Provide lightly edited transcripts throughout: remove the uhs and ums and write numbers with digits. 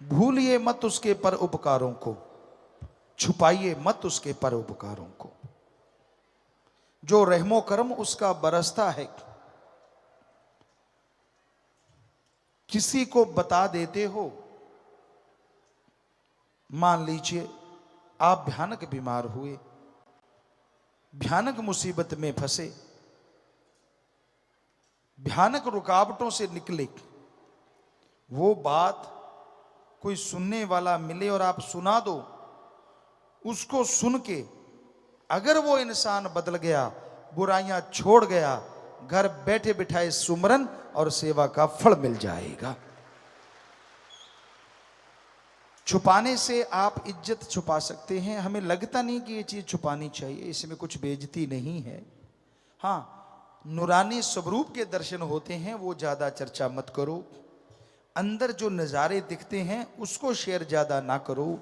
भूलिए मत उसके पर उपकारों को, छुपाइए मत उसके पर उपकारों को। जो रहमो करम उसका बरसता है, किसी को बता देते हो। मान लीजिए आप भयानक बीमार हुए, भयानक मुसीबत में फंसे, भयानक रुकावटों से निकले, वो बात कोई सुनने वाला मिले और आप सुना दो, उसको सुन के अगर वो इंसान बदल गया, बुराइयां छोड़ गया, घर बैठे बिठाए सुमरन और सेवा का फल मिल जाएगा। छुपाने से आप इज्जत छुपा सकते हैं। हमें लगता नहीं कि ये चीज छुपानी चाहिए, इसमें कुछ बेइज्जती नहीं है। हाँ, नूरानी स्वरूप के दर्शन होते हैं, वो ज्यादा चर्चा मत करो। अंदर जो नज़ारे दिखते हैं उसको शेयर ज्यादा ना करो।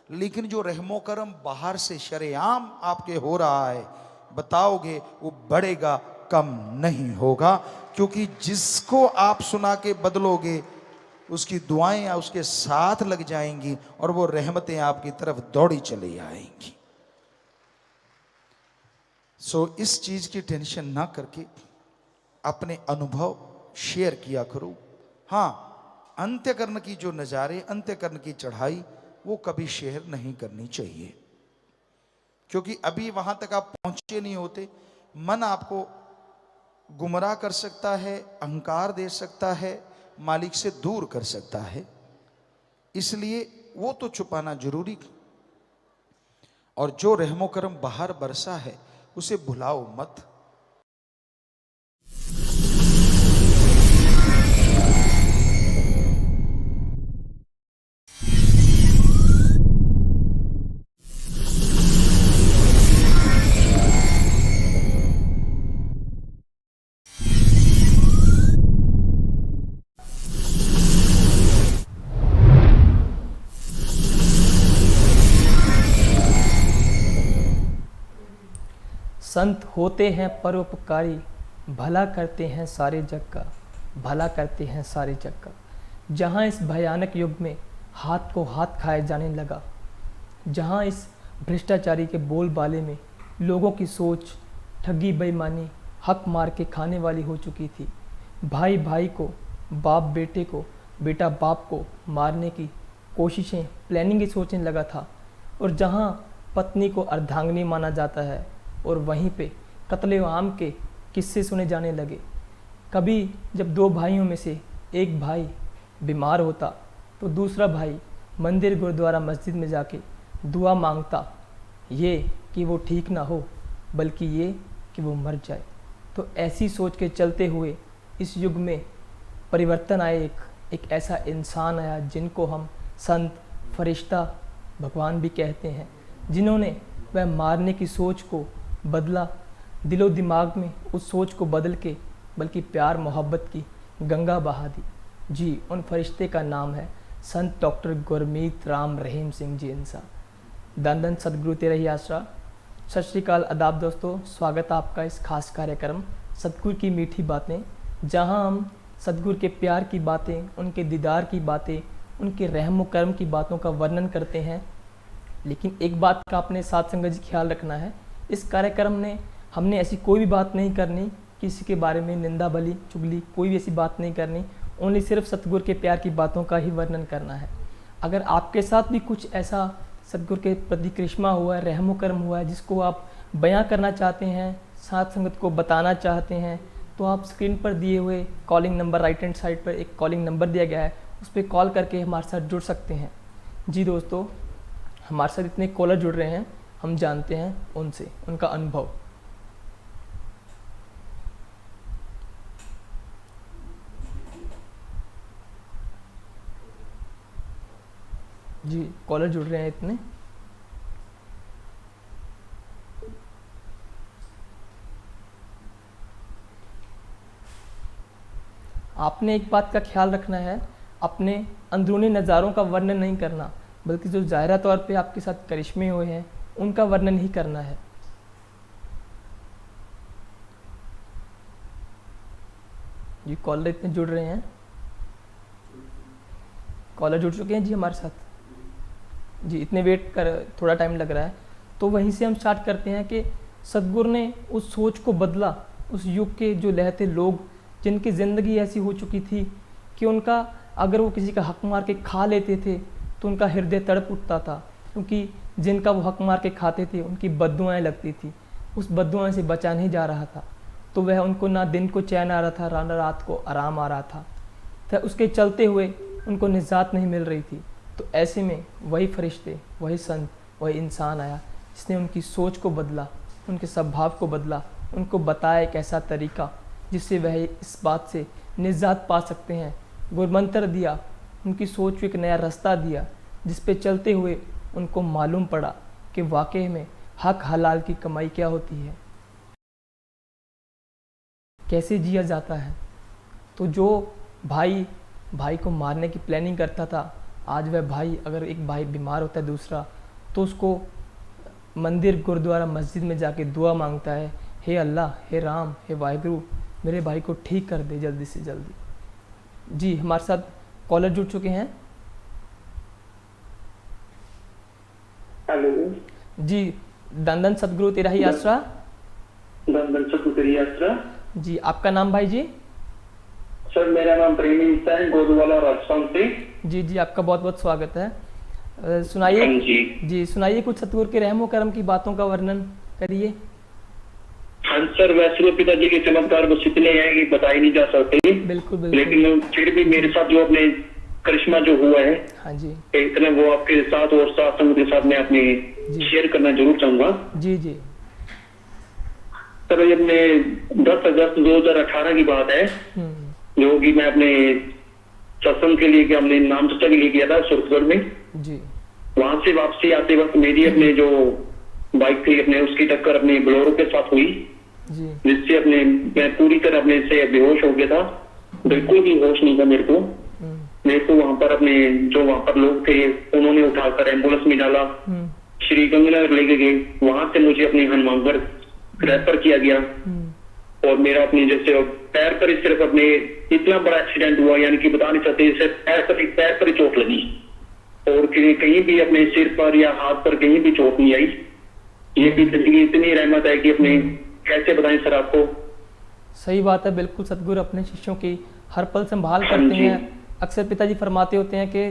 लेकिन जो रहमो करम बाहर से शरेआम आपके हो रहा है, बताओगे, वो बढ़ेगा, कम नहीं होगा। क्योंकि जिसको आप सुना के बदलोगे, उसकी दुआएं उसके साथ लग जाएंगी और वो रहमतें आपकी तरफ दौड़ी चली आएंगी। इस चीज की टेंशन ना करके अपने अनुभव शेयर किया करो। हाँ, अंत्यकरण की जो नज़ारे, अंत्यकरण की चढ़ाई, वो कभी शेयर नहीं करनी चाहिए, क्योंकि अभी वहां तक आप पहुंचे नहीं होते। मन आपको गुमराह कर सकता है, अहंकार दे सकता है, मालिक से दूर कर सकता है। इसलिए वो तो छुपाना जरूरी। और जो रहमो करम बाहर बरसा है उसे भुलाओ मत। संत होते हैं परोपकारी, भला करते हैं सारे जग का, भला करते हैं सारे जग का। जहाँ इस भयानक युग में हाथ को हाथ खाए जाने लगा, जहाँ इस भ्रष्टाचारी के बोलबाले में लोगों की सोच ठगी बेईमानी हक मार के खाने वाली हो चुकी थी, भाई भाई को, बाप बेटे को, बेटा बाप को मारने की कोशिशें, प्लानिंग ही सोचने लगा था, और जहाँ पत्नी को अर्धांगिनी माना जाता है और वहीं पे कत्ले आम के किस्से सुने जाने लगे। कभी जब दो भाइयों में से एक भाई बीमार होता तो दूसरा भाई मंदिर गुरुद्वारा मस्जिद में जाके दुआ मांगता, ये कि वो ठीक ना हो बल्कि ये कि वो मर जाए। तो ऐसी सोच के चलते हुए इस युग में परिवर्तन आए, एक ऐसा इंसान आया जिनको हम संत, फरिश्ता, भगवान भी कहते हैं, जिन्होंने वह मारने की सोच को बदला, दिलो दिमाग में उस सोच को बदल के बल्कि प्यार मोहब्बत की गंगा बहा दी। जी, उन फरिश्ते का नाम है संत डॉक्टर गुरमीत राम रहीम सिंह जी इंसा। धन धन सदगुरु तेरा ही आसरा। सत श्री अकाल, आदाब दोस्तों, स्वागत है आपका इस खास कार्यक्रम सतगुरु की मीठी बातें, जहां हम सतगुरु के प्यार की बातें, उनके दीदार की बातें, उनके रहम करम की बातों का वर्णन करते हैं। लेकिन एक बात का अपने साथ संगत जी ख्याल रखना है, इस कार्यक्रम में हमने ऐसी कोई भी बात नहीं करनी, किसी के बारे में निंदा भली चुगली कोई भी ऐसी बात नहीं करनी, ओनली सिर्फ सतगुरु के प्यार की बातों का ही वर्णन करना है। अगर आपके साथ भी कुछ ऐसा सतगुरु के प्रति करिश्मा हुआ है, रहमो करम हुआ है, जिसको आप बयां करना चाहते हैं, साथ संगत को बताना चाहते हैं, तो आप स्क्रीन पर दिए हुए calling number, right hand side पर एक कॉलिंग नंबर दिया गया है, उस पर कॉल करके हमारे साथ जुड़ सकते हैं। जी दोस्तों, हमारे साथ इतने कॉलर जुड़ रहे हैं, हम जानते हैं उनसे उनका अनुभव। जी, कॉलर जुड़ रहे हैं इतने। आपने एक बात का ख्याल रखना है, अपने अंदरूनी नज़ारों का वर्णन नहीं करना, बल्कि जो ज़ाहिरा तौर पे आपके साथ करिश्मे हुए हैं उनका वर्णन ही करना है। ये कॉलर इतने जुड़ रहे हैं। कॉलर जुड़ चुके हैं जी हमारे साथ। जी इतने वेट कर, थोड़ा टाइम लग रहा है, तो वहीं से हम स्टार्ट करते हैं कि सद्गुरु ने उस सोच को बदला। उस युग के जो लहते लोग जिनकी ज़िंदगी ऐसी हो चुकी थी कि उनका अगर वो किसी का हक मार के खा लेते थे तो उनका हृदय तड़प उठता था, क्योंकि जिनका वो हक मार के खाते थे उनकी बद्दुआएं लगती थी। उस बद्दुआएं से बचा नहीं जा रहा था, तो वह उनको ना दिन को चैन आ रहा था ना रात को आराम आ रहा था, तो उसके चलते हुए उनको निजात नहीं मिल रही थी। तो ऐसे में वही फरिश्ते, वही संत, वही इंसान आया जिसने उनकी सोच को बदला, उनके स्वभाव को बदला, उनको बताया एक ऐसा तरीका जिससे वह इस बात से निजात पा सकते हैं। गुरमंत्र दिया, उनकी सोच को एक नया रास्ता दिया, जिस पे चलते हुए उनको मालूम पड़ा कि वाकई में हक हलाल की कमाई क्या होती है, कैसे जिया जाता है। तो जो भाई को मारने की प्लानिंग करता था, आज वह भाई, अगर एक भाई बीमार होता है दूसरा, तो उसको मंदिर, गुरुद्वारा, मस्जिद में जाके दुआ मांगता है, हे अल्लाह, हे राम, हे वाहिगुरु, मेरे भाई को ठीक कर दे जल्दी से जल्दी। जी हमारे साथ कॉलर जुड़ चुके हैं। हेलो जी, दंदन सतगुरु तेरा ही आसरा। दंदन सतगुरु तेरी आसरा। जी आपका नाम भाई जी? सर मेरा नाम प्रेमी है, गोदवाला राजस्थान से। जी आपका बहुत बहुत स्वागत है। सुनाइए जी, सुनाइए कुछ सतगुरु के रहमो करम की बातों का वर्णन करिए। हाँ सर, वैसे तो पिताजी के चमत्कार बस इतने हैं कि बता ही नहीं जा सकते। बिल्कुल। लेकिन फिर भी मेरे साथ जो अपने करिश्मा जो हुआ है, हाँ जी, इतना वो आपके साथ और साथ संगत के साथ मैं अपने शेयर करना जरूर चाहूंगा। जी सर ये अपने 10 अगस्त 2018 की बात है, जो कि मैं अपने सत्संग के लिए, हमने नाम चर्चा के लिए किया था सुरतगढ़ में। जी वहां से वापसी आते वक्त मेरी अपने जो बाइक थी अपने, उसकी टक्कर अपने बोलेरो के साथ हुई, जिससे अपने मैं पूरी तरह अपने से बेहोश हो गया था। बिल्कुल भी होश नहीं था मेरे को वहां पर अपने जो वहां पर लोग थे उन्होंने उठाकर एम्बुलेंस में डाला, श्री गंगानगर लेके गए। वहां से मुझे अपने हनुमानगढ़ रेफर किया गया, और मेरा अपने जैसे पैर पर ही सिर्फ अपने इतना बड़ा एक्सीडेंट हुआ, यानी कि बता नहीं सकते, सिर्फ पैर पर ही चोट लगी, और कहीं भी अपने सिर पर या हाथ पर कहीं भी चोट नहीं आई। ये भी जिंदगी इतनी रहमत है कि अपने कैसे बताएं सर आपको। सही बात है, बिल्कुल सतगुरु अपने शिष्यों की हर पल संभाल करते हैं। अक्सर पिताजी फरमाते होते हैं कि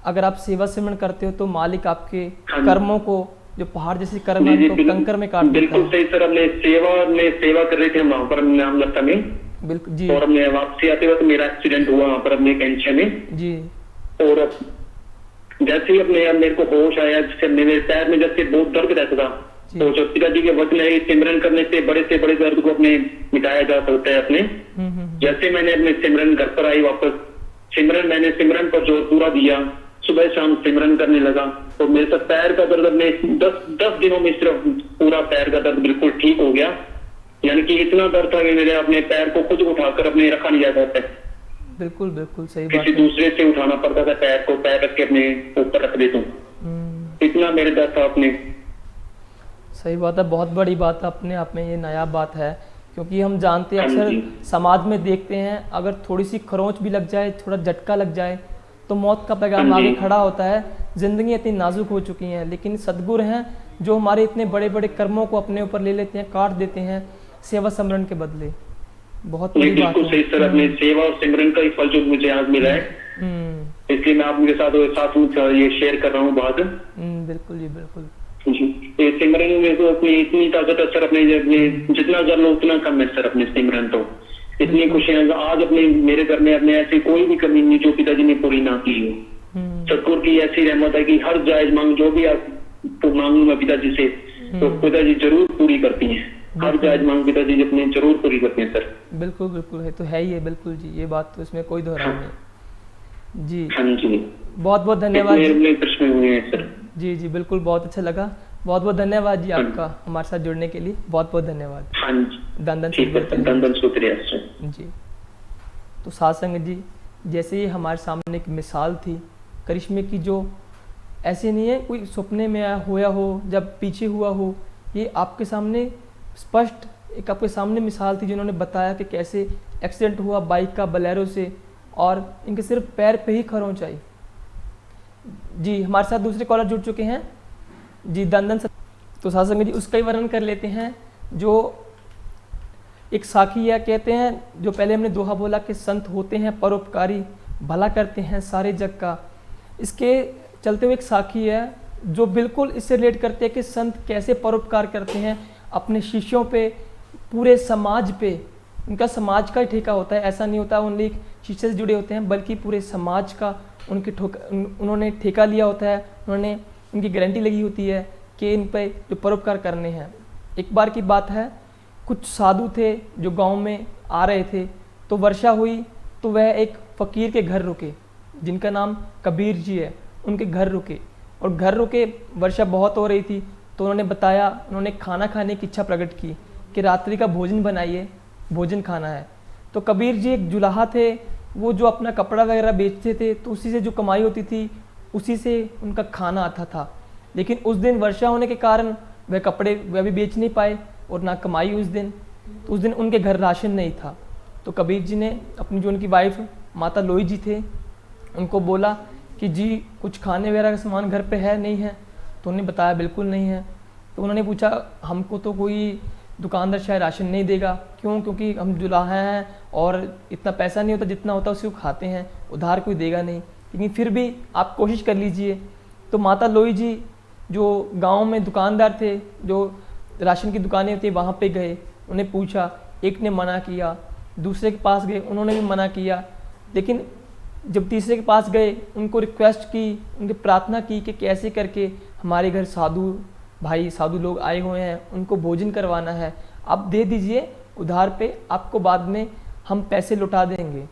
अगर आप सेवा सिमरन करते हो तो मालिक आपके कर्मों को, जो पहाड़ जैसे कर्म है, उनको कंकर में काट देता है। बिल्कुल सही सर, अपने सेवा कर रहे थे हम वहाँ पर नाम लगता में। बिल्कुल जी। और हमने वापसी आते वक्त मेरा एक्सीडेंट हुआ वहाँ पर अपने कैंसर में जी। और जैसे ही अपने मेरे को होश आया, जिससे मेरे पैर में जैसे बहुत दर्द रहता था, तो जो पिताजी के वचन है, सिमरन करने से बड़े दर्द को अपने मिटाया जा सकता है अपने। जैसे मैंने अपने सिमरन घर पर आई वापस, मैंने सिमरन पर जोर पूरा दिया, सुबह शाम सिमरन करने लगा, तो मेरे साथ पैर का दर्द अपने 10 दिनों में सिर्फ पूरा पैर का दर्द बिल्कुल ठीक हो गया। यानी कि इतना दर्द था कि मेरे अपने पैर को खुद उठाकर अपने रखा नहीं जा सकता। बिल्कुल सही बात किसी दूसरे से उठाना पड़ता था, पैर रख के अपने ऊपर रख देता हूँ, इतना मेरे दर्द था अपने। सही बात है, बहुत बड़ी बात है, अपने आप में ये नया बात है, क्योंकि हम जानते हैं अक्सर समाज में देखते हैं, अगर थोड़ी सी खरोंच भी लग जाए, थोड़ा झटका लग जाए तो मौत का पैगाम आगे खड़ा होता है। जिंदगी इतनी नाजुक हो चुकी है, लेकिन सद्गुरु हैं जो हमारे इतने बड़े बड़े कर्मों को अपने ऊपर ले लेते हैं, काट देते हैं सेवा सिमरन के बदले। बहुत बड़ी बात है। सर अपने सेवा और सिमरन का ही फल जो मुझे आज मिला है, इसलिए मैं आपके साथ ये शेयर कर रहा हूँ बात। बिल्कुल जी, बिल्कुल जी। सिमरन में तो अपनी इतनी ताकत है सर, अपने जितना कर लो उतना कम है सर अपने सिमरन। तो इतनी खुशियां आज अपने मेरे घर में अपने ऐसी कोई भी कमी नहीं जो पिताजी ने पूरी ना की हो। सतगुरु की ऐसी रहमत है कि हर जायज मांग जो भी आप मांगू मैं पिताजी से, तो पिताजी जरूर पूरी करती हैं। हर जायज मांग पिताजी अपने जरूर पूरी करते हैं सर। बिल्कुल है, तो है ही है, बिल्कुल जी, ये बात तो इसमें कोई दोहराई नहीं जी। हाँ जी, बहुत धन्यवाद प्रश्न हुए हैं सर। जी बिल्कुल, बहुत अच्छा लगा, बहुत धन्यवाद जी आपका हमारे साथ जुड़ने के लिए, बहुत धन्यवाद। हाँ जी, दंदन शुक्रिया जी। तो साथ संगत जी, जैसे ही हमारे सामने एक मिसाल थी करिश्मे की, जो ऐसे नहीं है कोई सपने में होया हो, जब पीछे हुआ हो, ये आपके सामने स्पष्ट एक आपके सामने मिसाल थी, जिन्होंने बताया कि कैसे एक्सीडेंट हुआ बाइक का बोलेरो से, और इनके सिर्फ पैर पे ही खरोंच आई। जी हमारे साथ दूसरे कॉलर जुड़ चुके हैं जी, दंदन तो साथ संगत जी उसका ही वर्णन कर लेते हैं। जो एक साखी है, कहते हैं जो पहले हमने दोहा बोला कि संत होते हैं परोपकारी, भला करते हैं सारे जग का। इसके चलते हुए एक साखी है जो बिल्कुल इससे रिलेट करते हैं कि संत कैसे परोपकार करते हैं अपने शिष्यों पे, पूरे समाज पे। उनका समाज का ही ठेका होता है, ऐसा नहीं होता ओनली शिष्य से जुड़े होते हैं, बल्कि पूरे समाज का उन्होंने ठेका लिया होता है। उन्होंने उनकी गारंटी लगी होती है कि इन पे जो परोपकार करने हैं। एक बार की बात है, कुछ साधु थे जो गांव में आ रहे थे, तो वर्षा हुई तो वह एक फ़कीर के घर रुके जिनका नाम कबीर जी है। उनके घर रुके और घर रुके, वर्षा बहुत हो रही थी, तो उन्होंने बताया, उन्होंने खाना खाने की इच्छा प्रकट की कि रात्रि का भोजन बनाइए, भोजन खाना है। तो कबीर जी एक जुलाहा थे, वो जो अपना कपड़ा वगैरह बेचते थे, तो उसी से जो कमाई होती थी उसी से उनका खाना आता था। लेकिन उस दिन वर्षा होने के कारण वह कपड़े वह भी बेच नहीं पाए और ना कमाई उस दिन। तो उस दिन उनके घर राशन नहीं था। तो कबीर जी ने अपनी जो उनकी वाइफ माता लोई जी थे उनको बोला कि जी कुछ खाने वगैरह का सामान घर पे है नहीं है? तो उन्होंने बताया बिल्कुल नहीं है। तो उन्होंने पूछा हमको तो कोई दुकानदार शायद राशन नहीं देगा, क्यों? क्योंकि हम जुलाहा हैं और इतना पैसा नहीं होता, जितना होता उसी को खाते हैं, उधार कोई देगा नहीं, लेकिन फिर भी आप कोशिश कर लीजिए। तो माता लोई जी जो गांव में दुकानदार थे, जो राशन की दुकानें होती है, वहाँ पे गए, उन्हें पूछा, एक ने मना किया, दूसरे के पास गए, उन्होंने भी मना किया। लेकिन जब तीसरे के पास गए, उनको रिक्वेस्ट की, उनकी प्रार्थना की कि कैसे करके हमारे घर साधु भाई, साधु लोग आए हुए हैं, उनको भोजन करवाना है, आप दे दीजिए उधार पे, आपको बाद में हम पैसे लौटा देंगे।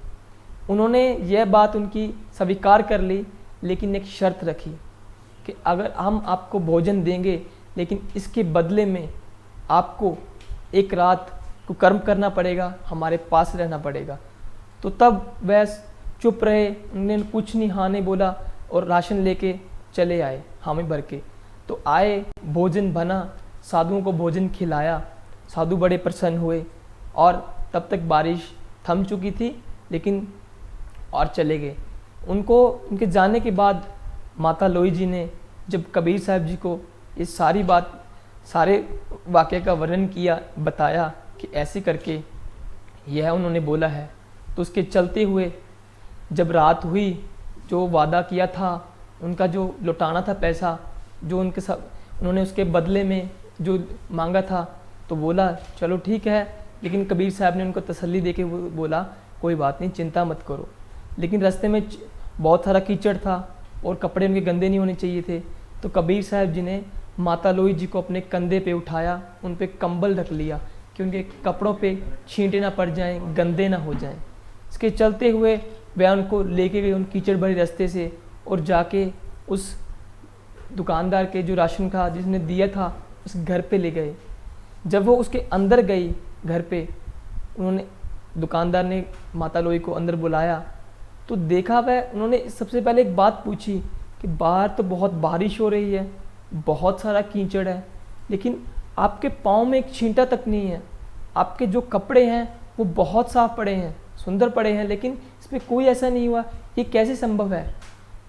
उन्होंने यह बात उनकी स्वीकार कर ली, लेकिन एक शर्त रखी कि अगर हम आपको भोजन देंगे, लेकिन इसके बदले में आपको एक रात को कर्म करना पड़ेगा, हमारे पास रहना पड़ेगा। तो तब वह चुप रहे, उन्होंने कुछ नहीं, हाँ नहीं बोला और राशन लेके चले आए हामी भर के। तो आए, भोजन बना, साधुओं को भोजन खिलाया, साधु बड़े प्रसन्न हुए और तब तक बारिश थम चुकी थी, लेकिन और चले गए। उनके जाने के बाद माता लोई जी ने जब कबीर साहब जी को ये सारी बात, सारे वाक़े का वर्णन किया, बताया कि ऐसे करके यह उन्होंने बोला है, तो उसके चलते हुए जब रात हुई, जो वादा किया था, उनका जो लौटाना था पैसा, जो उनके सब उन्होंने उसके बदले में जो मांगा था, तो बोला चलो ठीक है। लेकिन कबीर साहब ने उनको तसल्ली देके बोला कोई बात नहीं, चिंता मत करो। लेकिन रास्ते में बहुत सारा कीचड़ था और कपड़े उनके गंदे नहीं होने चाहिए थे। तो कबीर साहब जी ने माता लोई जी को अपने कंधे पे उठाया, उन पे कंबल रख लिया कि उनके कपड़ों पे छींटे ना पड़ जाएं, गंदे ना हो जाएं। इसके चलते हुए वह उनको लेके गए उन कीचड़ भरे रास्ते से और जाके उस दुकानदार के जो राशन का जिसने दिया था उस घर पे ले गए। जब वो उसके अंदर गई घर पे, उन्होंने दुकानदार ने माता लोई को अंदर बुलाया, तो देखा वह, उन्होंने सबसे पहले एक बात पूछी कि बाहर तो बहुत बारिश हो रही है, बहुत सारा कीचड़ है, लेकिन आपके पाँव में एक छींटा तक नहीं है, आपके जो कपड़े हैं वो बहुत साफ पड़े हैं, सुंदर पड़े हैं, लेकिन इस पर कोई ऐसा नहीं हुआ, ये कैसे संभव है?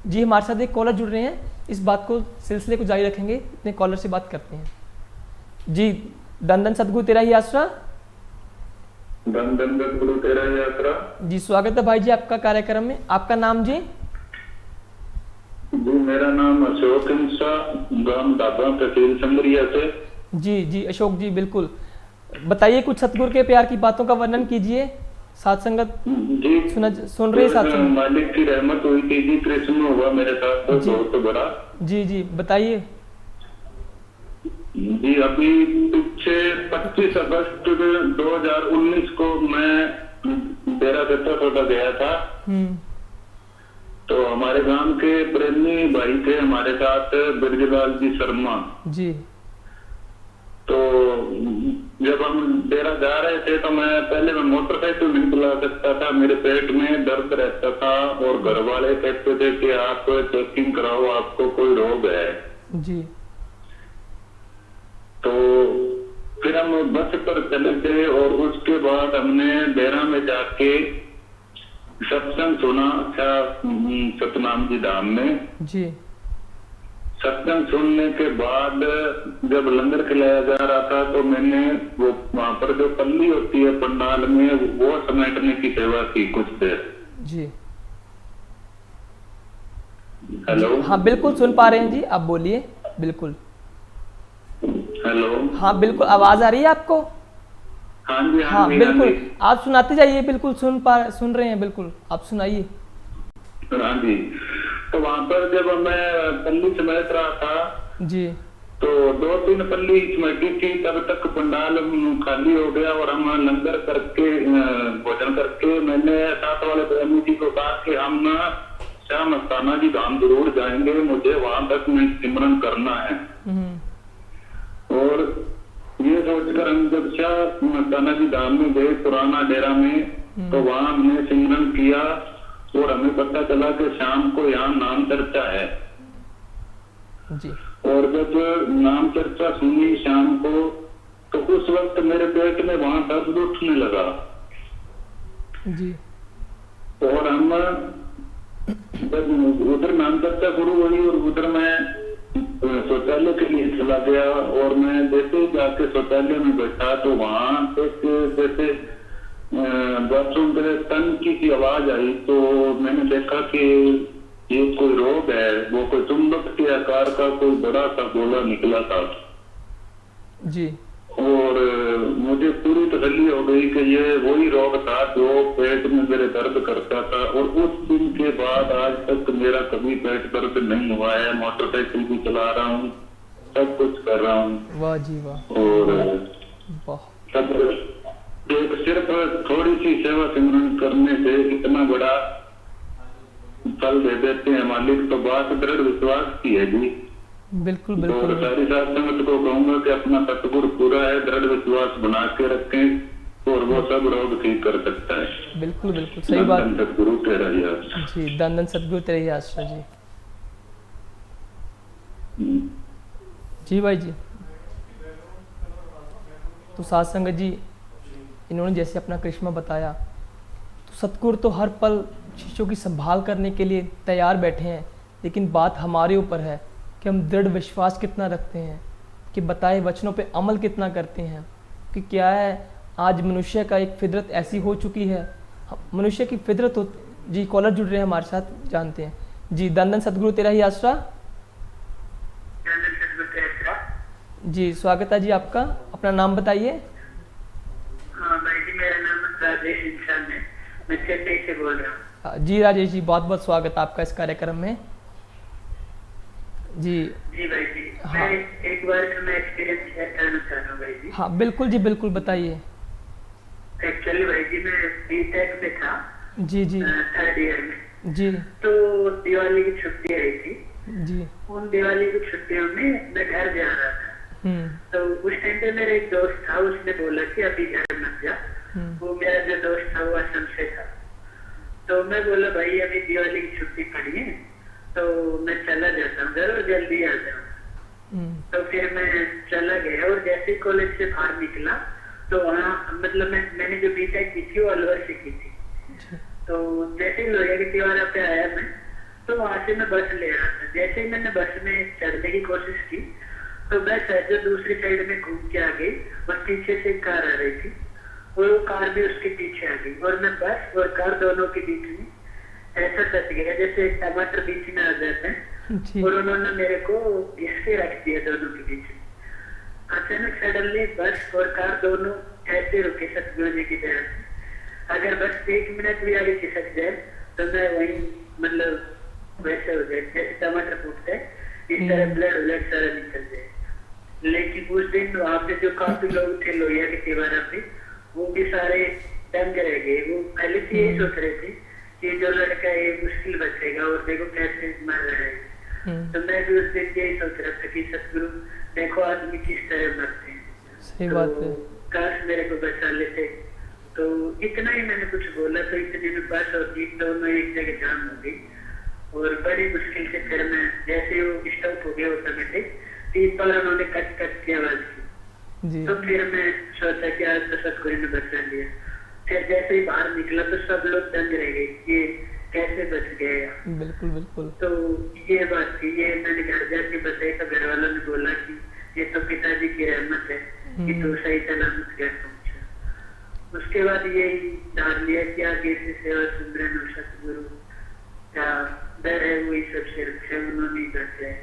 जी हमारे साथ एक कॉलर जुड़ रहे हैं, इस बात को सिलसिले को जारी रखेंगे, अपने कॉलर से बात करते हैं। जी दंदन सतगुरु तेरा ही आसरा। दंदन सतगुरु तेरा ही आसरा। जी स्वागत है भाई जी आपका कार्यक्रम में। आपका नाम जी? जी मेरा नाम अशोक इंसा, गांव दाबा, तहसील समरिया से। जी अशोक जी, बिल्कुल बताइए, कुछ सतगुरु के प्यार की बातों का वर्णन कीजिए। साथ संगत जी सुन रही साथ संगत। मालिक की रहमत हुई थी जी, कृष्ण हुआ मेरे साथ तो बहुत बड़ा। जी बताइए। जी अभी पीछे 25 अगस्त 2019 को मैं डेरा दत्ता सोडा गया था। तो हमारे गांव के प्रेमी भाई थे हमारे साथ, बिरजलाल जी शर्मा जी। तो जब हम डेरा जा रहे थे तो मैं मोटरसाइकिल नहीं चला सकता था, मेरे पेट में दर्द रहता था और घर वाले कहते थे कि आप चेकिंग कराओ, आपको कोई रोग है जी। तो फिर हम बस पर चले गए और उसके बाद हमने डेरा में जाके सत्संग सुना था सतनाम जी धाम में। जी सत्संग सुनने के बाद जब लंगर खिलाया जा रहा था तो मैंने वो वहाँ पर जो पल्ली होती है पंडाल में वो समेटने की सेवा की कुछ देर। जी हेलो। हाँ बिल्कुल सुन पा रहे हैं जी, आप बोलिए। बिल्कुल। हेलो। हाँ बिल्कुल, आवाज आ रही है आपको? हाँ जी हाँ जी, बिल्कुल, जी। आप सुनाते जाइए। बिल्कुल सुन रहे हैं, बिल्कुल आप सुनाइए। हाँ जी। तो वहाँ पर जब मैं पल्ली समेट रहा था जी तो 2-3 पल्ली समेटी थी, तब तक पंडाल खाली हो गया और हम लंगर करके भोजन करके मैंने साथ वाले प्रेमी जी को कहा कि हम ना श्याम मस्ताना जी धाम जरूर जाएंगे, मुझे वहां तक में सिमरन करना है। और ये सोचकर हम जब श्याम मस्ताना जी धाम में गए पुराना डेरा में, तो वहां हमने सिमरन किया और हमें पता चला कि शाम को यहाँ नाम चर्चा है। जी और जब नाम चर्चा सुनी शाम को तो उस वक्त मेरे पेट में वहां दर्द उठने लगा। जी और हम जब उधर नाम चर्चा शुरू हुई और उधर मैं शौचालय के लिए चला गया और मैं जैसे ही जाके शौचालय में बैठा तो वहां एक जैसे बाथरूम के तन की आवाज आई। तो मैंने देखा कि ये कोई रोग है, वो कोई चुंबक के आकार का कोई बड़ा सा गोला निकला था। जी और मुझे पूरी तसल्ली हो गई कि ये वही रोग था जो पेट में मेरे दर्द करता था। और उस दिन के बाद आज तक मेरा कभी पेट दर्द नहीं हुआ है। मोटरसाइकिल भी चला रहा हूँ, सब कुछ कर रहा हूँ। वाह जी वाह। और वाह। सब एक सिर्फ थोड़ी सी सेवा सिमरन करने से इतना बड़ा फल दे देते हैं मालिक। तो बात दृढ़ विश्वास की है जी। बिल्कुल तो बिल्कुल सारी साथ संगत को कहूंगा कि अपना सतगुरु पूरा है, दृढ़ विश्वास बना के रखें और वो सब रोग ठीक कर सकता है। बिल्कुल बिल्कुल सही बात। सतगुरु तेरा ही आश्रय। जी धन धन सतगुरु तेरे ही आश्रय जी। जी भाई जी। तो साध संगत जी, इन्होंने जैसे अपना करिश्मा बताया, तो सतगुरु तो हर पल शिष्यों की संभाल करने के लिए तैयार बैठे हैं। लेकिन बात हमारे ऊपर है कि हम दृढ़ विश्वास कितना रखते हैं, कि बताए वचनों पे अमल कितना करते हैं। कि क्या है, आज मनुष्य का एक फितरत ऐसी हो चुकी है, मनुष्य की फितरत हो। जी कॉलर जुड़ रहे हैं हमारे साथ, जानते हैं जी। धन धन सतगुरु तेरा ही आसरा। जी स्वागत है जी आपका, अपना नाम बताइए। हाँ भाई जी, मेरा नाम राजेश इंसान है, मैं चेन्नई से बोल रहा हूँ। जी राजेश जी, बहुत बहुत स्वागत आपका इस कार्यक्रम में। जी जी भाई जी। हाँ। मैं एक बार का मैं एक्सपीरियंस शेयर करना चाह रहा हूँ भाई जी। हाँ बिल्कुल जी, बिल्कुल बताइए। एक्चुअली भाई जी मैं बीटेक में था। जी जी 3rd ईयर में। जी तो दिवाली की छुट्टी आई थी। जी। उन दिवाली की छुट्टियों में मैं घर जा रहा था। तो उस टाइम पे मेरा एक दोस्त था, उसने बोला कि अभी घर मत जा। वो मेरा जो दोस्त था वो असम से था। तो मैं बोला भाई अभी दिवाली की छुट्टी पड़ी है तो मैं चला जाता हूँ घर और जल्दी आ जाऊँ। तो फिर मैं चला गया और जैसे ही कॉलेज से बाहर निकला तो वहाँ मतलब मैंने जो बीटेक की थी वो अलवर से की थी। तो जैसे ही लोहिया की दीवार पे आया मैं, तो वहां से मैं बस ले रहा था। जैसे ही मैंने बस में चढ़ने की कोशिश की तो बस जो दूसरी साइड में घूम के आ गई और पीछे से एक कार आ रही थी और वो कार भी उसके पीछे आ गई और मैं बस और कार दोनों के बीच में ऐसा फंस गया जैसे टमाटर बीच में आ जाते हैं। और उन्होंने मेरे को घिसके रख दिया दोनों के बीच में। अचानक सडनली बस और कार दोनों ऐसे रुके सतगुरु जी की दया से। अगर बस 1 मिनट भी आगे खिसक जाए तो मैं वही मतलब वैसे हो जाए जैसे टमाटर फूटते हैं, इस तरह ब्लड सारा निकल जाए। लेकिन उस दिन वहाँ पे जो काफी लोग थे लोहिया के तिवारा पे, वो भी सारे दंग रह गए। वो पहले से यही सोच रहे थे कि जो लड़का है मुश्किल बचेगा और देखो कैसे मर रहा है। तो मैं भी उस दिन यही सोच रहा था कि सतगुरु देखो आदमी किस तरह मरते हैं। सही बात है। काश मेरे को बचा लेते। तो इतना ही मैंने कुछ बोला तो इतने में बस और जीप दोनों एक जगह जाम हो गई और बड़ी मुश्किल से फिर मैं जैसे वो स्टॉप हो गया ऑटोमेटिक 3 बार उन्होंने कट की आवाज की। तो फिर मैं सोचा कि आज तो सतगुरु ने बचा लिया। फिर जैसे ही बाहर निकला तो सब लोग दंग रह गए, ये कैसे बच गए। बिल्कुल बिल्कुल। तो ये बात थी, ये मैंने घर जाके बताई तो घर वालों ने बोला कि ये तो पिताजी की रहमत है कि तू सही सलामत घर पहुंचा। उसके बाद यही ठान लिया कि आगे से सेवा सुमरन और सतगुरु का डर है, वही सबसे रक्षा उन्होंने करते हैं,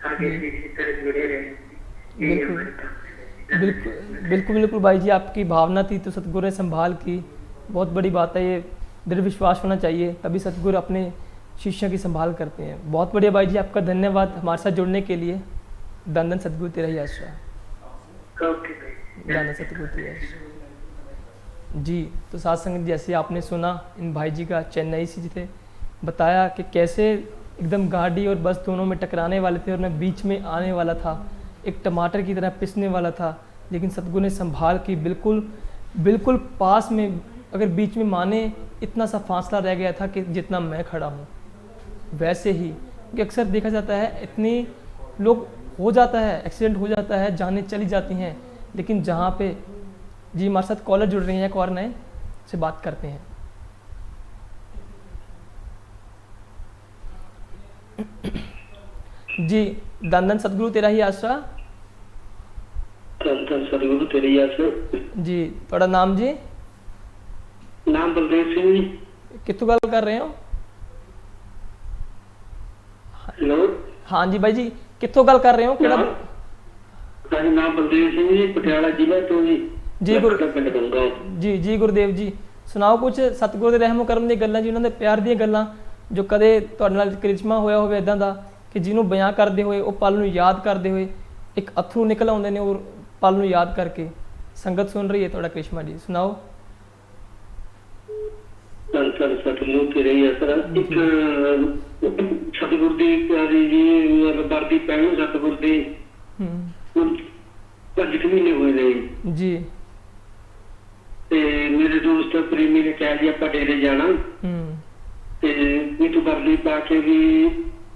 आगे से इसी तरह जुड़े रहेंगे, यही हमारे काम है। बिल्कुल बिल्कुल बिल्कुल भाई जी, आपकी भावना थी तो सतगुरु ने संभाल की, बहुत बड़ी बात है। ये दृढ़ विश्वास होना चाहिए, तभी सतगुरु अपने शिष्यों की संभाल करते हैं। बहुत बढ़िया भाई जी, आपका धन्यवाद हमारे साथ जुड़ने के लिए। धन धन सतगुरु तेरा ही आश्रय। ओके भाई। धन सतगुरु तेरा ही आश्रय। जी, तो साथ संगत जैसे आपने सुना, इन भाई जी का चेन्नई से थे, बताया कि कैसे एकदम गाड़ी और बस दोनों में टकराने वाले थे और मैं बीच में आने वाला था, एक टमाटर की तरह पिसने वाला था, लेकिन सतगुरु ने संभाल की। बिल्कुल बिल्कुल पास में, अगर बीच में माने इतना सा फासला रह गया था कि जितना मैं खड़ा हूँ, वैसे ही कि अक्सर देखा जाता है इतनी लोग हो जाता है, एक्सीडेंट हो जाता है, जानें चली जाती हैं, लेकिन जहाँ पे जी हमारे साथ कॉलर जुड़ रहे हैं, एक और नए से बात करते हैं। जी, धन धन सतगुरु तेरा ही आसरा। सतगुरु तेरे ही आसरा। जी, थोड़ा नाम जी? नाम बलदेव सिंह जी। कितों गल कर रहे हो? हेलो, हाँ जी भाई जी, कितों गल कर रहे हो? मेरा नाम बलदेव सिंह जी, पटियाला जिला तो जी। जी जी गुरुदेव जी, सुनाओ कुछ सतगुरु ਦੇ ਰਹਿਮੋ ਕਰਮ ਦੀਆਂ ਗੱਲਾਂ ਜੀ, ਉਹਨਾਂ ਦੇ ਪਿਆਰ ਦੀਆਂ ਗੱਲਾਂ ਜੋ ਕਦੇ ਤੁਹਾਡੇ ਨਾਲ ਕ੍ਰਿਸ਼ਮਾ ਹੋਇਆ ਹੋਵੇ ਇਦਾਂ ਦਾ ਕਿ ਜਿਹਨੂੰ ਬਿਆਨ ਕਰਦੇ ਹੋਏ, ਉਹ ਪਲ ਨੂੰ ਯਾਦ ਕਰਦੇ ਹੋਏ ਇੱਕ ਅਥਰੂ ਨਿਕਲ ਆਉਂਦੇ ਨੇ, ਉਹ ਪਲ ਨੂੰ ਯਾਦ ਕਰਕੇ ਸੰਗਤ ਸੁਣ ਰਹੀ ਹੈ ਤੁਹਾਡਾ ਕ੍ਰਿਸ਼ਮਾ ਜੀ, ਸੁਣਾਓ। ਧੰਨ ਸਤਿਗੁਰੂ ਤੇਰੇ ਹੀ ਆਸਰਾ। ਇੱਕ ਸਤਿਗੁਰੂ ਦੀ ਪਿਆਰੀ ਜੀ ਵਰਦੀ ਪਹਿਲੋਂ ਸਤਿਗੁਰੂ ਦੀ 5 ਮਹੀਨੇ ਹੋਏ ਨੇ ਜੀ, ਤੇ ਮੇਰੇ ਦੋਸਤ ਪ੍ਰੇਮੀ ਨੇ ਕਿਹਾ ਜੀ ਆਪਾਂ ਡੇਰੇ ਜਾਣਾ, ਤੇ ਵੀ ਤੂੰ ਵਰਦੀ ਪਾ ਕੇ ਵੀ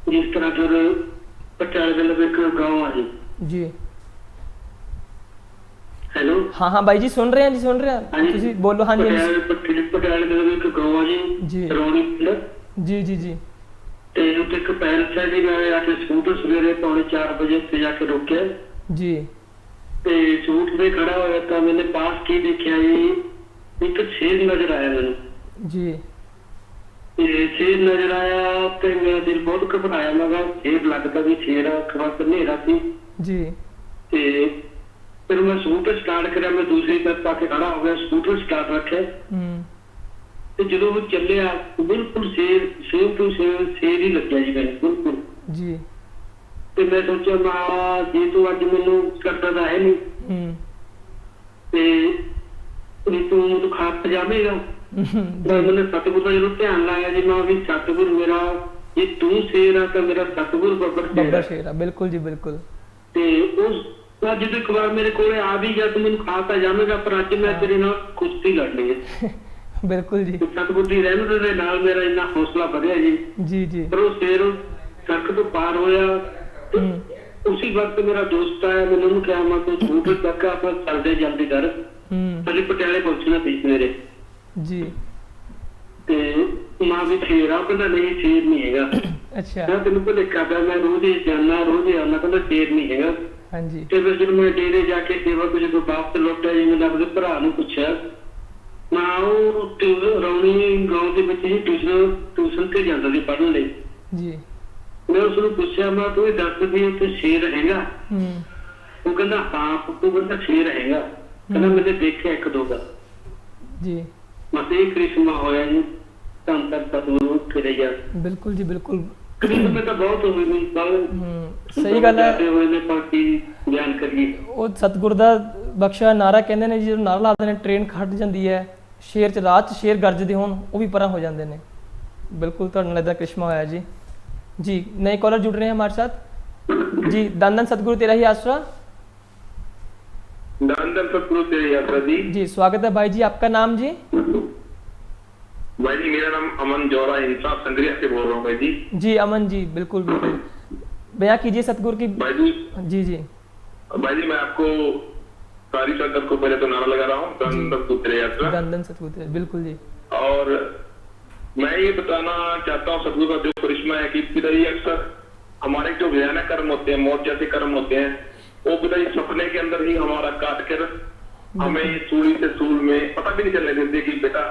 ਜਿਸ ਤਰ੍ਹਾਂ ਫਿਰ ਪਟਿਆਲੇ ਦੇ ਲਵੇ ਇੱਕ ਗਾँव ਆ ਜੀ। हेलो, हाँ हाँ भाई जी सुन रहे हैं जी, सुन रहे हैं, तुसी बोलो। हाँ जी पटियाले ਦੇ ਇੱਕ ਗਾँव ਆ ਜੀ, ਰੌਣੀ ਪਿੰਡ जी जी जी। ਤੇ ਉੱਥੇ ਇੱਕ ਪੈਲਸ ਹੈ ਜੀ, ਮੈਂ ਆ ਕੇ ਸਕੂਟਰ ਸਵੇਰੇ 4:45 ਵਜੇ ਉੱਥੇ ਜਾ ਕੇ ਰੋਕਿਆ ਜੀ, ਤੇ ਸੂਟ ਤੇ ਖੜਾ ਹੋਇਆ ਤਾਂ ਮੈंने ਪਾਸ ਕੀ ਦੇਖਿਆ ਜੀ, ਇੱਕ ਸ਼ੇਰ ਨਜ਼ਰ ਆਇਆ ਮੈਨੂੰ ਜੀ, ਤੇ ਸ਼ੇਰ ਨਜ਼ਰ ਆਇਆ ਤੇ ਮੇਰਾ ਦਿਲ ਬਹੁਤ ਘਬਰਾਇਆ। ਮੈਂ ਕਿਹਾ ਸ਼ੇਰ ਲੱਗਦਾ ਵੀ ਸ਼ੇਰ ਆ, ਅੱਖਾਂ ਤੇ ਹਨੇਰਾ ਸੀ ਜੀ। ਤੇ ਫਿਰ ਮੈਂ ਸਕੂਟਰ ਸਟਾਰਟ ਕਰਿਆ, ਮੈਂ ਦੂਸਰੀ ਤਰਫ ਪਾ ਕੇ ਖੜਾ ਹੋ ਗਿਆ, ਸਕੂਟਰ ਸਟਾਰਟ ਰੱਖਿਆ ਤੇ ਜਦੋਂ ਉਹ ਚੱਲਿਆ ਬਿਲਕੁਲ ਸੇਮ ਟੂ ਸੇਮ ਸ਼ੇਰ ਹੀ ਲੱਗਿਆ ਜੀ ਮੈਨੂੰ ਬਿਲਕੁਲ ਜੀ। ਤੇ ਮੈਂ ਸੋਚਿਆ ਮੈਂ ਜੇ ਤੂੰ ਅੱਜ ਮੈਨੂੰ ਕਰਦਾ ਤਾਂ ਹੈ ਨਹੀਂ ਤੇ ਤੂੰ ਖਾ ਪਜਾਵੇਗਾ। मैंने सतगुरु का जो ध्यान लाया जी, मैं भी सतगुरु मेरा ये तू शेर आ तो मेरा सतगुरु बब्बर शेर है। बिल्कुल जी बिल्कुल। ते उस जो एक बार मेरे को आ भी गया तो मैंने खा तो जावेगा, पर अज मैं तेरे नाल कुश्ती लड़नी है। बिल्कुल जी। सतगुरु की रहमत दे नाल मेरा इन्ना हौसला बढ़िया जी जी जी। पर वो शेर सड़क तो पार होया तो उसी वक्त मेरा दोस्त आया, मैंने उन्होंने कहा मैं तो स्कूटर तक आप चलते जल्दी कर, अभी पटियाले पहुंचना थी मेरे जी। ਤੇ ਮਾਂ ਵੀ ਸ਼ੇਰ ਆ, ਕਹਿੰਦਾ ਨਹੀਂ ਸ਼ੇਰ ਨਹੀਂ ਹੈਗਾ। ਅੱਛਾ, ਮੈਂ ਤੈਨੂੰ ਭੁਲੇਖਾ ਪਿਆ, ਮੈਂ ਰੋਜ਼ ਹੀ ਜਾਣਾ ਰੋਜ਼ ਹੀ ਆਉਣਾ, ਕਹਿੰਦਾ ਸ਼ੇਰ ਨਹੀਂ ਹੈਗਾ। ਹਾਂਜੀ। ਤੇ ਫਿਰ ਜਦੋਂ ਮੈਂ ਡੇਰੇ ਜਾ ਕੇ ਸੇਵਾ ਕੁਝ ਵਾਪਸ ਲੌਟਿਆ ਜੀ, ਮੈਂ ਆਪਣੇ ਭਰਾ ਨੂੰ ਪੁੱਛਿਆ, ਮੈਂ ਉਹ ਰੌਣੀ ਗਾँव ਦੇ ਵਿੱਚ ਹੀ ਟਿਊਸ਼ਨ ਤੇ ਜਾਂਦਾ ਸੀ ਪੜ੍ਹਨ ਲਈ ਜੀ। ਮੈਂ ਉਸ ਨੂੰ ਪੁੱਛਿਆ, ਮੈਂ ਤੂੰ ਇਹ ਦੱਸ ਵੀ ਉੱਥੇ ਸ਼ੇਰ ਹੈਗਾ? ਉਹ ਕਹਿੰਦਾ ਹਾਂ ਪੁੱਤੂ, ਕਹਿੰਦਾ ਸ਼ੇਰ ਹੈਗਾ, ਕਹਿੰਦਾ ਮੈंने ਦੇਖਿਆ ਇੱਕ ਦੋ ਵਾਰ ਜੀ। ਮਤੇ ਕ੍ਰਿਸ਼ਮਾ ਹੋਇਆ ਜੀ, ਧੰਨ ਧੰਨ ਸਤਿਗੁਰੂ ਤੇਰੇ ਯਾਰ। ਬਿਲਕੁਲ ਜੀ ਬਿਲकुल। ਕ੍ਰਿਸ਼ਮੇ ਤਾਂ ਬਹੁਤ ਹੋਵੇ ਨਹੀਂ ਸਹੀ ਗੱਲ ਹੈ। ਹੋਏ ਨੇ ਪਰ ਕੀ ਬਿਆਨ ਕਰੀਏ। ਉਹ ਸਤਿਗੁਰ ਦਾ ਬਖਸ਼ਿਆ ਨਾਰਾ ਕਹਿੰਦੇ ਨੇ, ਜਦੋਂ ਨਾਰਾ ਲਾਉਂਦੇ ਨੇ ਟ੍ਰੇਨ ਖੜ ਜਾਂਦੀ ਹੈ, ਸ਼ੇਰ ਚ ਰਾਤ ਚ ਸ਼ੇਰ ਗਰਜਦੇ ਹੋਣ ਉਹ ਵੀ ਪਰਾਂ ਹੋ ਜਾਂਦੇ ਨੇ। ਬਿਲਕੁਲ ਤੁਹਾਡੇ ਨਾਲ ਏਦਾਂ ਕ੍ਰਿਸ਼ਮਾ ਹੋਇਆ ਜੀ। ਜੀ नए कॉलर जुड़ रहे हैं हमारे साथ जी। धन धन सतगुरु तेरा ही आसरा। धन धन सतगुरु तेरे ही आसरा जी। जी स्वागत है भाई जी, आपका नाम जी? भाई जी मेरा नाम अमन जौहरा इंसाफ संग्रिया से बोल रहा हूँ भाई जी। जी अमन जी बिल्कुल बिल्कुल, बयां कीजिए सतगुरु की। भाई जी जी जी भाई जी मैं आपको सारी संगत को पहले तो नारा लगा रहा हूँ, दंडन सतगुरु यात्रा। दंडन सतगुरु, बिल्कुल जी। और मैं ये बताना चाहता हूँ सतगुरु का जो करिश्मा है कि पिताजी अक्सर हमारे जो भयानक कर्म होते हैं, मौत जैसे कर्म होते हैं, वो पिताजी सपने के अंदर ही हमारा काट कर हमें सूली से सूल में पता भी नहीं चलने देते कि बेटा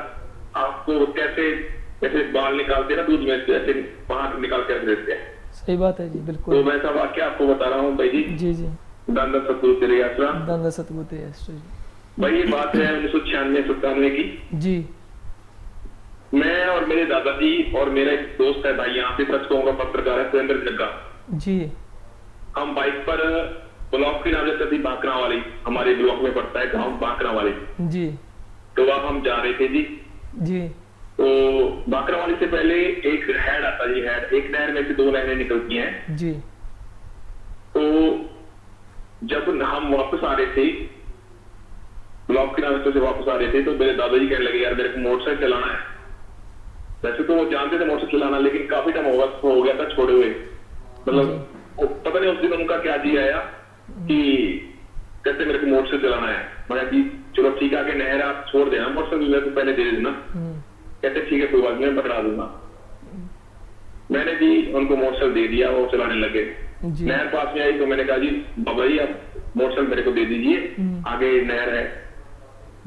आपको कैसे बाल निकालते ना दूध में से ऐसे बाहर निकाल कर देते हैं। सही बात है जी, बिल्कुल। तो मैं ऐसा वाक्य आपको बता रहा हूँ भाई जी। जी जी। दंडन सतगुरु तेरे यात्रा। दंडन सतगुरु तेरे यात्रा जी। भाई ये बात है 1996-97 की। जी। मैं और मेरे दादाजी और मेरा एक दोस्त है भाई, यहाँ पे सच कहूंगा पत्रकार है, सुरेंद्र जग्गा जी। हम बाइक पर ब्लॉक की नाम से थी बांकरा वाली, हमारे ब्लॉक में पड़ता है गांव बांकरा वाली जी। तो वहां हम जा रहे थे जी। जी। तो बांकरा वाली से पहले एक हेड आता जी, हेड एक नहर में से 2 नहरें निकलती हैं जी। तो जब हम वापस आ रहे थे ब्लॉक के नाम से वापस आ रहे थे तो मेरे दादाजी कहने लगे यार मेरे को मोटरसाइकिल चलाना है। वैसे तो वो जानते थे मोटरसाइकिल चलाना, लेकिन काफी टाइम हो गया था छोड़े हुए, मतलब पता नहीं उस दिन उनका क्या जी आया कि कैसे मेरे को मोटरसाइकिल चलाना है। मैं जी चलो ठीक है, आगे नहर आप छोड़ देना, मोटरसाइकिल मेरे को पहले दे देना। कहते ठीक है कोई बात नहीं, मैं पकड़ा दूंगा। मैंने जी उनको मोटरसाइकिल दे दिया, वो चलाने लगे। नहर पास में आई तो मैंने कहा जी बाबा जी आप मोटरसाइकिल मेरे को दे दीजिए, आगे नहर है।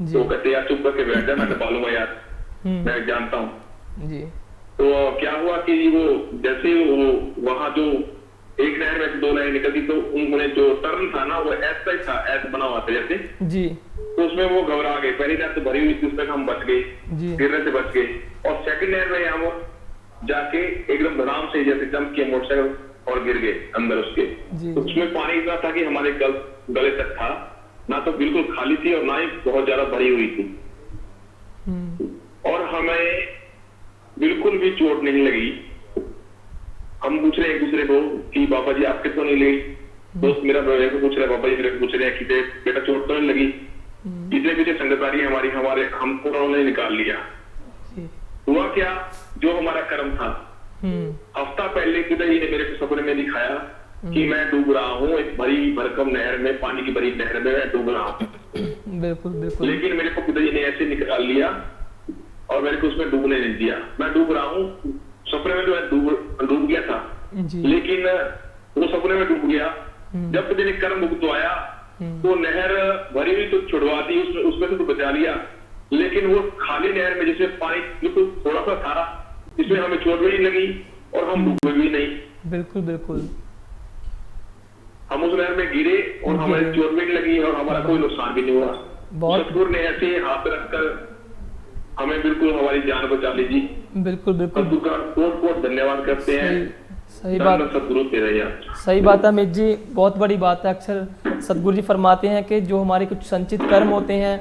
तो कहते यार चुप करके बैठ जा, मैं तो पालूंगा यार, मैं जानता हूँ जी। तो क्या हुआ कि वो जैसे वो वहां जो एक नहर में 2 नहर निकलती तो उन्होंने जो टर्न था ना वो ऐसा ही था, ऐसा बना हुआ था जैसे जी। तो उसमें वो घबरा गए, पहली नहर तो भरी हुई थी उसमें हम बच गए, गिरने से बच गए। और सेकंड नहर में यहाँ वो जाके एकदम आराम से जैसे जंप किया मोटरसाइकिल और गिर गए अंदर उसके। तो उसमें पानी इतना था कि हमारे गले तक था, ना तो बिल्कुल खाली थी और ना ही बहुत ज्यादा भरी हुई थी। और हमें बिल्कुल भी चोट नहीं लगी। हम पूछ रहे हैं एक दूसरे को कि बाबा जी आपके तो नहीं लगी, दोस्त मेरा मेरे को पूछ रहा है, बाबा जी मेरे को पूछ रहे हैं कि बेटा चोट तो नहीं लगी। पीछे पीछे संगतारी हमारे हमको उन्होंने निकाल लिया। हुआ क्या, जो हमारा कर्म था, हफ्ता पहले पिताजी ने मेरे को सपने में दिखाया कि मैं डूब रहा हूँ एक भरी भरकम नहर में, पानी की भरी नहर में मैं डूब रहा हूँ। बिल्कुल बिल्कुल। लेकिन मेरे को पिताजी ने ऐसे निकाल लिया और मेरे को उसमें डूबने नहीं दिया। मैं डूब रहा हूँ, सपने में तो मैं डूब गया था, लेकिन वो सपने में डूब गया। जब पिताजी ने कर्म भुगतो आया तो नहर भरी हुई तो छुड़वा दी, उसमें से तो बचा लिया, लेकिन वो खाली नहर में जिसमें पानी बिल्कुल थोड़ा सा था, इसमें हमें चोट भी नहीं लगी और हम डूबे भी नहीं। बिल्कुल बिल्कुल। हम उस नहर में गिरे और हमें चोट भी नहीं लगी और हमारा कोई नुकसान भी नहीं हुआ। सतगुरु ने ऐसे हाथ रखकर हमें बिल्कुल हमारी जान बचा ली जी। बिल्कुल बिल्कुल। सतगुरु का बहुत बहुत धन्यवाद करते हैं। सही बात, सतगुरु तेरा यार। सही बात है अमित जी, बहुत बड़ी बात है। अक्सर सतगुरु जी फरमाते हैं कि जो हमारे कुछ संचित कर्म होते हैं,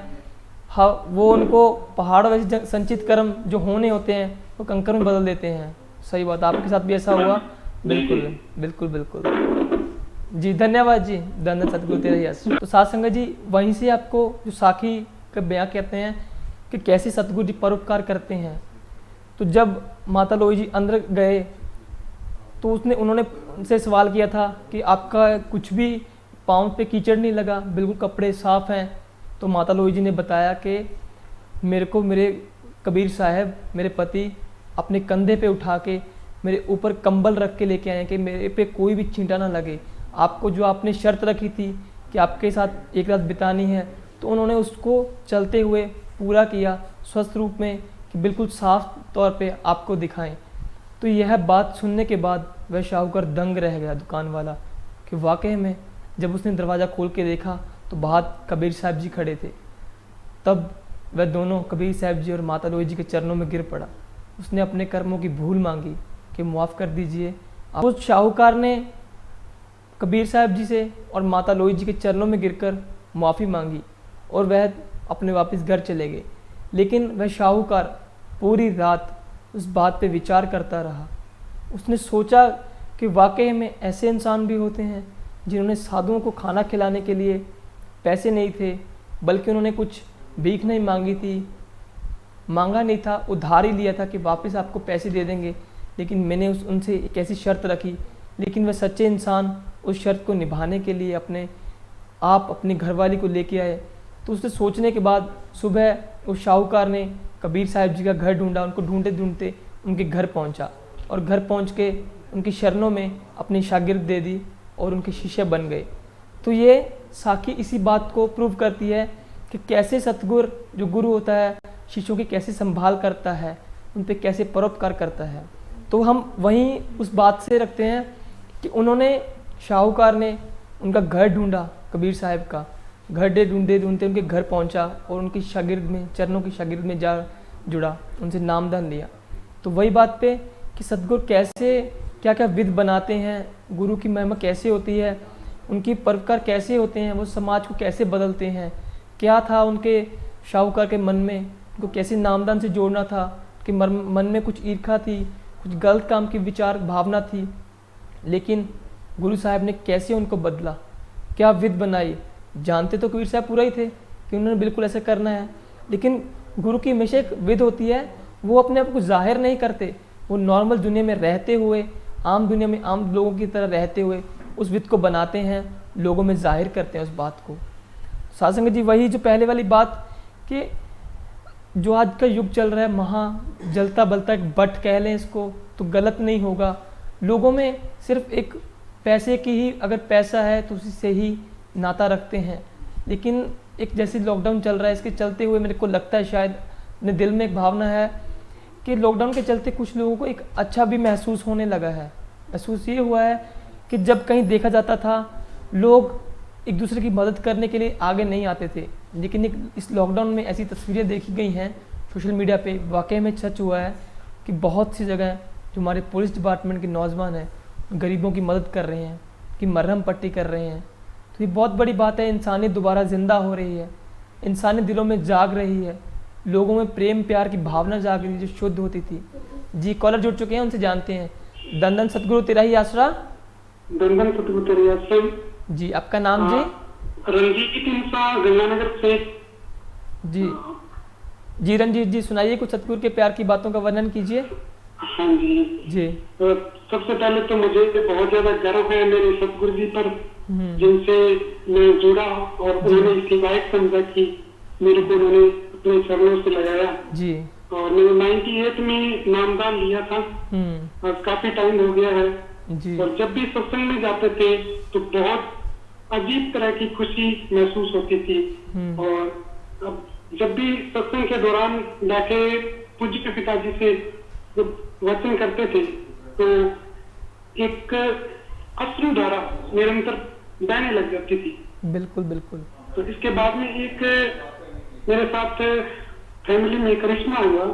हाँ वो उनको पहाड़ों वैसे संचित कर्म जो होने होते हैं वो कंकर में बदल देते हैं। सही बात, आपके साथ भी ऐसा हुआ? बिल्कुल बिल्कुल बिल्कुल जी। धन्यवाद जी, धन्यवाद सतगुरु तेरा यार। तो साथ संगत जी, वहीं से आपको जो साखी का बयां कहते हैं कि कैसे सतगुरु जी परोपकार करते हैं। तो जब माता लोई जी अंदर गए तो उन्होंने उनसे सवाल किया था कि आपका कुछ भी पाँव पे कीचड़ नहीं लगा, बिल्कुल कपड़े साफ हैं। तो माता लोई जी ने बताया कि मेरे को मेरे कबीर साहब मेरे पति अपने कंधे पे उठा के मेरे ऊपर कंबल रख के लेके आए कि मेरे पे कोई भी छींटा ना लगे। आपको जो आपने शर्त रखी थी कि आपके साथ एक रात बितानी है, तो उन्होंने उसको चलते हुए पूरा किया स्वस्थ रूप में कि बिल्कुल साफ तौर पे आपको दिखाएं। तो यह बात सुनने के बाद वह शाहूकार दंग रह गया, दुकान वाला, कि वाकई में जब उसने दरवाज़ा खोल के देखा तो बाहर कबीर साहब जी खड़े थे। तब वह दोनों कबीर साहब जी और माता लोई जी के चरणों में गिर पड़ा। उसने अपने कर्मों की भूल मांगी कि मुआफ़ कर दीजिए। उस शाहूकार ने कबीर साहब जी से और माता लोई जी के चरणों में गिरकर माफ़ी मांगी और वह अपने वापस घर चले गए। लेकिन वह शाहूकार पूरी रात उस बात पे विचार करता रहा। उसने सोचा कि वाकई में ऐसे इंसान भी होते हैं जिन्होंने साधुओं को खाना खिलाने के लिए पैसे नहीं थे, बल्कि उन्होंने कुछ भीख नहीं मांगी थी, मांगा नहीं था, उधार ही लिया था कि वापस आपको पैसे दे देंगे। लेकिन मैंने उनसे एक ऐसी शर्त रखी, लेकिन वह सच्चे इंसान उस शर्त को निभाने के लिए आप अपनी घरवाली को लेके आए। तो उसने सोचने के बाद सुबह उस शाहूकार ने कबीर साहब जी का घर ढूंढा, उनको ढूंढते ढूंढते उनके घर पहुंचा और घर पहुंच के उनकी शरणों में अपनी शागिर्द दे दी और उनके शिष्य बन गए। तो ये साखी इसी बात को प्रूव करती है कि कैसे सतगुरु जो गुरु होता है शिष्यों की कैसे संभाल करता है, उन पे कैसे परोपकार करता है। तो हम वहीं उस बात से रखते हैं कि उन्होंने शाहूकार ने उनका घर ढूंढा, कबीर साहब का घर ढूंढते ढूंढते उनके घर पहुंचा और उनकी शागिर्द में, चरणों की शागिर्द में जा जुड़ा, उनसे नामदान लिया। तो वही बात पे कि सतगुरु कैसे क्या क्या विध बनाते हैं, गुरु की महिमा कैसे होती है, उनकी परोपकार कैसे होते हैं, वो समाज को कैसे बदलते हैं, क्या था उनके शाहूकार के मन में, उनको कैसे नामदान से जोड़ना था, कि मन में कुछ ईर्ष्या थी, कुछ गलत काम की विचार भावना थी, लेकिन गुरु साहब ने कैसे उनको बदला, क्या विध बनाई। जानते तो कबीर साहब पूरा ही थे कि उन्होंने बिल्कुल ऐसे करना है, लेकिन गुरु की हमेशा एक विध होती है, वो अपने आप को जाहिर नहीं करते, वो नॉर्मल दुनिया में रहते हुए, आम दुनिया में आम लोगों की तरह रहते हुए उस विध को बनाते हैं, लोगों में जाहिर करते हैं उस बात को। साध संगत जी, वही जो पहले वाली बात कि जो आज का युग चल रहा है, महा जलता बलता एक बट कह लें इसको तो गलत नहीं होगा। लोगों में सिर्फ एक पैसे की ही, अगर पैसा है तो उसी से ही नाता रखते हैं, लेकिन एक जैसे लॉकडाउन चल रहा है इसके चलते हुए मेरे को लगता है, शायद अपने दिल में एक भावना है कि लॉकडाउन के चलते कुछ लोगों को एक अच्छा भी महसूस होने लगा है। महसूस ये हुआ है कि जब कहीं देखा जाता था लोग एक दूसरे की मदद करने के लिए आगे नहीं आते थे, लेकिन इस लॉकडाउन में ऐसी तस्वीरें देखी गई हैं सोशल मीडिया पे, वाकई में सच हुआ है कि बहुत सी जगह जो हमारे पुलिस डिपार्टमेंट के नौजवान हैं गरीबों की मदद कर रहे हैं, कि मरहम पट्टी कर रहे हैं। तो ये बहुत बड़ी बात है, इंसानियत दोबारा ज़िंदा हो रही है, इंसानियत दिलों में जाग रही है, लोगों में प्रेम प्यार की भावना जाग रही है जो शुद्ध होती थी। जी, कॉलर जुड़ चुके हैं, उनसे जानते हैं। दंदन सतगुरु तेरा ही आसरा। दंदन सतगुरु तेरा ही आसरा। जी, आपका नाम जी? रंजीत इंसान गंगानगर से। जी जी रंजीत जी, सुनाइए कुछ सतगुरु के प्यार की बातों का वर्णन कीजिए। हाँ जी जी। तो सबसे पहले तो मुझे बहुत ज्यादा गर्व है मेरे सतगुरु जी पर, जिनसे मैं जुड़ा और उन्होंने इसकी लायक समझा कि मेरे को उन्होंने अपने चरणों से लगाया जी। और मैंने 98 में नामदान लिया था, और काफी टाइम हो गया है जी। और जब भी सत्संग में जाते थे तो बहुत अजीब तरह की खुशी महसूस होती थी। और अब जब भी सत्संग के दौरान बैठे पूज्य पिताजी से जब वचन करते थे तो एक अश्रुधारा निरंतर बहने लग जाती थी। बिल्कुल बिल्कुल। तो इसके बाद में एक मेरे साथ फैमिली में करिश्मा हुआ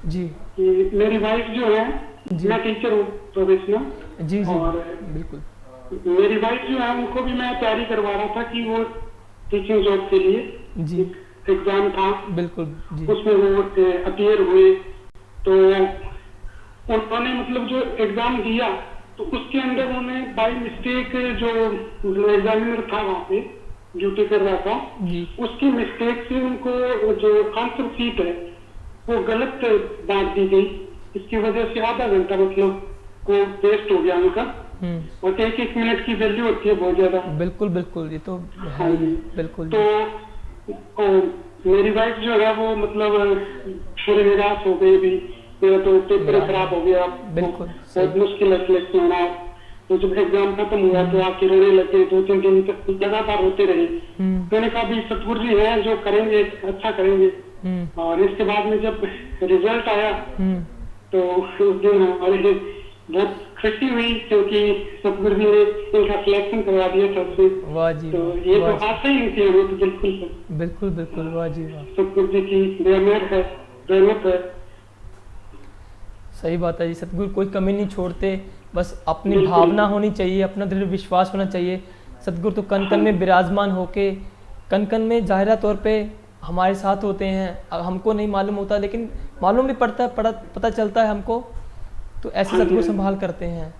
जी। कि मेरी वाइफ जो है, मैं टीचर हूँ प्रोफेशनल जी जी, और बिल्कुल मेरी वाइफ जो है उनको भी मैं तैयारी करवा रहा था कि वो टीचिंग जॉब के लिए जी एग्जाम था, बिल्कुल जी। उसमें वो अपीयर हुए। तो उन्होंने मतलब जो एग्जाम दिया तो उसके अंदर उन्होंने बाय मिस्टेक जो एग्जामिनर था वहाँ पे ड्यूटी कर रहा था जी, उसकी मिस्टेक से उनको जो आंसर शीट है वो गलत बांट दी गई। इसकी वजह से आधा घंटा मतलब वो वेस्ट हो गया उनका। और एक मिनट की वैल्यू होती है बहुत ज्यादा। बिल्कुल बिल्कुल, ये तो है ही, बिल्कुल। तो मेरी वाइफ जो है वो मतलब थोड़ी निराश हो गई भी, मेरा तो पेपर खराब हो गया, बिल्कुल बहुत मुश्किल है सिलेक्शन होना। तो जब एग्जाम खत्म हुआ तो आके रोने लगे, 2-3 दिन तक लगातार रोते रहे। मैंने कहा भी सतगुरु जी है जो करेंगे अच्छा करेंगे। और इसके बाद में जब रिजल्ट आया तो उस दिन हमारे बहुत खुशी हुई क्योंकि सतगुरु जी ने इनका सिलेक्शन करवा दिया सबसे। वाह जी, तो ये तो आशा ही थी हमें तो बिल्कुल बिल्कुल बिल्कुल। वाह जी वाह, सतगुरु जी की रहमत है। सही बात है जी, सतगुरु कोई कमी नहीं छोड़ते, बस अपनी भावना होनी चाहिए, अपना दृढ़ विश्वास होना चाहिए। सतगुरु तो कन कन में विराजमान होके, कन कन में जाहिरा तौर पे हमारे साथ होते हैं। हमको नहीं मालूम होता लेकिन मालूम भी पता चलता है हमको। तो ऐसे सतगुरु संभाल करते हैं।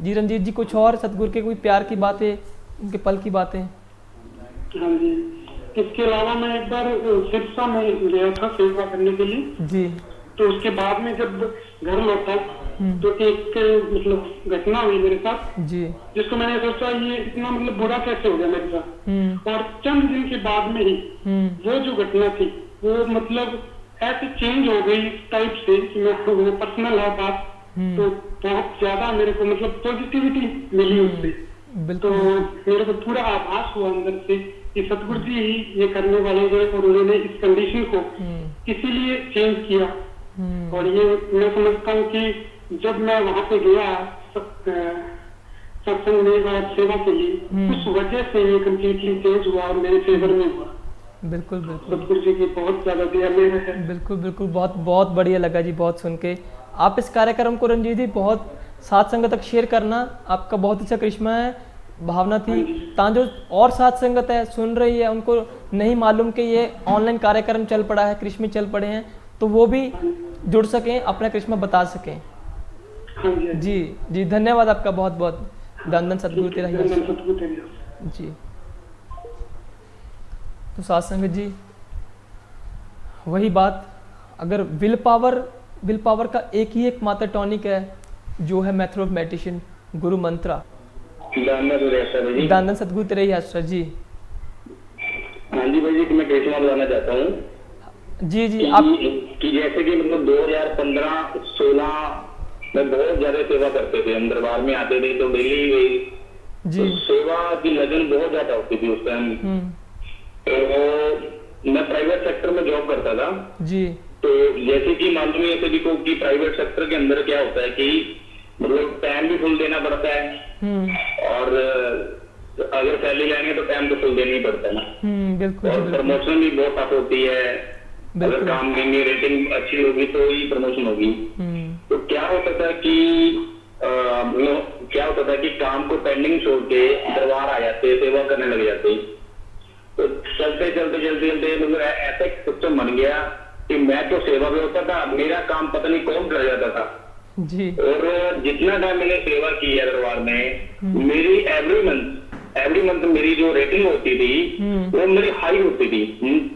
जी रंजीत जी, कुछ और सतगुरु के कोई प्यार की बातें, उनके पल की बातें? हाँ जी, इसके अलावा मैं एक बार सिरसा में गया था सेवा करने के लिए जी। तो उसके बाद में जब घर लौटा तो एक मतलब घटना हुई मेरे साथ जी, जिसको मैंने सोचा ये इतना मतलब बुरा कैसे हो गया मेरे साथ। और चंद दिन के बाद में ही वो जो घटना थी वो मतलब ऐसे चेंज हो गई इस टाइप से कि मैं वो पर्सनल है बात, तो बहुत ज्यादा मेरे को मतलब पॉजिटिविटी मिली उससे। तो मेरे को पूरा आभास हुआ अंदर से कि सतगुरु जी ही ये करने वाले हैं और उन्होंने इस कंडीशन को इसीलिए चेंज किया। और ये मैं समझता हूँ कि जब मैं वहां पे गया सत्संग में और सेवा के लिए, उस वजह से ये कम्प्लीटली चेंज हुआ और मेरे फेवर में हुआ। बिल्कुल बिल्कुल सतगुरु जी की बहुत ज्यादा दया मेरे है। बिल्कुल बिल्कुल, बहुत बहुत बढ़िया लगा जी, बहुत सुन के। आप इस कार्यक्रम को रंजीत जी बहुत साथ संगत तक शेयर करना आपका बहुत अच्छा करिश्मा है, भावना थी, ताकि जो और साथ संगत है सुन रही है उनको नहीं मालूम कि ये ऑनलाइन कार्यक्रम चल पड़ा है, करिश्मे चल पड़े हैं, तो वो भी जुड़ सकें, अपना करिश्मा बता सकें। जी जी, धन्यवाद आपका बहुत बहुत। धन सतगुरु तेरा ही जी। तो साथ संगत जी वही बात, अगर विल पावर का एक ही एक मात्र टॉनिक है जो है मेथड ऑफ मेडिटेशन, गुरु मंत्रा। दानन सतगुरु तेरे ही आश्रय जी। हाँ जी भाई जी, मैं करिश्मा बताना चाहता हूँ जी जी। आप कि जैसे कि मतलब 2015-16 में बहुत ज्यादा सेवा करते थे, हम दरबार में आते थे तो डेली वही जी, तो सेवा की लगन बहुत ज्यादा होती थी उस टाइम। तो मैं प्राइवेट सेक्टर में जॉब करता था जी। तो जैसे कि मालूम है सभी को कि प्राइवेट सेक्टर के अंदर क्या होता है कि मतलब टाइम भी फुल देना पड़ता है और अगर सैलरी लेंगे तो टाइम तो फुल देना ही पड़ता है ना। बिल्कुल। और प्रमोशन भी बहुत टफ होती है, अगर काम देंगे रेटिंग अच्छी होगी तो ही प्रमोशन होगी। तो क्या होता था कि काम को पेंडिंग छोड़ के दरबार आ जाते, सेवा करने लग जाते। तो चलते मतलब ऐसा एक सिस्टम बन गया कि मैं तो सेवा में होता था, मेरा काम पता नहीं कौन कर जाता था जी। और जितना टाइम मैंने सेवा की है दरबार में, मेरी एवरी मंथ मेरी जो रेटिंग होती थी वो मेरी हाई होती थी,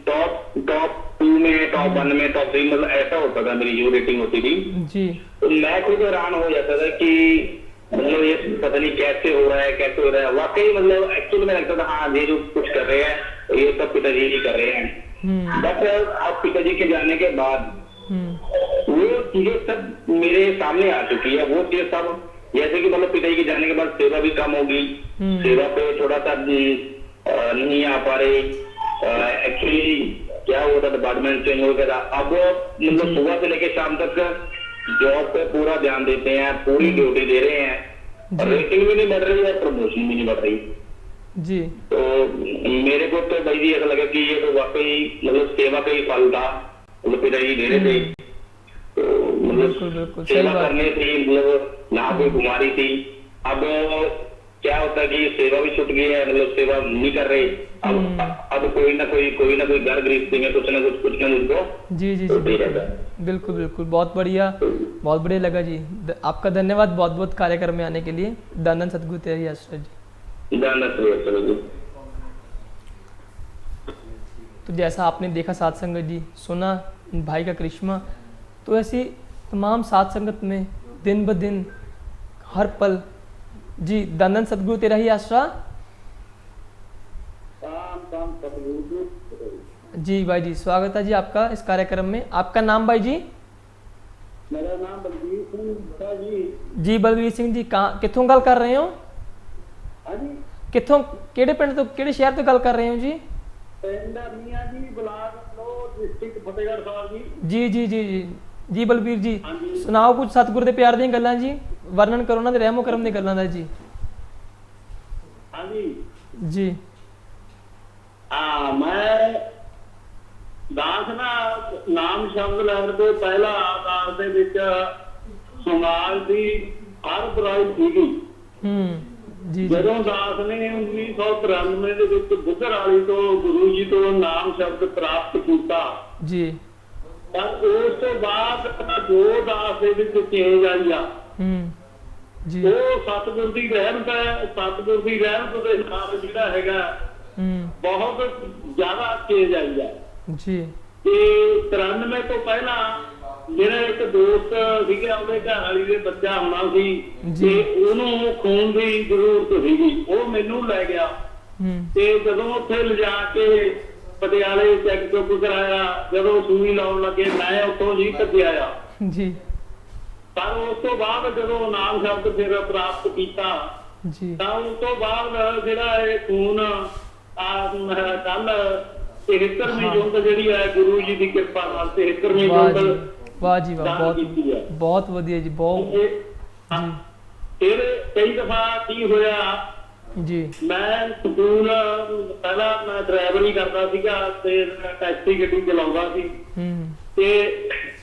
टॉप 2 में, टॉप 1 में, टॉप 3 मतलब ऐसा होता था मेरी जो रेटिंग होती थी जी। तो मैं खुद हैरान हो जाता था कि मतलब ये पता नहीं कैसे हो रहा है। वाकई मतलब एक्चुअली में लगता था हाँ ये जो कुछ कर रहे हैं ये सब पिताजी ही कर रहे हैं। बट अब पिताजी के जाने के बाद वो चीजें सब मेरे सामने आ चुकी है। वो चीज सब जैसे कि मतलब पिताजी के जाने के बाद सेवा भी कम होगी, सेवा पे थोड़ा सा नहीं आ पा रही। एक्चुअली क्या हुआ था, डिपार्टमेंट चेंज हो गया था। अब मतलब सुबह से लेकर शाम तक जॉब पे पूरा ध्यान देते हैं, पूरी ड्यूटी दे रहे हैं, रेटिंग भी नहीं बढ़ रही है, प्रमोशन भी नहीं बढ़ रही जी। तो मेरे को तो भाई जी ऐसा लगा कि ये तो वाकई मतलब सेवा का ही फल था, मतलब पिताजी दे रहे थे। तो मतलब सेवा करने से मतलब ना कोई बीमारी थी। अब क्या होता है कि सेवा भी छूट गई है, मतलब सेवा नहीं कर रहे। अब कोई ना कोई घर गृहस्थी में कुछ ना कुछ जी जी जी, बिल्कुल। बहुत बढ़िया लगा जी। आपका धन्यवाद बहुत बहुत कार्यक्रम में आने के लिए। दानन सतगुरु तेरी आश्रय जी। तो जैसा आपने देखा साथ संगत जी, सुना भाई का करिश्मा, तो ऐसी तमाम साथ संगत में दिन ब दिन हर पल जी दानन सतगुरु तेरा ही आश्रा। जी भाई जी, स्वागत है जी आपका इस कार्यक्रम में। आपका नाम भाई जी? मेरा नाम बलवीर सिंह जी। बलवीर सिंह जी, कहाँ कितों गल कर रहे हो? कितों केड़े पिंड तो केड़े शहर तो गल कर रहे हो जी? डिस्ट्रिक्ट फतेहगढ़ साहब जी जी जी जी जी। बलवीर जी सुनाओ कुछ सतगुरु दे प्यार दी गल्लां जी, वर्णन करो ना दे रहमो करम दी गल्लां दा जी। हाँ जी जी। मैं दास ना नाम शब्द लैण तो पहला दास दे विच समाज दी हर बुराई सीगी। जी। ਜਦੋਂ दास ने 1993 ਦੇ ਵਿੱਚ ਬੁੱਧਰਾਲੀ ਤੋਂ ਗੁਰੂ ਜੀ ਤੋਂ ਨਾਮ ਸ਼ਬਦ ਪ੍ਰਾਪਤ ਕੀਤਾ ਜੀ, ਤਾਂ ਉਸ ਤੋਂ ਬਾਅਦ ਜੋ ਦਾਸ ਦੇ ਵਿੱਚ ਚੇਂਜ ਆਈ ਆ ਜੀ, ਉਹ ਸਤਿਗੁਰ ਦੀ ਰਹਿਮਤ ਹੈ। ਸਤਿਗੁਰ ਦੀ ਰਹਿਮਤ ਦੇ ਨਾਲ ਜਿਹੜਾ ਹੈਗਾ ਬਹੁਤ ਜ਼ਿਆਦਾ ਚੇਂਜ ਆਈ ਆ ਜੀ। ਤੇ 93 ਤੋਂ ਪਹਿਲਾਂ ਮੇਰਾ ਇੱਕ ਦੋਸਤ ਸੀਗਾ, ਉਹਦੇ ਘਰ ਵਾਲੀ ਦੇ ਬੱਚਾ ਹੋਣਾ ਸੀ ਤੇ ਉਹਨੂੰ ਖੂਨ ਦੀ ਜ਼ਰੂਰਤ ਸੀਗੀ, ਉਹ ਮੈਨੂੰ ਲੈ ਗਿਆ ਤੇ ਜਦੋਂ ਉੱਥੇ ਲਿਜਾ ਕੇ ਪਟਿਆਲੇ ਚੈੱਕਅਪ ਕਰਾਇਆ, ਜਦੋਂ ਸੂਈ ਲਾਉਣ ਲੱਗੇ ਮੈਂ ਉੱਥੋਂ ਜੀ ਭੱਜਿਆ ਆ ਜੀ। ਪਰ ਉਸ ਤੋਂ ਬਾਅਦ ਜਦੋਂ ਨਾਮ ਸ਼ਬਦ ਫਿਰ ਪ੍ਰਾਪਤ ਕੀਤਾ ਜੀ ਤਾਂ ਉਸ ਤੋਂ ਬਾਅਦ ਜਿਹੜਾ ਇਹ ਖੂਨ ਕੱਲ 73ਵੀਂ ਜੁੰਦ ਜਿਹੜੀ ਹੈ ਗੁਰੂ ਜੀ ਦੀ ਕਿਰਪਾ ਨਾਲ 73ਵੀਂ ਵਾਹ ਜੀ, ਜੁੰਦ ਵਾਹ ਜੀ ਵਾਹ, ਦਾਨ ਕੀਤੀ ਹੈ। ਬਹੁਤ ਵਧੀਆ ਜੀ, ਬਹੁਤ ਜੀ ਫਿਰ ਕਈ ਦਫਾ ਕੀ ਹੋਇਆ, ਜੀ ਮੈਂ ਸਕੂਲ ਪਹਿਲਾਂ ਮੈਂ ਡਰਾਈਵਰੀ ਕਰਦਾ ਸੀਗਾ ਤੇ ਟੈਕਸੀ ਗੱਡੀ ਚਲਾਉਂਦਾ ਸੀ ਤੇ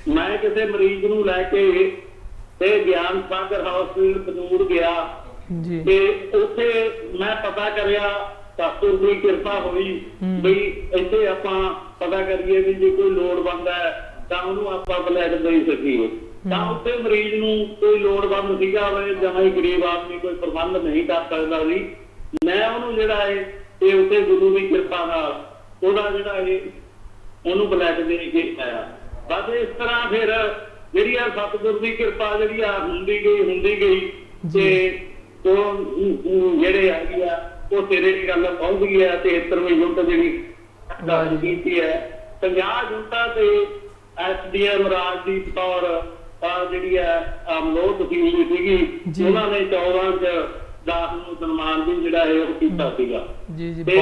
ਮੈਂ ਕਿਸੇ ਮਰੀਜ਼ ਨੂੰ ਲੈ ਕੇ ਤੇ ਗਿਆਨ ਸਾਗਰ ਹਸਪੀਟਲ ਬਨੂੜ ਗਿਆ ਜੀ ਤੇ ਉੱਥੇ ਮੈਂ ਪਤਾ ਕਰਿਆ, ਸਤਿਗੁਰ ਦੀ ਕਿਰਪਾ ਹੋਈ ਬਈ ਇੱਥੇ ਆਪਾਂ ਪਤਾ ਕਰੀਏ ਵੀ ਜੇ ਕੋਈ ਲੋੜਵੰਦ ਹੈ ਤਾਂ ਉਹਨੂੰ ਆਪਾਂ ਬਲੱਡ ਦੇ ਸਕੀਏ। ਤਾਂ ਉੱਥੇ ਮਰੀਜ਼ ਨੂੰ ਕੋਈ ਲੋੜਵੰਦ ਸੀਗਾ, ਜਮਾਂ ਹੀ ਗਰੀਬ ਆਦਮੀ ਕੋਈ ਪ੍ਰਬੰਧ ਨਹੀਂ ਕਰ ਸਕਦਾ ਸੀ, ਮੈਂ ਉਹਨੂੰ ਜਿਹੜਾ ਹੈ ਤੇ ਉੱਥੇ ਗੁਰੂ ਦੀ ਕਿਰਪਾ ਨਾਲ ਉਹਦਾ ਜਿਹੜਾ ਹੈ ਉਹਨੂੰ ਬਲੱਡ ਦੇ ਕੇ ਆਇਆ। ਬਸ ਇਸ ਤਰ੍ਹਾਂ ਫਿਰ ਜਿਹੜੀ ਆ ਸਤਿਗੁਰ ਦੀ ਕਿਰਪਾ ਜਿਹੜੀ ਆ ਹੁੰਦੀ ਗਈ ਤੇ ਉਹ ਜਿਹੜੇ ਹੈਗੀ ਆ ਉਹ ਤੇਰੇ ਦੀ ਗੱਲ ਪਹੁੰਚ ਗਈ ਹੈ। 73ਵੀਂ ਯੁੱਧ ਜਿਹੜੀ ਕੀਤੀ ਹੈ, 50 ਯੁੱਧਾਂ ਤੇ ਐਸਡੀਐਮ ਰਾਜਦੀਪ ਕੌਰ ਜਿਹੜੀ ਹੈ ਅਮਲੋਹ ਤਹਿਸੀਲ ਦੀ ਸੀਗੀ, ਉਹਨਾਂ ਨੇ 14 ਚ 10 ਨੂੰ ਸਨਮਾਨ ਵੀ ਜਿਹੜਾ ਹੈ ਉਹ ਕੀਤਾ ਸੀਗਾ। ਤੇ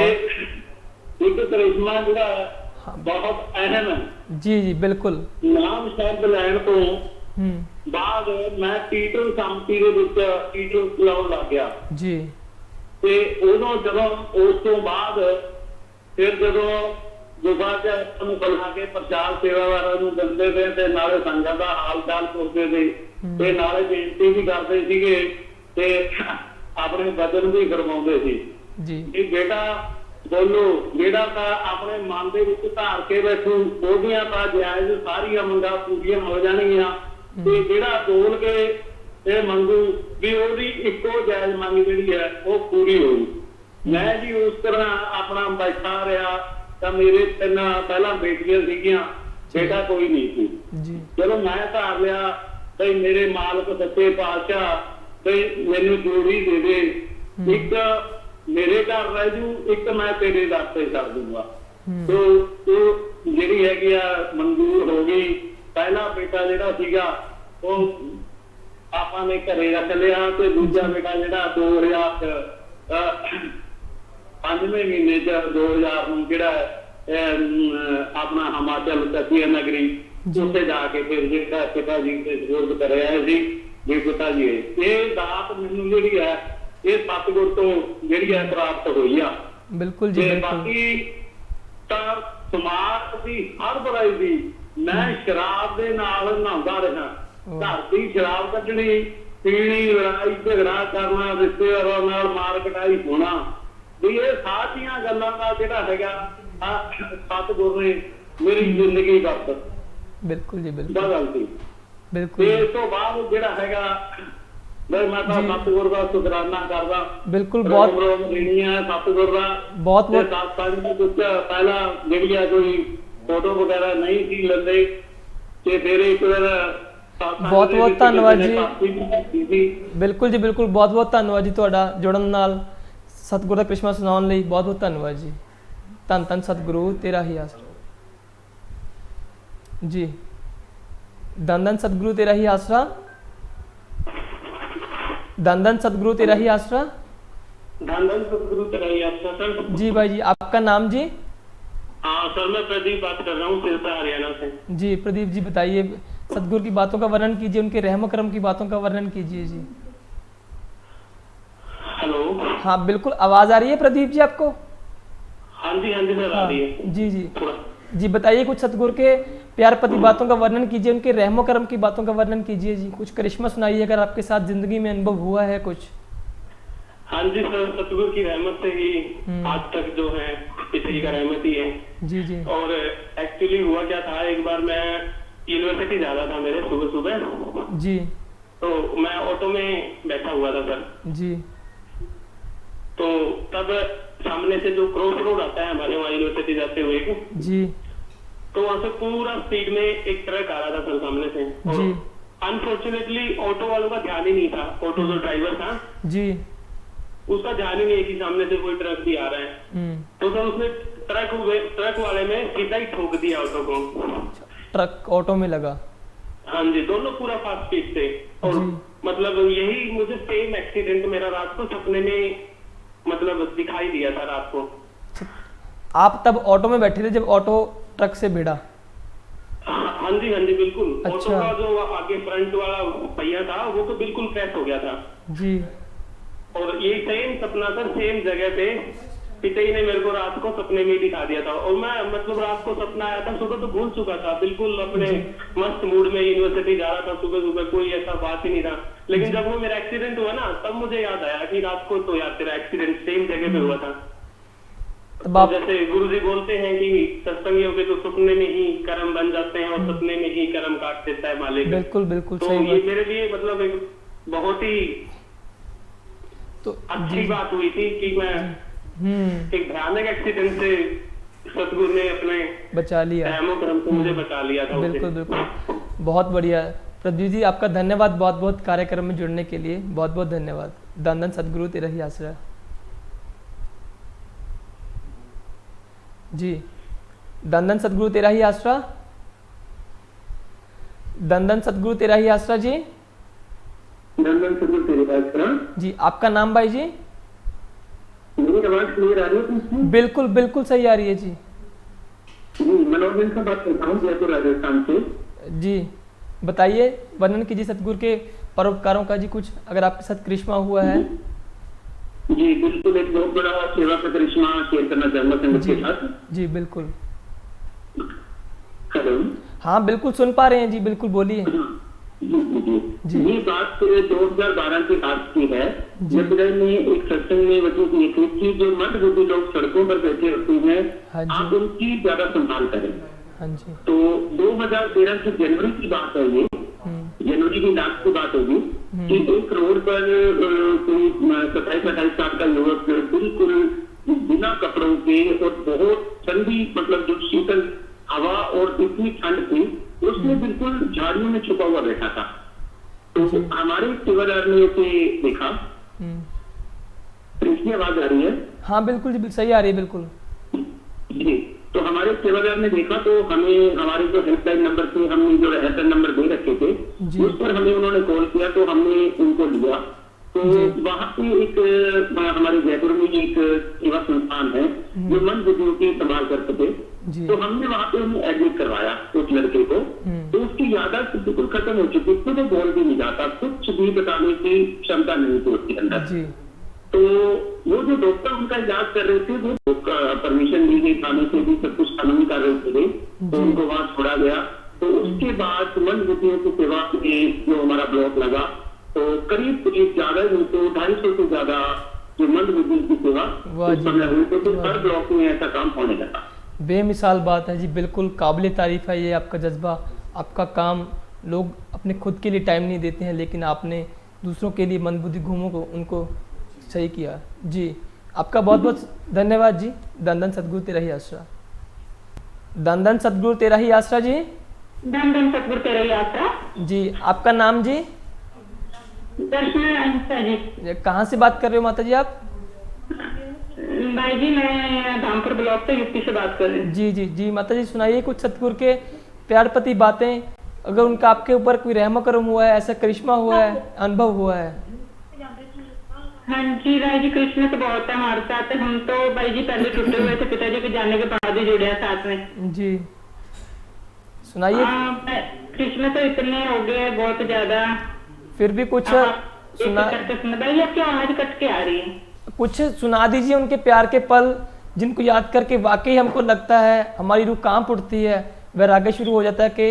ਇੱਕ ਕਰਿਸ਼ਮਾ ਜਿਹੜਾ ਬਹੁਤ ਅਹਿਮ ਹੈ ਜੀ ਬਿਲਕੁਲ। ਨਾਮ ਸ਼ਬਦ ਲੈਣ ਤੋਂ ਬਾਅਦ ਮੈਂ ਟੀਟਰ ਸੰਮਤੀ ਦੇ ਵਿੱਚ ਟੀਟਰ ਚਲਾਉਣ ਲੱਗ ਗਿਆ ਜੀ ਤੇ ਉਦੋਂ ਜਦੋਂ ਉਸ ਤੋਂ ਬਾਅਦ ਫਿਰ ਜਦੋਂ ਗੁਫਾ ਚ ਨੂੰ ਬੁਲਾ ਕੇ ਪ੍ਰਚਾਰ ਸੇਵਾਦਾਰਾਂ ਨੂੰ ਦਿੰਦੇ ਪਏ ਤੇ ਨਾਲੇ ਸੰਗਤ ਦਾ ਹਾਲ ਚਾਲ ਪੁੱਛਦੇ ਸੀ ਤੇ ਨਾਲੇ ਬੇਨਤੀ ਵੀ ਕਰਦੇ ਸੀਗੇ ਤੇ ਆਪਣੇ ਵਚਨ ਵੀ ਕਰਵਾਉਂਦੇ ਸੀ ਜੀ ਕਿ ਬੇਟਾ ਬੋਲੋ, ਜਿਹੜਾ ਤਾਂ ਆਪਣੇ ਮਨ ਦੇ ਵਿੱਚ ਧਾਰ ਕੇ ਬੈਠੂ ਉਹਦੀਆਂ ਤਾਂ ਜਾਇਜ਼ ਸਾਰੀਆਂ ਮੰਗਾਂ ਪੂਰੀਆਂ ਹੋ ਜਾਣਗੀਆਂ ਤੇ ਜਿਹੜਾ ਬੋਲ ਕੇ ਇਹ ਮੰਗੂ ਵੀ ਉਹਦੀ ਇੱਕੋ ਜਾਇਜ਼ ਮੰਗ ਜਿਹੜੀ ਹੈ ਉਹ ਪੂਰੀ ਹੋਈ। ਮੈਂ ਜੀ ਉਸ ਤਰ੍ਹਾਂ ਆਪਣਾ ਬੈਠਾ ਰਿਹਾ ਤਾਂ ਮੇਰੇ 3 ਪਹਿਲਾਂ ਬੇਟੀਆਂ ਸੀਗੀਆਂ, ਬੇਟਾ ਕੋਈ ਨਹੀਂ ਸੀ। ਚਲੋ ਮੈਂ ਧਾਰ ਲਿਆ ਤੇ ਮੇਰੇ ਮਾਲਕ ਸੱਚੇ ਪਾਤਸ਼ਾਹ ਤੇ ਮੈਨੂੰ ਜੋੜੀ ਦੇ ਦੇ, ਇੱਕ ਮੇਰੇ ਘਰ ਰਹਿ ਜੂ, ਇੱਕ ਮੈਂ ਤੇਰੇ ਦਰ ਤੇ ਛੱਡ ਦੂੰਗਾ। ਉਹ ਜਿਹੜੀ ਹੈਗੀ ਆ ਮਨਜ਼ੂਰ ਹੋ ਗਈ। ਪਹਿਲਾ ਬੇਟਾ ਜਿਹੜਾ ਸੀਗਾ ਉਹ ਆਪਾਂ ਨੇ ਘਰੇ ਰੱਖ ਲਿਆ ਤੇ ਦੂਜਾ ਬੇਟਾ ਜਿਹੜਾ 5ਵੇਂ ਮਹੀਨੇ ਚ 2000 ਨੂੰ ਜਿਹੜਾ ਆਪਣਾ ਹਿਮਾਚਲ ਕਸੀਆ ਨਗਰੀ ਉੱਥੇ ਜਾ ਕੇ ਫਿਰ ਜਿਹੜਾ ਪਿਤਾ ਜੀ ਤੇ ਸਪੁਰਦ ਕਰਿਆ ਸੀ ਵੀ ਪਿਤਾ ਜੀ ਇਹ ਦਾਤ ਮੈਨੂੰ ਜਿਹੜੀ ਹੈ ਇਹ ਸਤਿਗੁਰ ਤੋਂ ਜਿਹੜੀ ਹੈ ਪ੍ਰਾਪਤ ਹੋਈ ਆ। ਬਿਲਕੁਲ ਜੀ ਬਿਲਕੁਲ। ਬਾਕੀ ਤਾਂ ਸਮਾਜ ਦੀ ਹਰ ਬੁਰਾਈ ਦੀ ਮੈਂ ਸ਼ਰਾਬ ਦੇ ਨਾਲ ਨਹਾਉਂਦਾ ਰਿਹਾ, ਘਰ ਦੀ ਸ਼ਰਾਬ ਕੱਢਣੀ, ਪੀਣੀ, ਲੜਾਈ ਝਗੜਾ ਕਰਨਾ, ਰਿਸ਼ਤੇਦਾਰਾਂ ਨਾਲ ਮਾਰ ਕਟਾਈ ਹੋਣਾ, ਵੀ ਇਹ ਸਾਰੀਆਂ ਗੱਲਾਂ ਦਾ ਜਿਹੜਾ ਹੈਗਾ ਸਤਿਗੁਰ ਨੇ ਮੇਰੀ ਜ਼ਿੰਦਗੀ ਬਖਸ਼ ਬਿਲਕੁਲ ਜੀ ਬਿਲਕੁਲ ਬਦਲਤੀ। ਬਿਲਕੁਲ ਇਸ ਤੋਂ ਬਾਅਦ ਜਿਹੜਾ ਹੈਗਾ ਮੈਂ ਤਾਂ ਸਤਿਗੁਰ ਦਾ ਸ਼ੁਕਰਾਨਾ ਕਰਦਾ। ਬਿਲਕੁਲ ਬਹੁਤ ਸਤਿਗੁਰ ਦਾ ਬਹੁਤ ਸਤਸੰਗ ਦੇ ਵਿੱਚ ਪਹਿਲਾਂ ਜਿਹੜੀ ਆ ਕੋਈ ਫੋਟੋ ਵਗੈਰਾ ਨਹੀਂ ਸੀ ਲੈਂਦੇ ਤੇ ਫਿਰ ਇੱਕ ਵਾਰ ਬਹੁਤ ਬਹੁਤ ਧੰਨਵਾਦ ਜੀ। ਬਿਲਕੁਲ ਜੀ ਬਿਲਕੁਲ, ਬਹੁਤ ਬਹੁਤ ਧੰਨਵਾਦ ਜੀ ਤੁਹਾਡਾ ਜੁੜਨ ਨਾਲ, ਸਤਿਗੁਰ ਦਾ ਕ੍ਰਿਸ਼ਮਾ ਸੁਣਾਉਣ ਲਈ ਬਹੁਤ ਬਹੁਤ ਧੰਨਵਾਦ ਜੀ। ਧੰਨ ਧੰਨ ਸਤਿਗੁਰੂ ਤੇਰਾ ਹੀ ਆਸਰਾ ਜੀ। ਧੰਨ ਧੰਨ ਸਤਿਗੁਰੂ ਤੇਰਾ ਹੀ ਆਸਰਾ, धन धन सतगुरु तेरा ही आसरा। धन धन सतगुरु तेरा ही आसरा सर। जी भाई जी, आपका नाम जी? हाँ सर, मैं प्रदीप बात कर रहा हूँ सिरसा हरियाणा से। जी प्रदीप जी बताइए, सतगुरु की बातों का वर्णन कीजिए, उनके रहम करम की बातों का वर्णन कीजिए जी। हेलो। हाँ बिल्कुल, आवाज आ रही है प्रदीप जी आपको? हाँ जी सर आ रही है। जी जी जी बताइए, कुछ सतगुरु के प्यार पति बातों का वर्णन कीजिए, उनके रहमो करम की बातों का वर्णन कीजिए जी। कुछ करिश्मा सुनाइए अगर आपके साथ जिंदगी में अनुभव हुआ है कुछ। हाँ जी सर, सतगुरु की रहमत से ही आज तक जो है इसी का रहमत ही है। जी जी। और एक्चुअली हुआ क्या था, एक बार मैं यूनिवर्सिटी जा रहा था मेरे सुबह सुबह जी, तो मैं ऑटो में बैठा हुआ था सर जी। तो तब सामने से जो क्रॉस रोड आता है हमारे वहाँ यूनिवर्सिटी जाते हुए जी, तो वहां से पूरा स्पीड में एक ट्रक आ रहा था सर सामने से, और अनफॉर्चुनेटली ऑटो वालों का ध्यान ही नहीं था, ऑटो जो ड्राइवर था जी उसका ध्यान ही नहीं है कि सामने से कोई ट्रक भी आ रहा है। तो सर उसने ट्रक वाले में सीधा ही ठोक दिया ऑटो को, ट्रक ऑटो में लगा। हाँ जी, दोनों पूरा फास्ट स्पीड थे। और मतलब यही मुझे सेम एक्सीडेंट मेरा रात को सपने में मतलब दिखाई दिया था रात को। आप तब ऑटो में बैठे थे जब ऑटो ट्रक से भिड़ा? हाँ जी, हाँ जी, बिल्कुल। अच्छा। ऑटो का जो आगे फ्रंट वाला पहिया था वो तो बिल्कुल क्रैश हो गया था जी। और ये सेम सपना सर सेम जगह पे पिताजी ने मेरे को रात को सपने में दिखा दिया था। और मैं मतलब रात को सपना आया था, सुबह तो भूल चुका था, बिल्कुल अपने मस्त मूड में यूनिवर्सिटी जा रहा था, सुबह सुबह कोई ऐसा बात ही नहीं था। लेकिन जब वो मेरा एक्सीडेंट हुआ ना, तब मुझे याद आया कि रात को तो यार तेरा एक्सीडेंट सेम जगह पे हुआ था। तो जैसे गुरुजी बोलते हैं कि सत्संगियों के तो सपने में ही कर्म बन जाते हैं और सपने में ही कर्म काट देता है मालिक। बिल्कुल बिल्कुल तो सही ये बात। मेरे लिए मतलब एक बहुत ही तो अच्छी बात हुई थी कि मैं एक भयानक एक्सीडेंट से सतगुरु ने अपने बचा लिया, कर्म से मुझे बचा लिया था। बिल्कुल बिल्कुल, बहुत बढ़िया। प्रदीप जी आपका धन्यवाद बहुत बहुत कार्यक्रम में जुड़ने के लिए, बहुत बहुत धन्यवाद। धन धन सतगुरु तेरा ही आसरा जी। धन धन सतगुरु तेरा ही आसरा, धन धन सतगुरु तेरा ही आसरा जी। धन धन सतगुरु तेरे ही आसरा जी। आपका नाम भाई जी? मेरी आवाज क्लियर आ रही है तुमको? बिल्कुल बिल्कुल सही आ रही है जी। जी, मनोरंजन से बात करता हूँ, जयपुर राजस्थान से। जी बताइए, वर्णन कीजिए सतगुरु के परोपकारों का जी, कुछ अगर आपके साथ करिश्मा हुआ है। जी बिल्कुल, एक बहुत बड़ा सेवा का करिश्मा शेयर करना चाहूंगा संगत के साथ। जी बिल्कुल। हेलो। हाँ बिल्कुल सुन पा रहे हैं जी, बिल्कुल बोलिए। जी, ये बात 2012 की बात की है, जब ने एक सत्संग में वजह की थी कि जो मंदबुद्धि लोग सड़कों पर बैठे होते हैं, आप उनकी ज्यादा संभाल करें। हाँ जी। तो 2013 की जनवरी की बात है, ये जनवरी की लास्ट की बात होगी कि एक रोड पर कोई 27-28 साल का युवक बिल्कुल बिना कपड़ों के और बहुत ठंडी मतलब जो शीतल हवा और इतनी ठंड थी, उसमें बिल्कुल झाड़ियों में छुपा हुआ बैठा था। तो हमारे सेवादार ने उसे देखा। इसकी आवाज आ रही है? हाँ बिल्कुल जी, सही आ रही है बिल्कुल जी। तो हमारे सेवादार ने देखा तो हमें हमारे जो हेल्पलाइन नंबर थे, हमने जो हेल्पलाइन नंबर दे रखे थे, उस पर हमें उन्होंने कॉल किया, तो हमने उनको लिया। तो वहाँ पे एक हमारे जयपुर में एक सेवा संस्थान है जो मंदबुद्धियों की संभाल कर सके, तो हमने वहाँ पे उन्हें एडमिट करवाया उस लड़के को। तो उसकी याददाश्त बिल्कुल खत्म हो चुकी थी, तो बोल भी नहीं जाता, कुछ भी बताने की क्षमता नहीं थी उसके अंदर। तो वो जो डॉक्टर उनका इलाज कर रहे थे, वो परमिशन दी गई थाने से भी, सब कुछ कानूनी कार्रवाई थे, तो उनको वहां छोड़ा गया। तो उसके बाद मंदबुद्धियों की सेवा में जो हमारा ब्लॉक लगा, तो करीब ज्यादा नहीं तो 250 से ज्यादा जो मंदबुद्धि की सेवा उस समय हुई, तो हर ब्लॉक में ऐसा काम होने लगा। बेमिसाल बात है जी, बिल्कुल काबिले तारीफ है ये आपका जज्बा, आपका काम। लोग अपने खुद के लिए टाइम नहीं देते हैं, लेकिन आपने दूसरों के लिए मंदबुद्धि घूमों को उनको सही किया जी। आपका बहुत बहुत धन्यवाद जी। धन धन सतगुरु तेरा ही आसरा। धन धन सतगुरु तेरा ही आसरा जी। धन धन सतगुरु तेरा ही आसरा जी। आपका नाम जी? दर्शना जी। कहाँ से बात कर रहे हो माता जी आप? भाई जी मैं धामपुर ब्लॉक से यूपी से बात कर रही हूँ। जी जी जी। माता जी सुनाइए कुछ सतगुरु के प्यार प्रति बातें, अगर उनका आपके ऊपर कोई रहम करम हुआ है, ऐसा करिश्मा हुआ है, अनुभव हुआ है। हाँ जी भाई जी, कृष्ण तो बहुत है हमारे साथ। हम तो भाई जी पहले टूटे हुए थे, पिताजी के जाने के बाद ही जुड़े हैं साथ में जी। सुनाइए। कृष्ण तो इतने हो गए बहुत ज्यादा, फिर भी कुछ सुना। भाई आपकी आवाज कट के आ रही है, कुछ सुना दीजिए उनके प्यार के पल, जिनको याद करके वाकई हमको लगता है हमारी रूह कांप उठती है, वैराग्य शुरू हो जाता है कि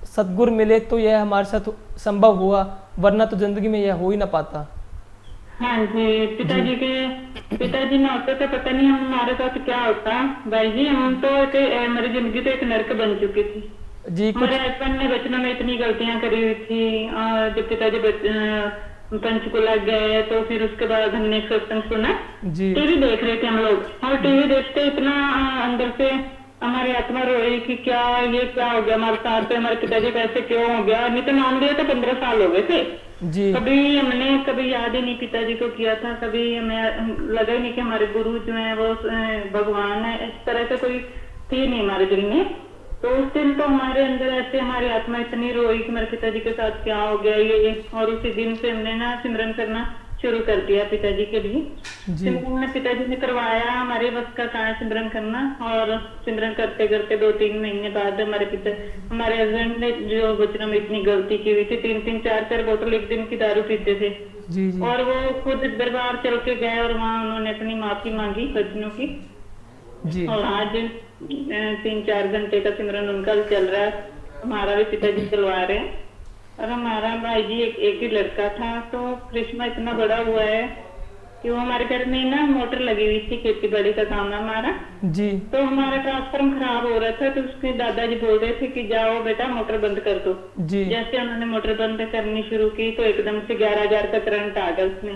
सतगुरु मिले तो यह हमारे साथ संभव हुआ, वरना तो जिंदगी में यह हो ही ना पाता। हाँ जी, पिताजी ने होते तो पता नहीं हमारे साथ क्या होता भाई जी। हम तो हमारी जिंदगी तो एक नरक बन चुकी थी जी। मेरे हस्बैंड ने बचपन में इतनी गलतियां करी हुई थी, और जब पिताजी पंचकुला गए तो फिर उसके बाद हमने एक सत्संग सुना, टीवी देख रहे थे हम लोग, और टीवी देखते इतना अंदर से हमारी आत्मा रोई कि क्या ये क्या हो गया हमारे साथ पे, हमारे पिताजी कैसे क्यों हो गया। नहीं तो नाम लिया तो 15 साल हो गए थे जी। कभी हमने कभी याद ही नहीं पिताजी को किया था, कभी हमें लगा ही नहीं कि हमारे गुरु जो है वो भगवान है, इस तरह से कोई थी नहीं हमारे दिल में। तो उस दिन तो हमारे अंदर ऐसे हमारी आत्मा इतनी रोई कि मेरे पिताजी के साथ क्या हो गया ये। और उसी दिन से हमने ना सिमरन करना शुरू कर दिया पिताजी के लिए। सिमरन पिताजी ने करवाया, हमारे बस का कहा सिमरन करना। और सिमरन करते करते 2-3 महीने बाद हमारे हस्बैंड ने जो बचनों में इतनी गलती की हुई थी, 3-3 4-4 बोतल एक दिन की दारू पीते थे जी। और वो खुद दरबार चल के गए और वहाँ उन्होंने अपनी माफी मांगी बचनों की जी। और आज 3-4 घंटे का सिमरन उनका चल रहा है, हमारा भी पिताजी चलवा रहे हैं। और हमारा भाई जी एक ही लड़का था, तो कृष्णा इतना बड़ा हुआ है कि वो हमारे घर में ना मोटर लगी हुई थी, खेती बाड़ी का काम है हमारा जी। तो हमारा ट्रांसफार्मर खराब हो रहा था, तो उसके दादाजी बोल रहे थे कि जाओ बेटा मोटर बंद कर दो जी। जैसे उन्होंने मोटर बंद करनी शुरू की तो एकदम से 11,000 का करंट आ गया उसमें।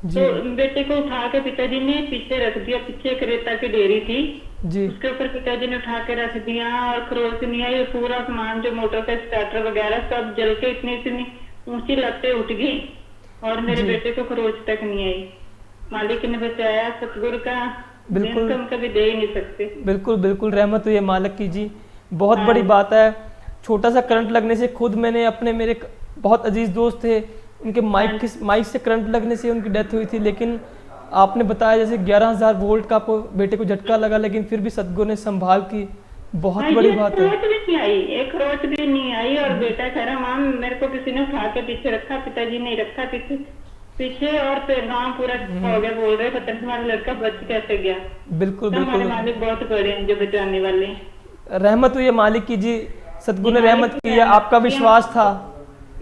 जी। तो बेटे को उठा के पिताजी ने पीछे रख दिया, पीछे एक रेता की डेयरी थी जी। उसके ऊपर पिताजी ने उठा के रख दिया और खरोच नहीं आई, पूरा सामान जो मोटर का स्टार्टर वगैरह सब जल के इतनी ऊंची लपटें उठ गई और मेरे बेटे को खरोच तक नहीं आई। मालिक ने बचाया, सतगुरु का बिल्कुल हम कभी दे ही नहीं सकते। बिल्कुल बिल्कुल रहमत हुई है मालिक की जी, बहुत बड़ी बात है। छोटा सा करंट लगने से खुद मैंने अपने मेरे बहुत अजीज दोस्त थे उनके माइक से करंट लगने से उनकी डेथ हुई थी, लेकिन आपने बताया जैसे 11,000 वोल्ट का आपको बेटे को झटका लगा, लेकिन फिर भी सतगुरु ने संभाल की, बहुत बड़ी बात है। खरोच भी नहीं आई, एक खरोच भी नहीं आई और बेटा कह रहा माम मेरे को किसी ने उठा के पीछे रखा, पिताजी ने रखा पीछे और फिर गाँव पूरा हो गया, बोल रहे पता नहीं हमारा लड़का बच कैसे गया। बिल्कुल तो हमारे बिल्कुल मालिक बहुत बड़े हैं जो बचाने वाले। रहमत हुई है मालिक की जी, सतगुरु ने रहमत की है, आपका विश्वास था।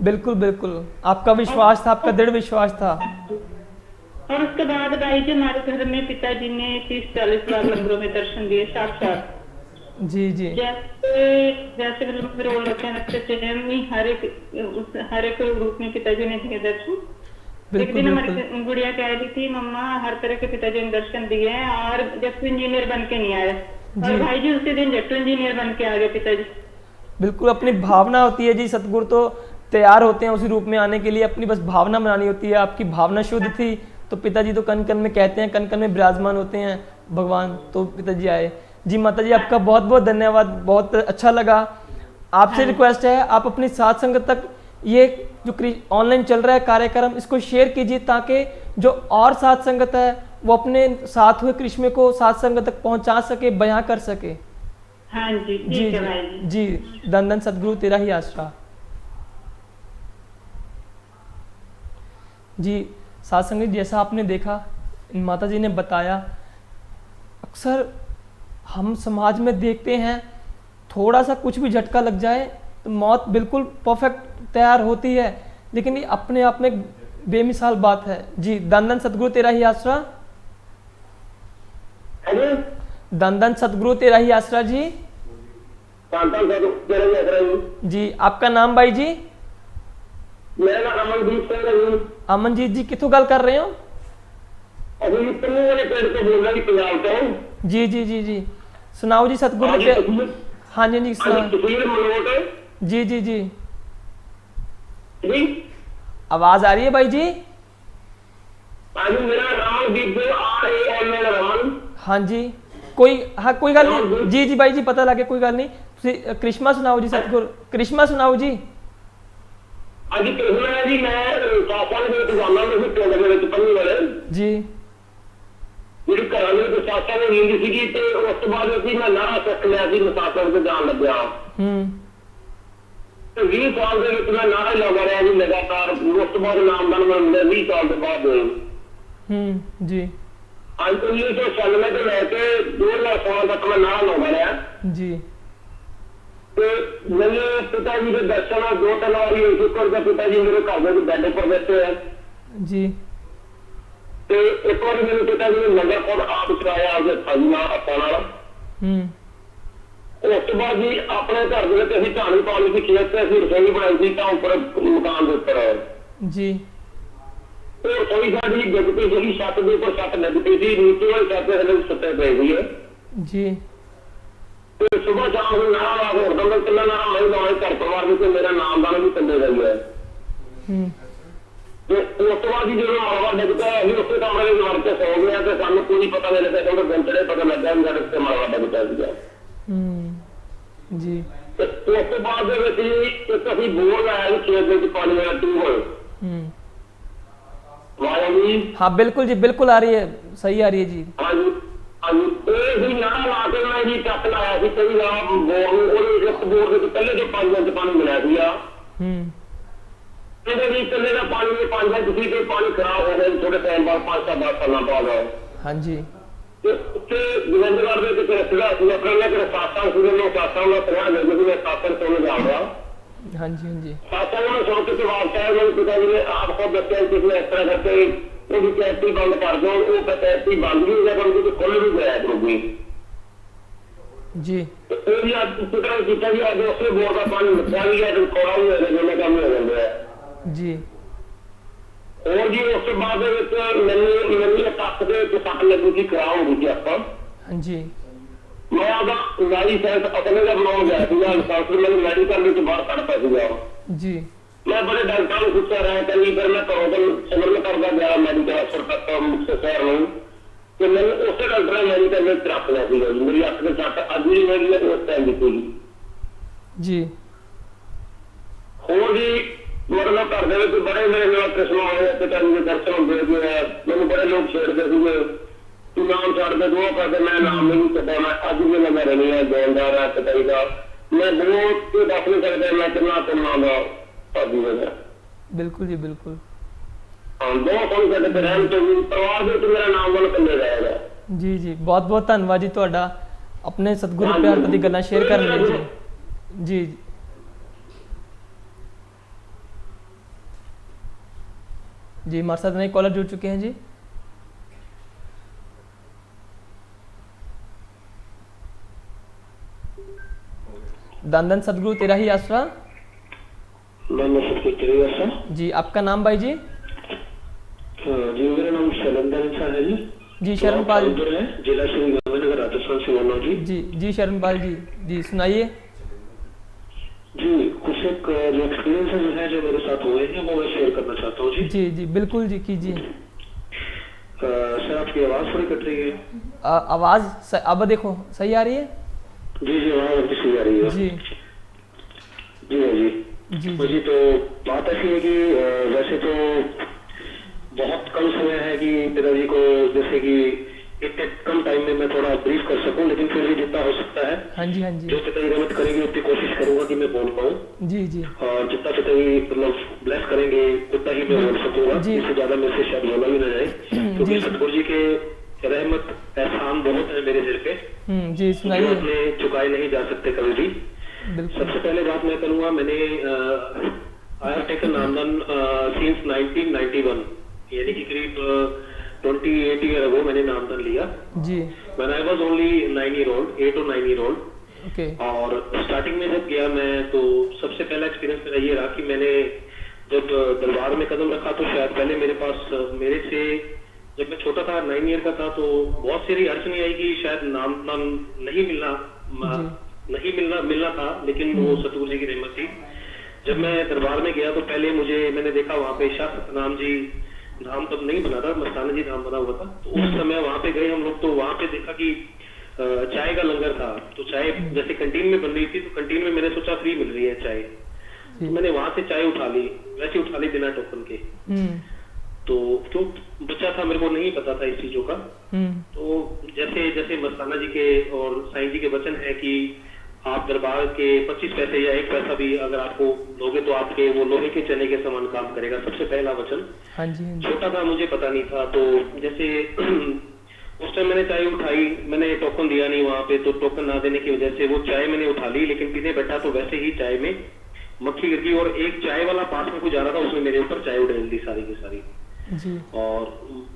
बिल्कुल बिल्कुल आपका विश्वास था, आपका दृढ़ विश्वास था। और उसके बाद भाई जी हमारे घर में पिताजी ने 30-40 बार लंगरों में दर्शन दिए साक्षात जी जी। जैसे रोल रखते थे हर एक रूप में पिताजी ने दिए दर्शन। एक दिन हमारी गुड़िया कह रही थी मम्मा हर तरह के पिताजी ने दर्शन दिए हैं और जट्टू इंजीनियर बन के नहीं आए, और भाई जी उसी दिन जट्टू इंजीनियर बन के आ गए पिताजी। बिल्कुल अपनी भावना होती है जी, सतगुरु तो तैयार होते हैं उसी रूप में आने के लिए, अपनी बस भावना बनानी होती है। आपकी भावना शुद्ध थी तो पिताजी तो कन कन में कहते हैं, कन कन में विराजमान होते हैं भगवान, तो पिताजी आए जी। माता जी आपका बहुत बहुत धन्यवाद, बहुत अच्छा लगा। आपसे रिक्वेस्ट है आप अपनी साथ संगत तक ये जो ऑनलाइन चल रहा है कार्यक्रम इसको शेयर कीजिए, ताकि जो और साथ संगत है वो अपने साथ हुए कृष्ण को साथ संगत तक पहुंचा सके, बयां कर सके। हाँ जी ठीक है भाई जी। धन धन सतगुरु तेरा ही आसरा जी। साथ संगत जैसा आपने देखा माता जी ने बताया, अक्सर हम समाज में देखते हैं थोड़ा सा कुछ भी झटका लग जाए तो मौत बिल्कुल परफेक्ट तैयार होती है, लेकिन ये अपने आप में बेमिसाल बात है जी। धन धन सतगुरु तेरा ही आसरा, धन धन सतगुरु तेरा ही आसरा जी। जी आपका नाम भाई जी? मेरा नाम अमनदीप सिंह है। अमनजीत जी कितों गल कर रहे हो? अभी तन्नू वाले पेड़ से बोल रहा हूं पंजाब से। जी जी जी जी सुनाओ जी सतगुरु के। हाँ जी जी सुनाओ जी जी जी जी आवाज आ रही है भाई जी? मेरा नाम रमन। हाँ जी हाँ कोई गल नहीं जी जी भाई जी पता लगे, कोई गल नहीं। कृष्णा सुनाओ जी सतगुरु, कृष्णा सुनाओ जी। अभी कृष्णा है जी, मैं साफा ਦੇ ਵਿੱਚ ਜਾਣਾ ਮੈਂ ਪਿੰਡ ਦੇ ਵਿੱਚ ਪੰਨੀ ਵਾਲੇ ਜੀ ਜਿਹੜੀ ਘਰਾਂ ਦੇ ਵਿੱਚ ਸਾਫਾ ਨੇ ਨੀਂਦ ਸੀਗੀ ਤੇ ਉਸ ਤੋਂ ਬਾਅਦ ਅਸੀਂ ਮੈਂ ਨਾਰਾ ਸਿੱਖ ਲਿਆ ਸੀ ਮੁਸਾਫਰ ਤੇ ਜਾਣ ਲੱਗਿਆ। ਤੇ 20 ਸਾਲ ਦੇ ਵਿੱਚ ਮੈਂ ਨਾਰਾ ਲਗਾ ਰਿਹਾ ਜੀ ਲਗਾਤਾਰ, ਉਸ ਤੋਂ ਬਾਅਦ ਨਾਮਦਾਨ ਮੈਂ ਮਿਲਿਆ 20 ਸਾਲ ਦੇ ਬਾਅਦ। ਜੀ ਅੱਜ ਤੋਂ 1996 ਤੋਂ ਲੈ ਕੇ 2016 ਤੱਕ ਮੈਂ ਨਾਰਾ ਲਗਾ ਰਿਹਾ ਜੀ। ਤੇ ਮੈਨੂੰ ਪਿਤਾ ਜੀ ਦੇ ਦਰਸ਼ਨ 2-3 ਵਾਰੀ ਹੋ ਚੁੱਕੇ ਤੇ ਪਿਤਾ ਜੀ ਮੇਰੇ ਘਰ ਦੇ ਬੈੱਡ ਉੱਪਰ ਬੈਠੇ ਆ ਜੀ। ਤੇ ਇੱਕ ਵਾਰੀ ਮੈਨੂੰ ਪਿਤਾ ਜੀ ਨੇ ਲੰਗਰ ਕੋਲ ਆਪ ਚਲਾਇਆ ਆਪਦੇ ਸਾਜੀ ਨਾਲ ਆਪਾਂ ਨਾਲ। ਉਸ ਤੋਂ ਬਾਅਦ ਜੀ ਆਪਣੇ ਘਰ ਦੇ ਵਿੱਚ ਅਸੀਂ ਢਾਣੀ ਪਾਣੀ ਦੀ ਖੇਤ ਤੇ ਅਸੀਂ ਰਸੋਈ ਬਣਾਈ ਸੀ ਤਾਂ ਉੱਪਰ ਮਕਾਨ ਦੇ ਉੱਪਰ ਜੀ। ਤੇ ਰਸੋਈ ਸਾਡੀ ਡਿੱਗ ਪਈ ਸੀਗੀ, ਛੱਤ ਦੇ ਉੱਪਰ ਛੱਤ ਡਿੱਗ ਪਈ ਸੀ, ਨੀਚੇ ਵਾਲੀ ਛੱਤ ਦੇ ਥੱਲੇ ਸੁੱਤੇ ਪਏ ਸੀਗੇ ਜੀ। ਤੇ ਤੇ ਸੁਬਹ ਸ਼ਾਮ ਨੂੰ ਨਾਰਾ ਲਾ ਕੇ ਉਦੋਂ ਤੱਕ ਚੱਲਣਾ ਨਾ ਮੈਂ ਲਾਉਣੇ ਘਰ ਪਰਿਵਾਰ ਵਿੱਚ ਮੇਰਾ ਨਾਮਦਾਨ ਵੀ ਕੰਦੇ ਗਈ ਹੈ ਤੇ ਉਸ ਤੋਂ ਬਾਅਦ ਜਦੋਂ ਮਾਵਾ ਡਿੱਗਦਾ ਅਸੀਂ ਉਸੇ ਕਮਰੇ ਵਿੱਚ ਵੜ ਕੇ ਸੌ ਗਏ ਤੇ ਸਾਨੂੰ ਕੋਈ ਪਤਾ ਨਹੀਂ ਲੱਗਾ ਕਿਉਂਕਿ ਗੰਟੜੇ ਪਤਾ ਲੱਗਾ ਵੀ ਸਾਡੇ ਤੇ ਮਾਵਾ ਡਿੱਗਦਾ ਸੀਗਾ ਜੀ ਤੇ ਉਸ ਤੋਂ ਬਾਅਦ ਦੇ ਵਿੱਚ ਇੱਕ ਅਸੀਂ ਬੋਰ ਲਾਇਆ ਸੀ ਖੇਤ ਵਿੱਚ ਪਾਣੀ ਵਾਲਾ ਟਿਊਬਲ हाँ बिल्कुल जी, बिल्कुल आ रही है, सही आ रही है जी। हाँ जी हाँ जी, ਇਹ ਨਾਰਾ ਲਾ ਕੇ ਮੈਂ ਜੀ ਟੱਕ ਲਾਇਆ ਸੀ ਕਈ ਵਾਰ ਬੋਰ ਨੂੰ ਉਹਦੇ ਇੱਕ ਬੋਰ ਦੇ ਪਹਿਲੇ ਦੇ 5 ਇੰਚ ਪਾਣੀ ਮਿਲਿਆ ਸੀਗਾ ਇਹਦੇ ਵੀ ਇਕੱਲੇ ਦਾ ਪਾਣੀ ਦੇ 5 ਇੰਚ ਸੀ ਤੇ ਪਾਣੀ ਖਰਾਬ ਹੋ ਗਿਆ ਥੋੜੇ ਟਾਈਮ ਬਾਅਦ 5-10 ਸਾਲਾਂ ਬਾਅਦ हाँ जी ਤੇ ਉੱਥੇ ਗੋਬਿੰਦਗੜ੍ਹ ਦੇ ਵਿੱਚ ਰਸਤਾ ਸੀ ਆਪਣੇ ਨਾਲ ਕਿ ਸਾਤਾਂ ਸੀ ਉਹ ਸਾਤਾਂ ਦਾ ਤਰ੍ਹਾਂ ਲੱਗਦੀ ਹੈ ਸਾਤਾਂ ਤੋਂ ਜਾ ਰਿਹਾ हाँ जी हाँ जी साता में सुन के वापस आया मेरे पिताजी ने आपको बताया कि इस तरह करके वो कैसी बंद कर दो वो कैसी बंद भी हो जाए तो खोल भी गया करूंगी जी तो भी आज तरह किया भी आज दूसरे बोर का पानी मिठा भी है तो थोड़ा भी है मैं कम हो जाता है जी और जी उसके बाद मैंने तक के सट लगी थी खराब हो गई थी आपका हाँ जी मैं आपका लाइसेंस अपने का बनाने गया था लाइसेंस मैंने मेडिकल में बाहर करता था जी मैं बड़े डॉक्टर को पूछा रहा था नहीं पर मैं करोगन समर में करता गया मेडिकल अफसर तक मुझसे शहर में तो मैंने उसे डॉक्टर ने मेडिकल में रख लिया थी मेरी आंख में सट आज भी मेरी उस टाइम दी थी जी और जी मतलब घर के बड़े मेरे नाल कृष्ण आए पिताजी के दर्शन होते थे मैंने बड़े लोग छेड़ते थे तू नाम छड़ दे दो करते मैं नाम नहीं छड़ा मैं आज भी लगा रही है जानदार है पिताजी का मैं बहुत के दस नहीं सकता मैं कितना करना दा शादी में बिल्कुल जी बिल्कुल हाँ दो फोन करते रहन तो परिवार में तो मेरा नाम वाला कंदे जाएगा जी जी बहुत बहुत धन्यवाद जी ਤੁਹਾਡਾ अपने सतगुरु प्यार दी गल्लां शेयर करने ਲਈ जी जी हमारे साथ नए कॉलर जुड़ चुके हैं जी धन सतगुरु तेरा ही आसरा जी। आपका नाम भाई जी? जी मेरा नाम शरणपाल है जी। जी शरणपाल जिला श्री गंगानगर राजस्थान से बोल रहा हूँ जी। जी शरणपाल जी सुनाइए जी। कुछ एक जो एक्सपीरियंस है जो मेरे साथ हुए हैं वो मैं शेयर करना चाहता हूँ जी। जी बिल्कुल जी कीजिए। सर आपकी आवाज थोड़ी कट रही है। आवाज अब देखो सही आ रही है? जी आवाज सही आ रही है जी जी। जी तो बात ऐसी है कि वैसे तो बहुत कम समय है कि पिताजी को जैसे कि इतने कम टाइम में मैं थोड़ा ब्रीफ कर सकूं लेकिन फिर भी जितना हो सकता है हाँ जी जो पिताजी रहमत करेंगे उतनी कोशिश करूंगा कि मैं बोल पाऊँ जी और जितना पिताजी मतलब ब्लेस करेंगे उतना ही मैं बोल सकूंगा इससे ज्यादा मेरे से शायद बोला भी ना जाए क्योंकि सतगुरु जी के रहमत एहसान बहुत है मेरे सिर पे जी सुनाइए। अपने चुकाए नहीं जा सकते कभी भी। सबसे पहले बात मैं करूंगा मैंने आई हैव टेकन नामदान सिंस 1991 यानी कि करीब 28 ईयर अगो मैंने नामदान लिया जी। When I was only 9 year old 8 और 9 ईयर ओल्ड ओके। और स्टार्टिंग में जब गया मैं तो सबसे पहला एक्सपीरियंस मेरा ये रहा कि मैंने जब दरबार में कदम रखा तो शायद पहले मेरे पास मेरे से जब मैं छोटा था 9 ईयर का था तो बहुत सारी अड़चनी आई कि शायद नाम नहीं मिलना था लेकिन वो सतगुरु जी की रहमत थी। जब मैं दरबार में गया तो पहले मैंने देखा वहाँ पे शाह सतनाम जी धाम तब नहीं बना था मस्ताना जी धाम बना हुआ था तो उस समय वहाँ पे गए हम लोग तो वहाँ पे देखा कि चाय का लंगर था तो चाय जैसे कैंटीन में बन रही थी तो कैंटीन में मैंने सोचा फ्री मिल रही है चाय तो मैंने वहां से चाय उठा ली वैसे उठा ली बिना टोकन के तो क्यों बच्चा था मेरे को नहीं पता था इस चीजों का तो जैसे जैसे मस्ताना जी के और साईं जी के वचन है कि आप दरबार के 25 पैसे या 1 पैसा भी अगर आपको दोगे तो आपके वो लोहे के चने के समान काम करेगा सबसे पहला वचन। हाँ जी। छोटा था मुझे पता नहीं था तो जैसे उस टाइम मैंने चाय उठाई मैंने टोकन दिया नहीं वहां पे तो टोकन ना देने की वजह से वो चाय मैंने उठा ली लेकिन पीने बैठा तो वैसे ही चाय में मक्खी गिर गई और एक चाय वाला पास में कुछ आ रहा था उसने मेरे ऊपर चाय उड़ेल दी सारी की सारी जी। और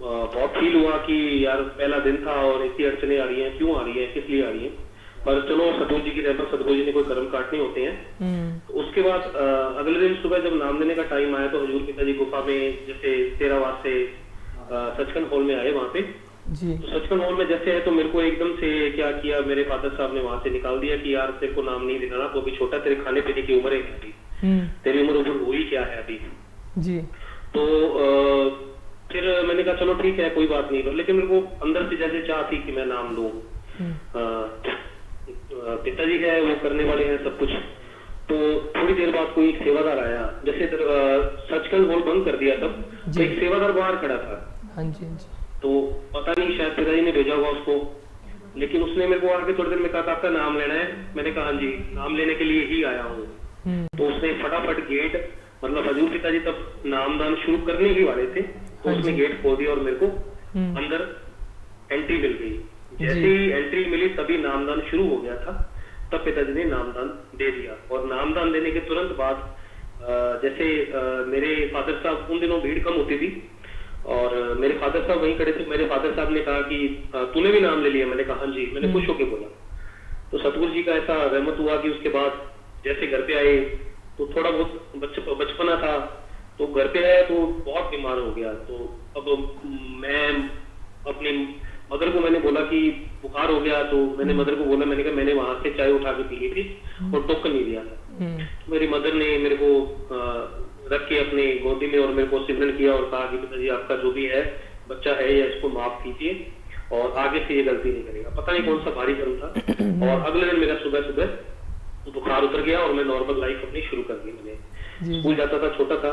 बहुत फील हुआ कि यार पहला दिन था और इतनी अड़चने आ रही हैं क्यों आ रही है किस लिए आ रही है पर चलो सतगुरु जी की रहमत सतगुरु जी ने कोई कर्म काटने होते हैं। तो उसके बाद अगले दिन सुबह जब नाम देने का टाइम आया तो हजूर पिताजी गुफा में जैसे तेरावास से सचखंड हॉल में आए वहां पे जी। तो सचखंड हॉल में जैसे है तो मेरे को एकदम से क्या किया, मेरे फादर साहब ने वहां से निकाल दिया कि यार तेरे को नाम नहीं दिलाना, तो अभी छोटा, तेरे खाने पीने की उम्र है अभी, तेरी उम्र हुई क्या है अभी। जी। तो फिर मैंने कहा चलो ठीक है कोई बात नहीं, लेकिन मेरे को अंदर से जैसे चाह थी कि मैं नाम लूं। पिताजी है वो करने वाले हैं सब कुछ। तो थोड़ी देर बाद कोई एक सेवादार आया, जैसे सचखंड हॉल बंद कर दिया तब, तो एक सेवादार बाहर खड़ा था। हाँ जी, हाँ जी। तो पता नहीं शायद पिताजी ने भेजा होगा उसको, लेकिन उसने मेरे को आके थोड़ी देर में कहा आपका नाम लेना है। मैंने कहा हाँ जी, नाम लेने के लिए ही आया हूँ। तो उसने फटाफट गेट, मतलब हजूर पिताजी तब नामदान शुरू करने ही वाले थे, तो उसने गेट खोल दिया और मेरे को अंदर एंट्री मिल गई। जैसे ही एंट्री मिली तभी नामदान शुरू हो गया था। तब पिताजी ने नामदान दे दिया, और नामदान देने के तुरंत बाद जैसे मेरे फादर साहब, उन दिनों भीड़ कम होती थी और मेरे फादर साहब वहीं खड़े थे। मेरे फादर साहब ने कहा कि तूने भी नाम ले लिया? मैंने कहा हाँ जी। मैंने खुश होकर बोला। तो सतगुरु जी का ऐसा रहमत हुआ कि उसके बाद जैसे घर पे आए तो थोड़ा बहुत बचपना था, तो घर पे आया तो बहुत बीमार हो गया। तो अब मैं अपनी मदर को मैंने बोला कि बुखार हो गया, तो मैंने मदर को बोला, मैंने कहा मैंने वहां से चाय उठा के पी ली थी और टोकन नहीं दिया था। मेरी मदर ने मेरे को रख के अपने गोदी में और मेरे को सिमरन किया और कहा कि पिताजी आपका जो भी है बच्चा है या इसको माफ कीजिए और आगे से ये गलती नहीं करेगा। पता नहीं कौन सा भारी कर्म था। और अगले दिन मेरा सुबह सुबह बुखार उतर गया और मैं नॉर्मल लाइफ अपनी शुरू कर दी। मैंने स्कूल जाता था, छोटा था,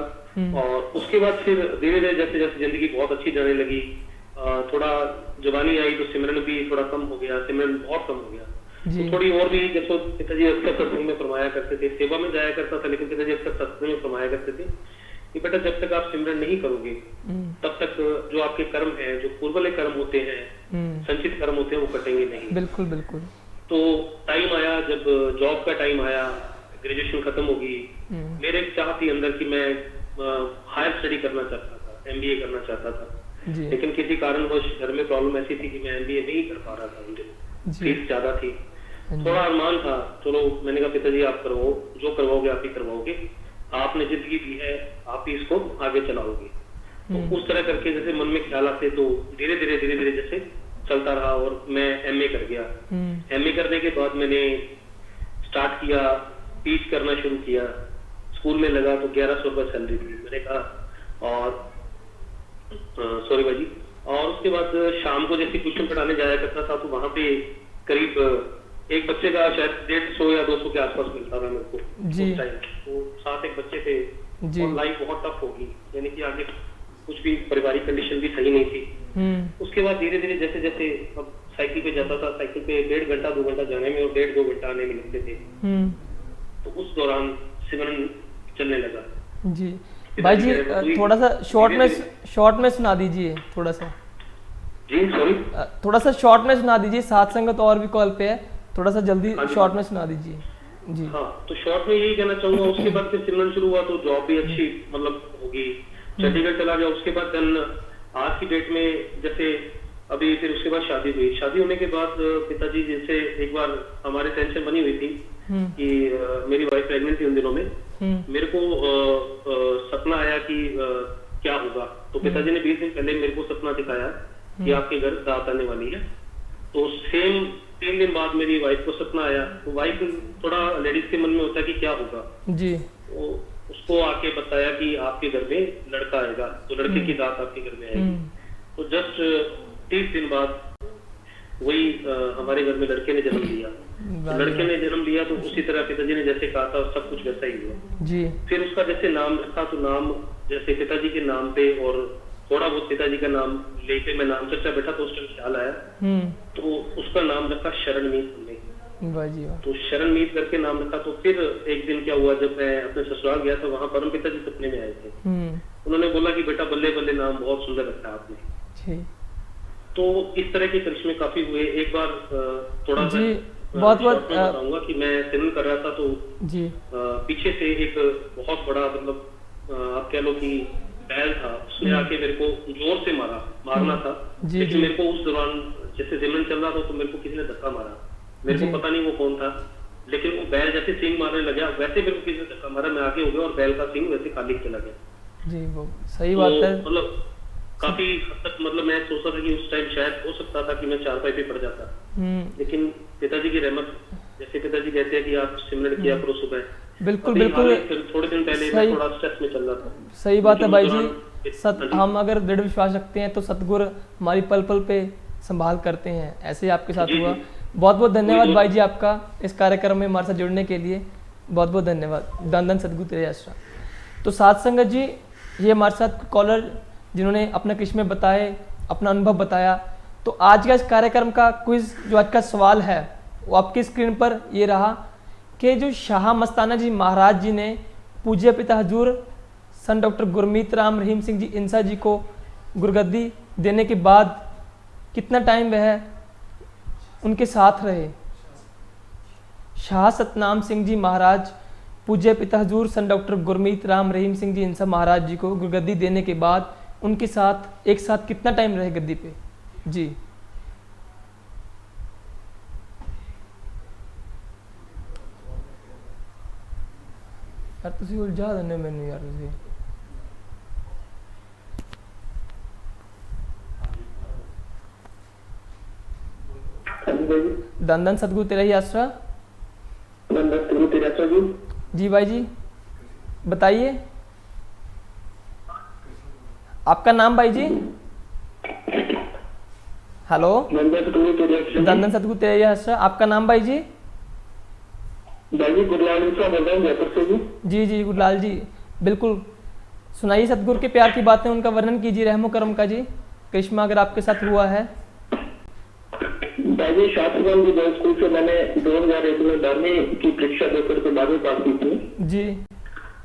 और उसके बाद फिर धीरे धीरे जैसे जैसे जिंदगी बहुत अच्छी जाने लगी, थोड़ा जवानी आई तो सिमरन भी थोड़ा कम हो गया, सिमरन बहुत कम हो गया। तो थोड़ी और भी जैसे पिताजी अक्सर सत्संग में फरमाया करते थे, सेवा में जाया करता था, लेकिन पिताजी अक्सर सत्संग में फरमाया करते थे कि बेटा जब तक आप सिमरन नहीं करोगे तब तक जो आपके कर्म है, जो पूर्वले कर्म होते हैं, संचित कर्म होते हैं, वो कटेंगे नहीं। बिल्कुल बिल्कुल। तो टाइम आया, जब जॉब का टाइम आया, ग्रेजुएशन खत्म होगी, मेरे एक चाह थी अंदर की मैं हायर स्टडी करना चाहता था, MBA करना चाहता था, लेकिन किसी कारणवश घर में प्रॉब्लम ऐसी थी कि मैं MBA नहीं कर पा रहा था। मुझे फीस ज्यादा थी, थोड़ा अरमान था। चलो मैंने कहा पिताजी आप करवाओ, जो करवाओगे आप ही करवाओगे, आपने जिंदगी दी है आप ही इसको आगे चलाओगे। तो उस तरह करके जैसे मन में ख्याल आते तो धीरे धीरे जैसे चलता रहा और मैं MA कर गया। MA करने के बाद मैंने स्टार्ट किया, टीच करना शुरू किया। स्कूल में लगा तो 1100 रुपए सैलरी थी। मैंने कहा और सॉरी भाजी, और उसके बाद शाम को जैसे ट्यूशन पढ़ाने जाया करता था तो वहां पे करीब एक बच्चे का शायद 150 या 200 के आसपास मिलता था मेरे को उस टाइम। तो 7 बच्चे थे और लाइफ बहुत टफ होगी, यानी कि आगे कुछ भी पारिवारिक कंडीशन भी सही नहीं थी। उसके बाद धीरे धीरे जैसे जैसे अब साइकिल पे जाता था, साइकिल पे 1.5 घंटा 2 घंटा जाने में और 1.5-2 घंटा आने में लगते थे। तो उस दौरान सिमरन चलने लगा। जी भाई जी, थोड़ा सा शॉर्ट में सुना दीजिए थोड़ा सा। जी सॉरी, थोड़ा सा शॉर्ट में सुना दीजिए, साथ संगत और भी कॉल पे है, थोड़ा सा जल्दी शॉर्ट में सुना दीजिए। जी हाँ, तो शॉर्ट में यही कहना चाहूंगा। उसके बाद फिर सिमरन शुरू हुआ तो जॉब भी अच्छी मतलब होगी, चंडीगढ़ चला गया। उसके बाद आज की डेट में जैसे अभी फिर उसके बाद शादी हुई। शादी होने के बाद पिताजी जैसे एक बार हमारे टेंशन बनी हुई थी कि मेरी वाइफ प्रेग्नेंट थी उन दिनों में। मेरे को सपना आया कि क्या होगा, तो पिताजी ने 20 दिन पहले मेरे को सपना दिखाया कि आपके घर दात आने वाली है। तो सेम 3 दिन बाद मेरी वाइफ को सपना आया। तो वाइफ थोड़ा लेडीज के मन में होता है कि क्या होगा जी, तो उसको आके बताया कि आपके घर में लड़का आएगा, तो लड़के की दात आपके घर में आएगी। तो जस्ट 30 दिन बाद वही हमारे घर में लड़के ने जन्म लिया। तो लड़के ने जन्म लिया तो उसी तरह पिताजी ने जैसे कहा था सब कुछ वैसा ही हुआ जी। फिर उसका जैसे नाम रखा तो नाम जैसे पिताजी के नाम पे और थोड़ा बहुत पिताजी का नाम लेके मैं नाम चर्चा बैठा तो उस टाइम ख्याल आया, तो उसका नाम रखा शरणमीत हमने। तो शरणमीत करके नाम रखा। तो फिर एक दिन क्या हुआ, जब मैं अपने ससुराल गया था वहां परम पिताजी सपने में आए थे। उन्होंने बोला कि बेटा बल्ले बल्ले नाम बहुत सुंदर रखा आपने। तो इस तरह के करिश्मे काफी हुए। एक बार थोड़ा सा बहुत बताऊंगा कि मैं सिमरन कर रहा था तो जी पीछे से एक बहुत बड़ा मतलब आप कह लो कि बैल था, उसने आके मेरे को जोर से मारना था। लेकिन मेरे को उस दौरान जैसे सिमरन चल रहा था तो मेरे को किसी ने धक्का मारा। मेरे को पता नहीं वो कौन था, लेकिन वो बैल जैसे सिंग मारने लगा वैसे मेरे को किसी ने धक्का मारा, मैं आगे हो गया और बैल का सिंग वैसे खाली चला गया जी। वो सही बात है, मतलब काफी हद तक मतलब मैं सोच रहा था कि उस टाइम शायद हो सकता था कि मैं चारपाई पे पड़ जाता, लेकिन पिताजी की रहमत, जैसे पिताजी कहते हैं कि आप सिमरन किया करो सुबह। बिल्कुल बिल्कुल, थोड़े दिन पहले मैं थोड़ा स्ट्रेस में चल रहा था। सही बात है भाई जी। हम अगर दृढ़ विश्वास रखते हैं तो सतगुरु हमारी पल पल पे संभाल करते हैं, ऐसे ही आपके साथ हुआ। बहुत बहुत धन्यवाद भाई जी आपका इस कार्यक्रम में हमारे साथ जुड़ने के लिए, बहुत बहुत धन्यवाद। धन धन सतगुरु तेरे आश्रम। तो साथ संगत जी, ये हमारे साथ कॉलर जिन्होंने अपना कृष्ण में बताए, अपना अनुभव बताया। तो आज का इस कार्यक्रम का क्विज, जो आज का सवाल है वो आपकी स्क्रीन पर ये रहा कि जो शाह मस्ताना जी महाराज जी ने पूज्य पिता हजूर सन डॉक्टर गुरमीत राम रहीम सिंह जी इंसा जी को गुरगद्दी देने के बाद कितना टाइम वह उनके साथ रहे। शाह सतनाम सिंह जी महाराज पूज्य पिता हजूर सन डॉक्टर गुरमीत राम रहीम सिंह जी इंसा महाराज जी को गुरगद्दी देने के बाद उनके साथ एक साथ कितना टाइम रहे गद्दी पे जी। यार तुसी उलझा देने मैंने यार तुसी। धन धन सतगुरु तेरा ही आसरा। जी भाई जी बताइए आपका नाम भाई जी। हेलो धन धन सतगुरु तेरा ही आसरा, आपका नाम भाई जी। गुरलाल जयपुर से जी जी गुरलाल जी, बिल्कुल सुनाइए सतगुरु के प्यार की बातें, उनका वर्णन कीजिए रहमो करम का जी, करिश्मा अगर आपके साथ हुआ है। भाई शास्त्रगंज गर्ल्स स्कूल से मैंने 2001 में 12वीं की परीक्षा देकर के 12वीं पास की थी जी।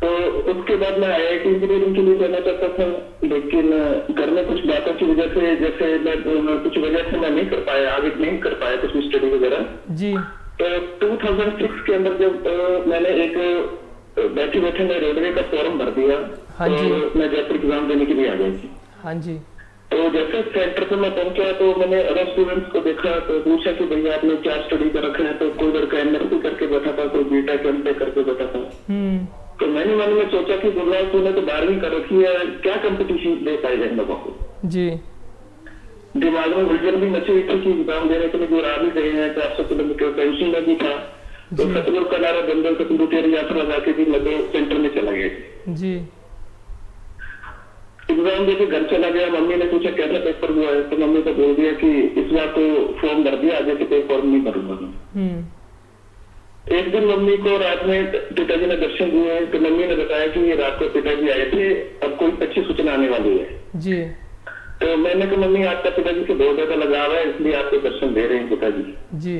तो उसके बाद मैं IIT इंजीनियरिंग के लिए करना चाहता था, लेकिन घर में कुछ बातों की वजह से, जैसे मैं कुछ वजह से मैं नहीं कर पाया, आगे नहीं कर पाया कुछ स्टडी वगैरह जी। तो 2006 के अंदर जब मैंने एक बैठे बैठे मैं रेलवे का फॉर्म भर दिया। हाँ जी। तो मैं जयपुर एग्जाम देने के लिए आ गई थी। हाँ जी। तो जैसे सेंटर पे मैं पहुंचा तो मैंने अदर स्टूडेंट्स को देखा, तो पूछा कि भैया आपने क्या स्टडी कर रखा है, तो कोई लड़का MSc करके बैठा था, कोई BTech MTech करके बैठा था। तो मैंने मन में सोचा कि गुरलाल तूने तो 12वीं कर रखी है, क्या कंपटीशन दे पाएगा इन लोगों को जी। दिमाग में उलझन भी मची हुई थी कि एग्जाम देने के लिए जो आ भी गए हैं 400 किलोमीटर का, उसी में भी था। तो सतगुरु का नारा बंदर सतगुरु तेरी यात्रा जाके भी लगे सेंटर में चला गया जी। एग्जाम देके घर चला गया। मम्मी ने पूछा कैसा पेपर हुआ है, तो मम्मी को बोल दिया कि इस बार तो फॉर्म भर दिया, आगे से कोई फॉर्म नहीं भरूंगा। एक दिन मम्मी को रात में पिताजी ने दर्शन दिए, तो मम्मी ने बताया कि ये रात को पिताजी आए थे, अब कोई अच्छी सूचना आने वाली है जी। तो मैंने कहा मम्मी आपका पिताजी से बहुत ज्यादा लगाव है, इसलिए आपको दर्शन दे रहे हैं पिताजी जी।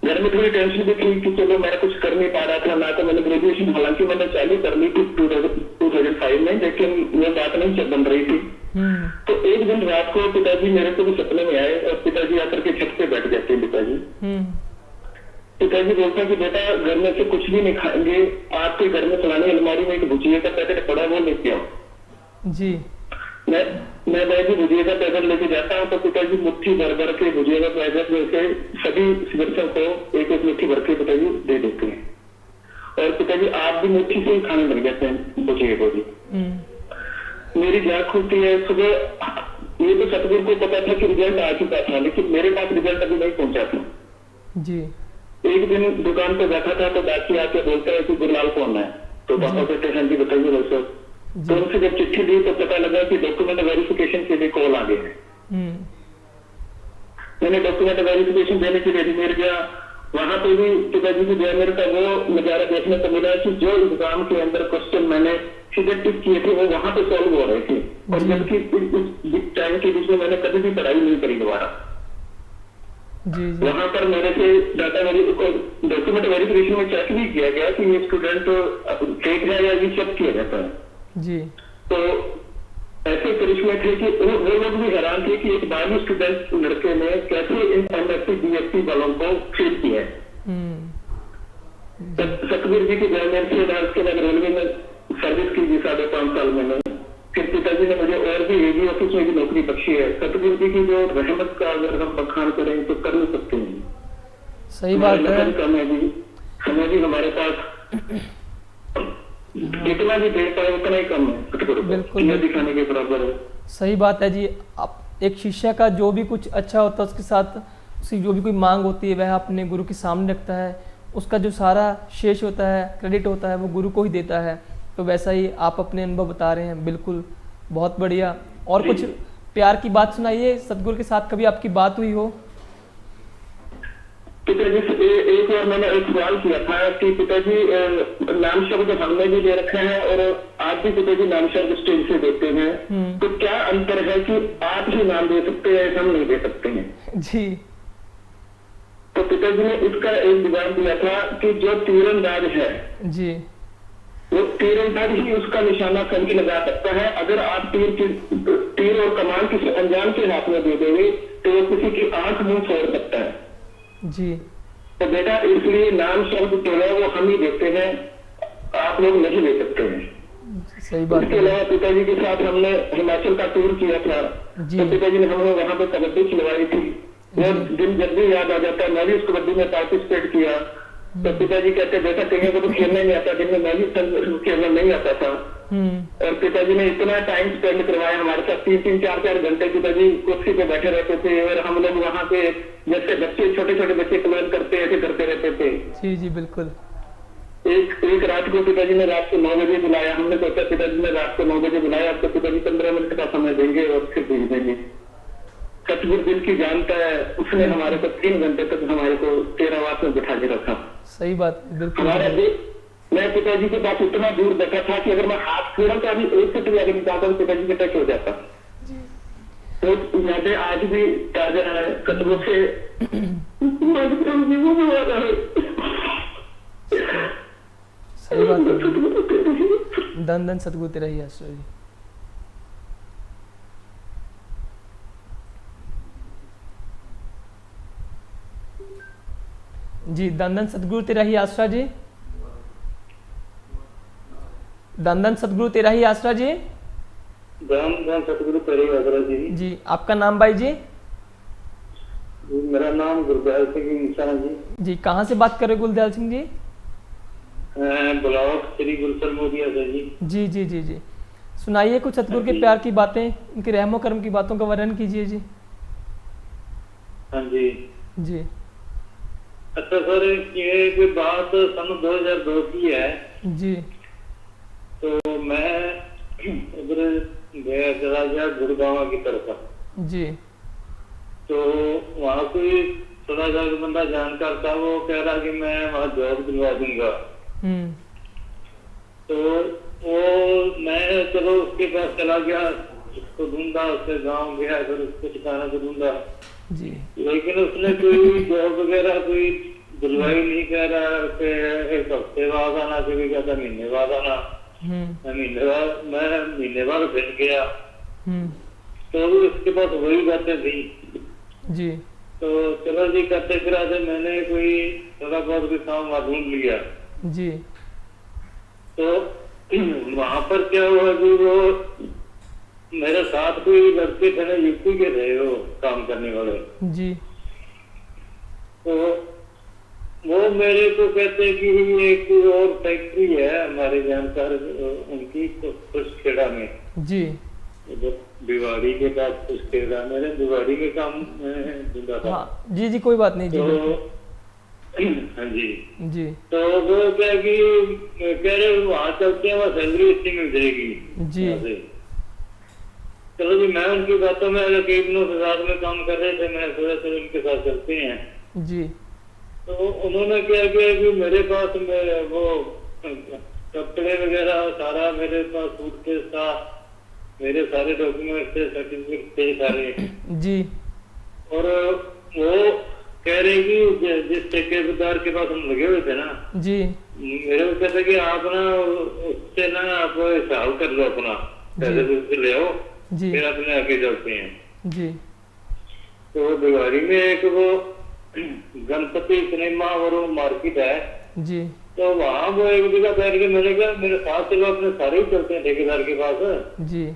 घर में थोड़ी टेंशन भी थी कि चलो मैं कुछ कर नहीं पा रहा था ना, तो मैंने ग्रेजुएशन हालांकि मैंने चालू कर ली थी 2005 में, लेकिन ये बात नहीं बन रही थी। तो एक दिन रात को पिताजी मेरे को भी सपने में आए और पिताजी आकर के छत पे बैठ जाते हैं। पिताजी बोलते हैं कि बेटा घर में से कुछ भी नहीं खाएंगे, आपके घर में पुरानी अलमारी में एक भुजिया का पैकेट पड़ा, वो लेके आओ जी। मैं भाई जी भुजिया का पैकेट लेके जाता हूँ, तो पिताजी मुट्ठी भर भर के भुजिया का पैकेट लेके सभी सदस्यों को एक एक मुट्ठी भर के पिताजी दे देते हैं और पिताजी आप भी मुट्ठी से ही खाने लग जाते हैं भुजिया को जी। मेरी जाग खुलती है सुबह। ये तो सतगुरु को पता था कि रिजल्ट आ चुका था, लेकिन मेरे पास रिजल्ट अभी नहीं पहुंचा था जी। एक दिन दुकान पे बैठा था तो डाकी आके बोलता है कि गुरलाल कौन है, तो पापा कहते हैं जी बताइए भाई साहब। तो उनसे जब चिट्ठी दी तो पता लगा कि डॉक्यूमेंट वेरिफिकेशन के लिए कॉल आ गए हैं। मैंने डॉक्यूमेंट वेरिफिकेशन देने के लिए अजमेर गया, वहां पे भी पिताजी की अजमेर का वो नजारा देखने को मिला कि जो एग्जाम के अंदर क्वेश्चन मैंने सिलेक्ट किए थे वो वहां पे सॉल्व हो रहे थे, और जबकि इस टाइम के बीच में मैंने कभी भी पढ़ाई नहीं करी दोबारा। वहां पर मेरे से डाटा डॉक्यूमेंट वेरिफिकेशन में चेक भी किया गया कि ये स्टूडेंट फेक है या ये चेक किया जाता है जी। तो ऐसे करिश्मे थे कि वो लोग भी हैरान थे कि एक 12वीं स्टूडेंट लड़के ने कैसे इन MSc BSc वालों को फेल किया है। सतगुरु जी की गवर्नमेंट से उसके बाद रेलवे में सर्विस की 5.5 साल मैंने, फिर पिताजी ने मुझे और भी AG ऑफिस में भी नौकरी बख्शी है। सतगुरु जी की जो रहमत का अगर हम बखान करें तो कर नहीं सकते हैं। सही बात है। समय भी हमारे पास जितना भी दे पाए उतना ही कम है, बिल्कुल दिखाने के बराबर है। सही बात है जी। आप एक शिष्य का जो भी कुछ अच्छा होता है उसके साथ उसकी जो भी कोई मांग होती है वह अपने गुरु के सामने रखता है, उसका जो सारा शेष होता है, क्रेडिट होता है, वो गुरु को ही देता है। तो वैसा ही आप अपने अनुभव बता रहे हैं, बिल्कुल बहुत बढ़िया। और कुछ प्यार की बात सुनाइए, सतगुरु के साथ कभी आपकी बात हुई हो? पिताजी से एक बार मैंने एक सवाल किया था कि पिताजी नाम शब्द हमने भी दे रखे हैं और आप भी पिताजी नाम शब्द स्टेज से देते हैं, तो क्या अंतर है कि आप ही नाम दे सकते हैं, हम नहीं दे सकते हैं? जी। तो पिताजी ने इसका एक विधान दिया था कि जो तीरंदाज है जी, वो तीरंदाज ही उसका निशाना कभी लगा सकता है। अगर आप तीर और कमान किसी अनजान के हाथ में दे देंगे तो वो किसी की आंख मुंह फोड़ सकता है। जी। तो बेटा इसलिए नाम शब्द जो है वो हम ही देते हैं, आप लोग नहीं दे सकते हैं। सही बात। इसके अलावा पिताजी के साथ हमने हिमाचल का टूर किया था, तो पिताजी ने हमें वहाँ पे कबड्डी खिलवाई थी। वो दिन जब भी याद आ जाता है, मैं भी उस कबड्डी में पार्टिसिपेट किया। तो पिताजी कहते बेटा कहीं को तो खेलना नहीं आता, दिन में मैं भी खेलना नहीं आता था। और पिताजी ने इतना टाइम स्पेंड करवाया हमारे साथ, 3-3, 4-4 घंटे पिताजी कुर्सी पे बैठे रहते थे और हम लोग वहाँ पे जैसे बच्चे छोटे छोटे बच्चे कमेंट करते ऐसे करते रहते थे। जी जी बिल्कुल। एक रात को पिताजी ने रात को 9 बजे बुलाया, हमने सोचा पिताजी ने रात को 9 बजे बुलाया, अब तो पिताजी 15 मिनट का समय देंगे और फिर भेज देंगे। सतगुरु दिल की जानता है, उसने हमारे को 3 घंटे तक हमारे को तेरावास में बिठा के रखा। सही बात, बिल्कुल। मैं पिताजी के पास इतना दूर बैठा था कि अगर मैं हाथ छोड़ा तो अभी 1 सेकंड आगे निकालता तो पिताजी के टच हो जाता। तो यादें आज भी ताजा है, कदमों से सही बात है। धन धन सतगुरु तेरा ही आश्रय। जी धन धन सतगुरु तेरा ही आसरा जी। धन धन सतगुरु तेरा ही आसरा जी। धन धन सतगुरु तेरा ही आसरा जी। जी आपका नाम भाई जी? मेरा नाम गुरदयाल सिंह इंसान जी। जी कहाँ से बात कर रहे गुरदयाल सिंह जी? ब्लॉक श्री गुरुसर मोदिया से जी। जी जी जी जी सुनाइए कुछ सतगुरु के प्यार की बातें, उनके रहमो करम की बातों का वर्णन कीजिए जी। हाँ जी जी। अच्छा सर, ये कोई बात सन 2002 की है जी। तो मैं उधर गया, चला गया गुड़गांव की तरफ जी। तो वहाँ कोई थोड़ा सा बंदा जानकार था, वो कह रहा कि मैं वहाँ जॉब दिलवा दूंगा। तो वो मैं चलो उसके पास चला गया, उसको ढूंढा, उसके गांव गया, फिर उसको ठिकाना को ढूंढा जी। लेकिन उसने कोई जॉब वगैरह कोई दिलवाई नहीं। कह रहा कि 1 हफ्ते बाद आना, कभी कहता महीने बाद आना। मैं महीने बाद फिर गया तो उसके पास वही बातें थी जी। तो चलो जी करते फिराते मैंने कोई थोड़ा बहुत भी काम ढूंढ लिया जी। तो वहां पर क्या हुआ कि वो मेरे साथ कोई लड़के थे, यूपी के थे वो काम करने वाले जी। तो वो मेरे को कहते कि एक और फैक्ट्री है हमारे जानकार उनकी खेड़ा में जी, भिवाड़ी के पास खेड़ा, मैंने भिवाड़ी के काम ढूंढा था। हाँ, जी जी कोई बात नहीं जी। तो हाँ जी जी। तो वो क्या कि कह रहे वहाँ चलते हैं, वहाँ सैलरी अच्छी मिल जाएगी जी। चलो जी मैं उनकी बातों में रकीबनों के साथ में काम कर रहे थे, मैं सोचा चलो उनके साथ चलते हैं जी। तो उन्होंने क्या किया कि मेरे पास में वो कपड़े वगैरह सारा मेरे पास सूटकेस था, मेरे सारे डॉक्यूमेंट थे, सर्टिफिकेट थे सारे जी। और वो कह रहे कि जिस ठेकेदार के पास हम लगे हुए थे ना जी, मेरे को कहते कि आप ना उससे ना आप हिसाब कर लो अपना, पैसे ले आओ जी, फिर अपने आगे चलते हैं जी। तो भिवाड़ी में एक वो गणपति सिनेमा और मार्केट है जी, तो वहाँ वो एक जगह बैठ के मैंने कहा मेरे साथ चलो अपने सारे ही चलते हैं ठेकेदार के पास जी।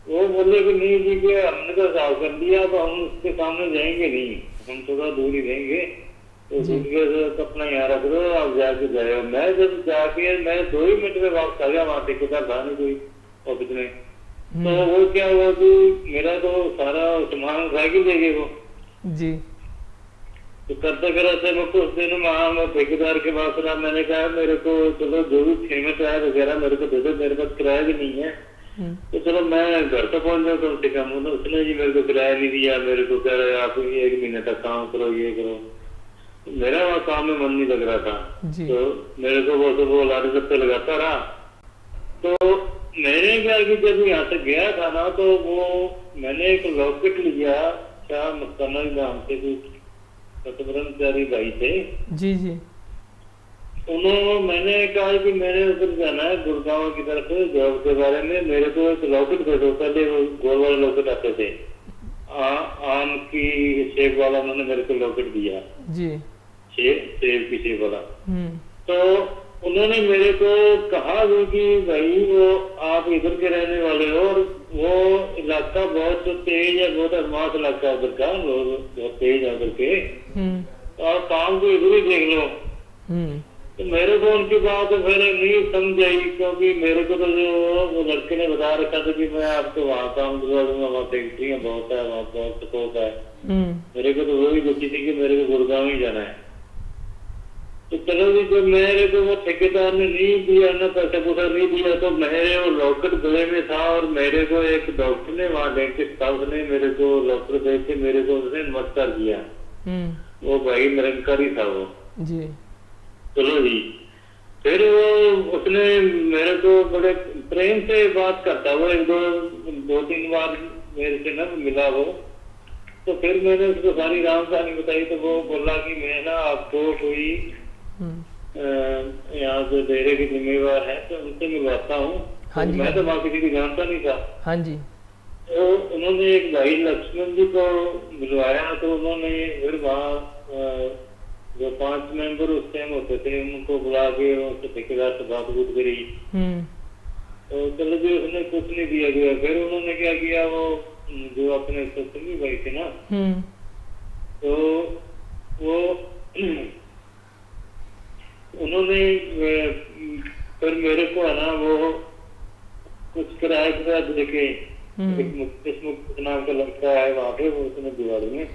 वो बोले कि नहीं जी के हमने तो हिसाब कर दिया, अब हम उसके सामने जाएंगे नहीं, हम थोड़ा दूर ही रहेंगे, तो उनके अपना यहाँ रख दो, आप जाके जाए। मैं जब जाके मैं 2 ही मिनट में वापस आ गया, वहाँ ठेकेदार था नहीं कोई ऑफिस में। तो वो क्या हुआ कि मेरा तो सारा सामान उठा के ले गए वो जी। तो करते कराते मैं कुछ दिन वहाँ ठेकेदार के पास रहा। मैंने कहा मेरे को चलो जो भी पेमेंट है वगैरह मेरे को दे दो, मेरे पास किराया भी नहीं है, तो चलो मैं घर तक पहुंच जाऊँ कम से कम। उसने जी मेरे को किराया नहीं दिया, मेरे को कह रहे आप 1 महीने तक काम करो, ये करो। मेरा वहाँ काम में मन नहीं लग रहा था, तो मेरे को वो लारे रस्ते लगाता रहा। तो मैंने क्या कि जब यहाँ से गया था ना, तो वो मैंने एक लॉकेट लिया, क्या मस्ताना नाम से कुछ ब्रह्मचारी भाई थे जी जी। उन्होंने मैंने कहा कि मैंने उधर जाना है गुड़गांव की तरफ जॉब के बारे में, मेरे को एक लॉकेट दे दो। पहले वो गोल वाले लॉकेट आते थे, आम की शेप वाला, उन्होंने मेरे को लॉकेट दिया जी, सेब की शेप वाला। तो उन्होंने मेरे को कहा कि भाई वो आप इधर के रहने वाले हो और वो इलाका बहुत तेज है, बहुत अदमास इलाका उधर का, लोग बहुत तेज है उधर के, तो आप काम को इधर ही देख लो। तो मेरे को उनकी बात फिर नहीं समझ आई, क्योंकि मेरे को तो जो वो लड़के ने बता रखा था कि मैं आपको वहाँ काम दिलवा दूंगा, वहाँ फैक्ट्रियाँ बहुत है, वहाँ बहुत स्कोप है। मेरे को तो वही गुस्सी थी कि मेरे को गुड़गांव ही जाना है। तो चलो जी, जब मेरे को वो ठेकेदार ने नहीं दिया ना, पैसा पूसा नहीं दिया, तो मेरे वो लॉकर गले में था और मेरे को एक डॉक्टर ने वहाँ डेंटिस्ट था, उसने मेरे को लॉकर दे के मेरे को उसने नमस्कार किया। वो भाई निरंकारी था वो जी। चलो जी, फिर वो उसने मेरे को बड़े प्रेम से बात करता, वो 2-3 बार मेरे से ना मिला वो। तो फिर मैंने उसको सारी राम कहानी बताई, तो वो बोला कि मैं ना आपको कोई यहाँ जो डेरे के जिम्मेवार है तो उनसे मिलवाता हूँ। हाँ जी, मैं तो वहाँ किसी को जानता नहीं था। हाँ जी। तो उन्होंने एक भाई लक्ष्मण जी को मिलवाया, तो उन्होंने फिर वहाँ जो 5 मेंबर उस टाइम होते थे उनको बुला के उनसे ठेकेदार से बात करी। तो चलो जी, उसने कुछ नहीं दिया गया। फिर उन्होंने क्या किया, वो जो अपने सत्संगी भाई थे ना, तो वो उन्होंने फिर मेरे को है ना वो कुछ किराया देके मुक्त नाम का लड़का है वहाँ पे, वो उसने दिवाली में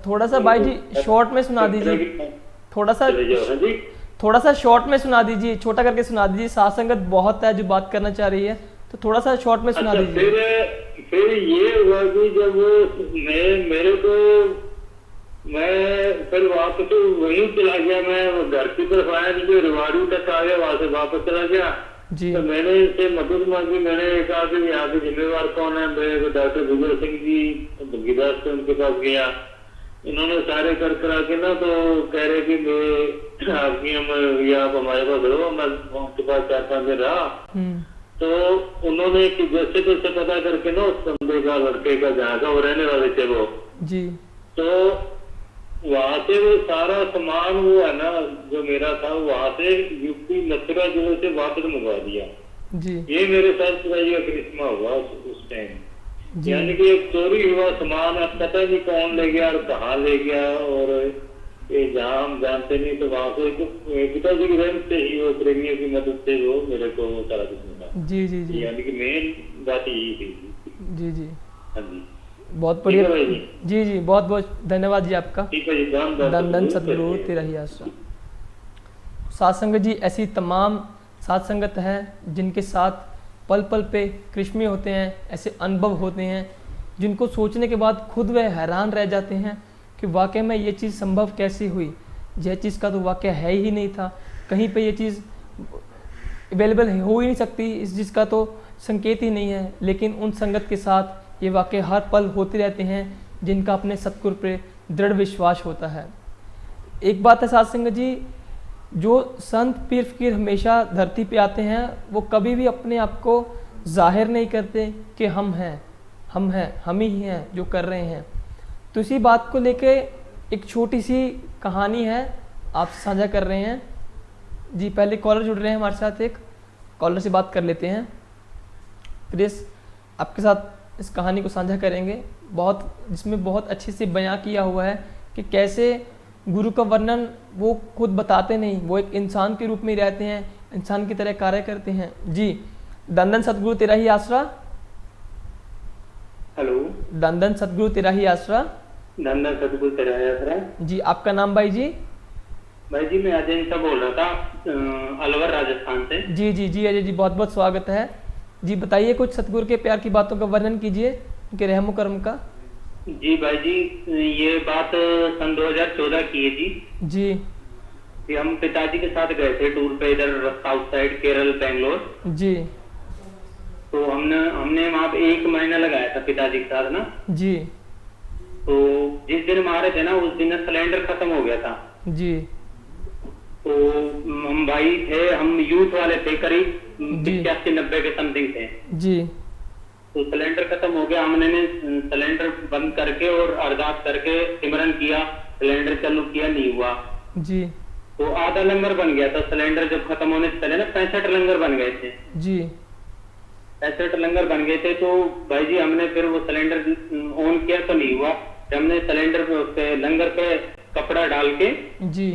थोड़ा सा भाई जी शॉर्ट में सुना दीजिए, थोड़ा सा शॉर्ट में सुना दीजिए, छोटा करके सुना दीजिए, साथ संगत बहुत है जो बात करना चाह रही है, तो थोड़ा सा शॉर्ट में सुना दीजिए। फिर ये हुआ कि जब मेरे को मैं फिर वापस वहीं चला गया, मैं घर की तरफ आया, जो रिवाड़ी तक आ गया, वहां से वापस चला गया जी। तो मैंने इनसे मदद मांगी, मैंने कहा कि यहाँ के जिम्मेवार कौन है, मेरे डॉक्टर विजय सिंह जी बगीदार से उनके पास गया। इन्होंने सारे कर करा के ना, तो कह रहे कि मैं आपकी आप हमारे पास रहो, मैं उनके पास 4-5 दिन रहा। तो उन्होंने जैसे तैसे पता करके ना उस बंदे का, लड़के का, जहाँ का वो रहने वाले थे वो जी, तो वहां से वो सारा सामान वो है ना जो मेरा था, वहां से यूपी मथुरा जिले से वापस मंगवा दिया जी। ये मेरे साथ का करिश्मा हुआ उस टाइम, यानी कि एक चोरी हुआ सामान, अब पता नहीं कौन ले गया और कहाँ ले गया, और ये जहाँ हम जानते नहीं, तो वहां से पिताजी की रहमत से ही, वो प्रेमियों की मदद से वो मेरे को सारा कुछ मिला जी जी जी। यानी कि मेन बात यही थी जी जी। हाँ जी, बहुत बढ़िया जी जी, बहुत बहुत धन्यवाद जी आपका। धन धन सतगुरु तेरा ही आसरा। साथ संगत जी, ऐसी तमाम साथ संगत है जिनके साथ पल पल पे कृष्ण होते हैं, ऐसे अनुभव होते हैं जिनको सोचने के बाद खुद वह हैरान रह जाते हैं कि वाकई में ये चीज़ संभव कैसे हुई। यह चीज़ का तो वाकई है ही नहीं था, कहीं पे ये चीज़ अवेलेबल हो ही नहीं सकती, इस चीज़ का तो संकेत ही नहीं है, लेकिन उन संगत के साथ ये वाकई हर पल होते रहते हैं जिनका अपने सतगुरु पे दृढ़ विश्वास होता है। एक बात है साथ संगत जी, जो संत पीर फकीर हमेशा धरती पे आते हैं वो कभी भी अपने आप को जाहिर नहीं करते कि हम हैं, हम ही हैं जो कर रहे हैं। तो इसी बात को लेके एक छोटी सी कहानी है आप साझा कर रहे हैं जी। पहले कॉलर जुड़ रहे हैं हमारे साथ, एक कॉलर से बात कर लेते हैं। प्लीज़ आपके साथ इस कहानी को साझा करेंगे, जिसमें बहुत अच्छे से बयां किया हुआ है कि कैसे गुरु का वर्णन वो खुद बताते नहीं, वो एक इंसान के रूप में रहते हैं, इंसान की तरह कार्य करते हैं। जी, दंदन सतगुरु तेरा ही आसरा। हेलो, दंदन सतगुरु तेरा ही आसरा। दंदन सतगुरु तेरा ही आसरा। जी, आपका नाम भाई जी? भाई जी मैं अजय सा बोल रहा था, अलवर राजस्थान से। जी जी जी अजय जी, बहुत बहुत स्वागत है जी। बताइए कुछ सतगुरु के प्यार की बातों का वर्णन कीजिए, उनके रहमो करम का। जी भाई जी, ये बात सन 2014 की है जी। जी, हम पिताजी के साथ गए थे टूर पे, इधर साउथ साइड केरल बेंगलोर। जी, तो हमने वहाँ पे 1 महीना लगाया था पिताजी के साथ ना। जी, तो जिस दिन हम आ रहे थे ना, उस दिन सिलेंडर खत्म हो गया था। जी, तो हम भाई थे, हम यूथ वाले थे, करीब 85-90 के समथिंग थे जी। तो सिलेंडर खत्म हो गया, हमने सिलेंडर बंद करके और अरदास करके सिमरन किया, सिलेंडर चालू किया, नहीं हुआ जी। तो आधा लंगर बन गया था। सिलेंडर जब खत्म होने से पहले ना 65 लंगर बन गए थे जी। 65 लंगर बन गए थे। तो भाई जी हमने फिर वो सिलेंडर ऑन किया तो नहीं हुआ। हमने सिलेंडर पे लंगर पे कपड़ा डाल के जी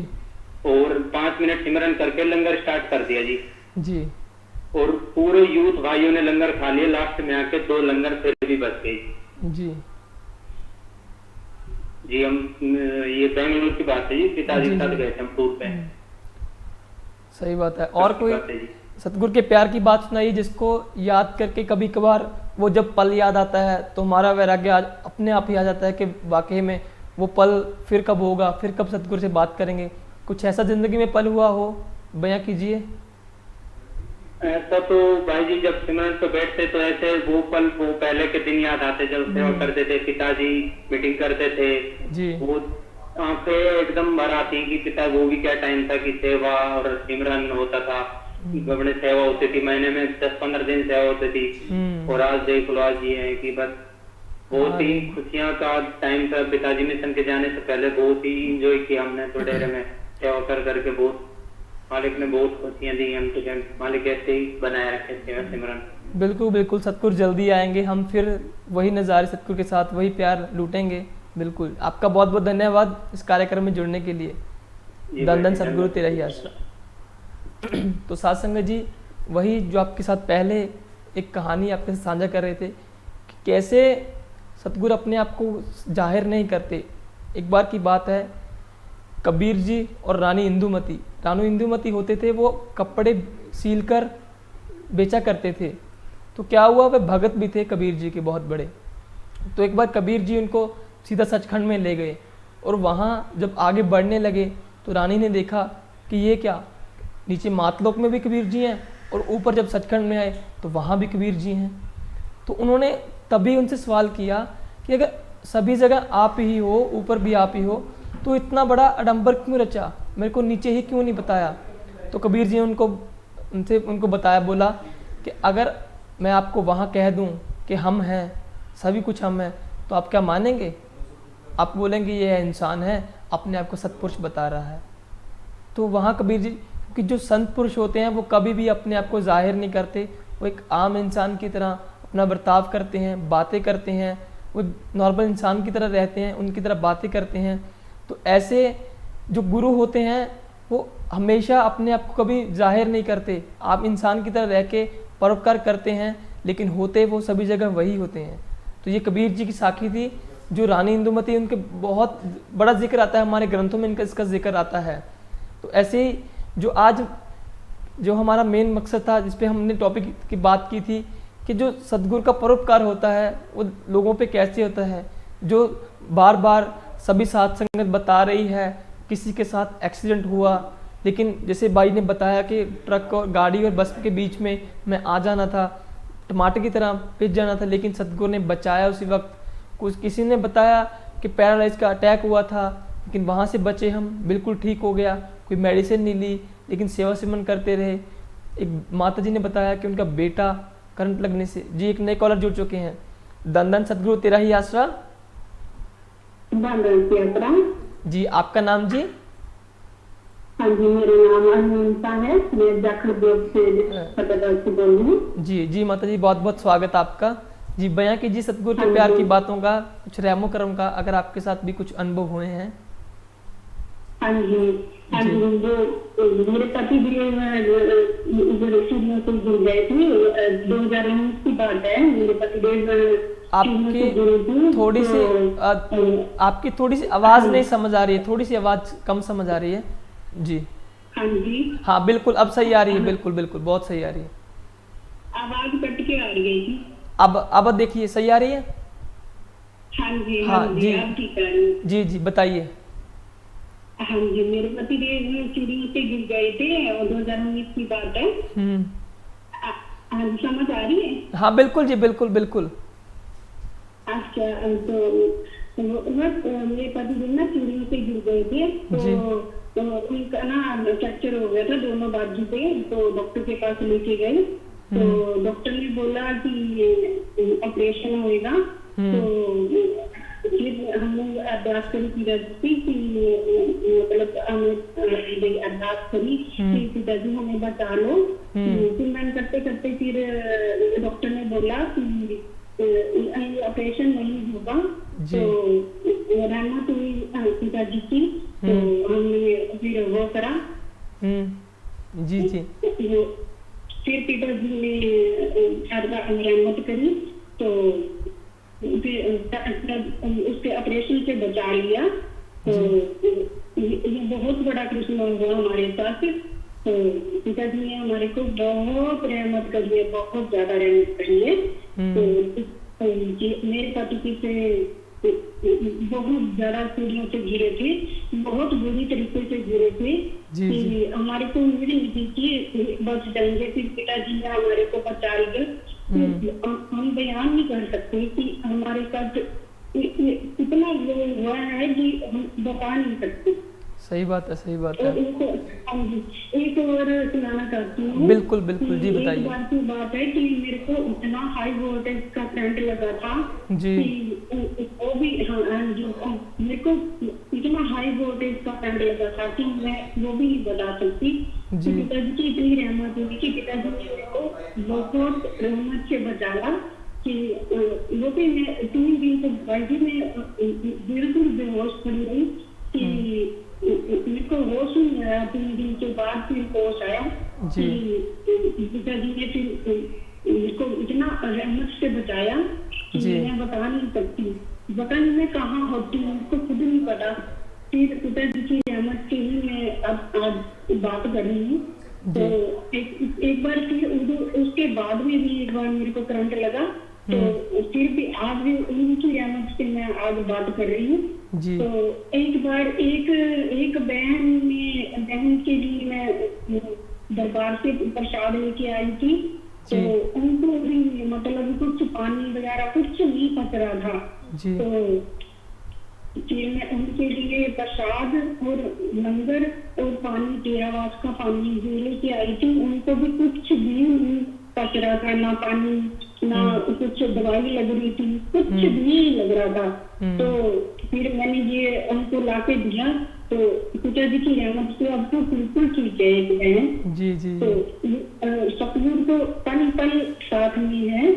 और 5 मिनट सिमरन करके लंगर स्टार्ट कर दिया जी। जी। और पूरे यूथ भाइयों ने लंगर खा लिया। लास्ट में आके 2 लंगर फिर भी बच गई जी। जी हम ये बेंगलुरु की बात है जी, पिताजी के साथ गए थे हम टूर पे। सही बात है। और कोई सतगुरु के प्यार की बात सुनाइए जिसको याद करके कभी कभार वो जब पल याद आता है तो हमारा वैराग्य अपने आप ही आ जाता है कि वाकई में वो पल फिर कब होगा, फिर कब सतगुरु से बात करेंगे। कुछ ऐसा जिंदगी में पल हुआ हो, बयां कीजिए। ऐसा तो भाई जी जब सिमरन पे बैठते तो ऐसे वो पल, वो पहले के दिन याद आते जब सेवा करते थे, पिताजी मीटिंग करते थे जी। वो आंखें एकदम भर आती कि पिता, वो भी क्या टाइम था कि सेवा और सिमरन होता था, बड़े सेवा होती थी, महीने में 10-15 दिन सेवा होती थी। और आज देख लो आज ये है कि बस बहुत ही खुशियां का टाइम था। पिताजी मिशन के जाने से पहले बहुत ही इंजॉय किया हमने तो डेरे में सेवा कर करके। बहुत मालिक ने बहुत खुशियां दी हम तो, मालिक ऐसे ही बनाए रखे सेवा सिमरन। बिल्कुल बिल्कुल, सतगुरु जल्दी आएंगे, हम फिर वही नज़ारे सतगुरु के साथ वही प्यार लूटेंगे। बिल्कुल, आपका बहुत बहुत धन्यवाद इस कार्यक्रम में जुड़ने के लिए। दंदन सतगुरु तेरा ही आसरा। तो साथ संगत जी, वही जो आपके साथ पहले एक कहानी आपके साथ साझा कर रहे थे कि कैसे सतगुरु अपने आप को जाहिर नहीं करते। एक बार की बात है, कबीर जी और रानी इंदुमती होते थे, वो कपड़े सील कर बेचा करते थे। तो क्या हुआ, वे भगत भी थे कबीर जी के बहुत बड़े। तो एक बार कबीर जी उनको सीधा सचखंड में ले गए और वहाँ जब आगे बढ़ने लगे तो रानी ने देखा कि ये क्या, नीचे मातलोक में भी कबीर जी हैं और ऊपर जब सचखंड में आए तो वहाँ भी कबीर जी हैं। तो उन्होंने तभी उनसे सवाल किया कि अगर सभी जगह आप ही हो, ऊपर भी आप ही हो, तो इतना बड़ा आडंबर क्यों रचा, मेरे को नीचे ही क्यों नहीं बताया। तो कबीर जी ने उनको बताया, बोला कि अगर मैं आपको वहाँ कह दूँ कि हम हैं, सभी कुछ हम हैं, तो आप क्या मानेंगे? आप बोलेंगे ये इंसान है, अपने आप को सत्पुरुष बता रहा है। तो वहाँ कबीर जी, कि जो संत पुरुष होते हैं वो कभी भी अपने आप को जाहिर नहीं करते, वो एक आम इंसान की तरह अपना बर्ताव करते हैं, बातें करते हैं, वो नॉर्मल इंसान की तरह रहते हैं, उनकी तरह बातें करते हैं। तो ऐसे जो गुरु होते हैं वो हमेशा अपने आप को कभी जाहिर नहीं करते, आप इंसान की तरह रह के परोपकार करते हैं, लेकिन होते वो सभी जगह वही होते हैं। तो ये कबीर जी की साखी थी। जो रानी इंदुमती, उनके बहुत बड़ा जिक्र आता है हमारे ग्रंथों में, इसका जिक्र आता है। तो ऐसे ही जो आज जो हमारा मेन मकसद था, जिस पे हमने टॉपिक की बात की थी कि जो सद्गुरु का परोपकार होता है वो लोगों पे कैसे होता है, जो बार बार सभी साथ संगत बता रही है, किसी के साथ एक्सीडेंट हुआ, लेकिन जैसे भाई ने बताया कि ट्रक और गाड़ी और बस के बीच में मैं आ जाना था, टमाटर की तरह पिस जाना था, लेकिन सद्गुरु ने बचाया उसी वक्त। कुछ किसी ने बताया कि पैरालाइज का अटैक हुआ था, लेकिन वहाँ से बचे हम, बिल्कुल ठीक हो गया, कोई मेडिसिन नहीं ली, लेकिन सेवा सिमरन करते रहे। एक माता जी ने बताया कि उनका बेटा करंट लगने से। जी, एक नए कॉलर जुड़ चुके हैं। दंदन सतगुरु तेरा ही आसरा। जी, आपका नाम जी? हाँ जी, मेरा नाम अनिता है, मैं जाखड़ ब्लॉक से बोल रही हूँ। जी जी माता जी, बहुत बहुत स्वागत आपका। जी, बयां कीजिए सतगुरु के प्यार की बातों का, कुछ रहमो करम का, अगर आपके साथ भी कुछ अनुभव हुए हैं। हाँ जी वो मेरे पति भी से जुड़ गए थे। 2019 की बात है। मेरे पति आपकी थोड़ी सी आवाज नहीं समझ आ रही है, थोड़ी सी आवाज कम समझ आ रही है जी। हाँ जी हाँ बिल्कुल अब सही आ रही है, बिल्कुल बिल्कुल बहुत सही आ रही है। आवाज कट के आ रही है। अब देखिए सही आ रही है। हाँ जी जी अब ठीक है। जी बताइए। हाँ जी मेरे पति देव चूड़ियों से गिर गए थे और 2019 की बात है। समझ आ रही है? हाँ बिल्कुल जी बिल्कुल बिल्कुल। अच्छा तो मेरे पति देव ना चूड़ियों से गिर गए थे तो उनका ना फ्रैक्चर हो गया था दोनों बाजू पे। तो डॉक्टर के पास लेके गए तो डॉक्टर ने बोला कि ऑपरेशन होएगा। तो फिर हम लोग अरदास करी पिताजी की मतलब हमें अरदास करी कि पिताजी हमें बचा लो। फिर मैंने करते करते फिर डॉक्टर ने बोला कि ऑपरेशन नहीं होगा तो रहमत हुई पिताजी की। तो हमने फिर वो करा जी फिर पिताजी ने रहमत करी तो उसके ऑपरेशन से बचा लिया। तो ये बहुत बड़ा कृष्ण हुआ हमारे साथ। तो पिताजी ने हमारे को बहुत रहमत करी है, बहुत ज्यादा रहमत करी है। तो मेरे पति से बहुत ज्यादा सीढ़ियों से गिरे थे, बहुत बुरी तरीके से गिरे थे कि हमारे को उम्मीद नहीं थी कि बच जाएंगे। फिर पिताजी ने हमारे को बचा लिया। हम बयान नहीं कर सकते कि हमारे साथ इतना वो हुआ है कि हम बता नहीं सकते। सही बात है एक और सुनाना चाहती हूँ। बिल्कुल जी बताइए। एक बार की बात है कि मेरे को इतना हाई वोल्टेज का करंट लगा था जी कि वो भी मेरे को इतना हाई वोल्टेज का करंट लगा था कि मैं वो भी नहीं बता सकती। पिताजी की इतनी रहमत हुई कि पिताजी ने मेरे को बहुत रहमत से बचाया कि वो भी मैं 3 दिन से बाजी में बिल्कुल बेहोश पड़ी रही कि मेरे को होश नहीं आया। 3 दिन के बाद फिर होश आया कि पिताजी ने फिर मेरे को इतना रहमत से बचाया कि मैं बता नहीं सकती। पता नहीं मैं कहाँ होती हूँ, मुझको खुद नहीं पता। फिर पिताजी की रहमत से ही मैं अब आज बात कर रही हूँ। तो एक बार फिर उसके बाद में भी एक बार मेरे को करंट लगा तो फिर भी आज भी उनकी रहमत से मैं आज बात कर रही हूँ। तो एक बार एक बहन के लिए मैं दरबार से प्रसाद लेके आई थी। तो उनको भी मतलब कुछ पानी वगैरह कुछ नहीं पच रहा था। तो फिर मैं उनके लिए प्रसाद और लंगर और पानी तेरावास का पानी लेके आई थी। उनको भी कुछ भी नहीं पच रहा था, ना पानी ना कुछ दवाई लग रही थी, कुछ भी नहीं लग रहा था। तो फिर मैंने ये उनको लाके दिया तो पिताजी की रहमत से अब तो बिल्कुल ठीक है। जी तो सतगुरु तो पल पल साथ में है।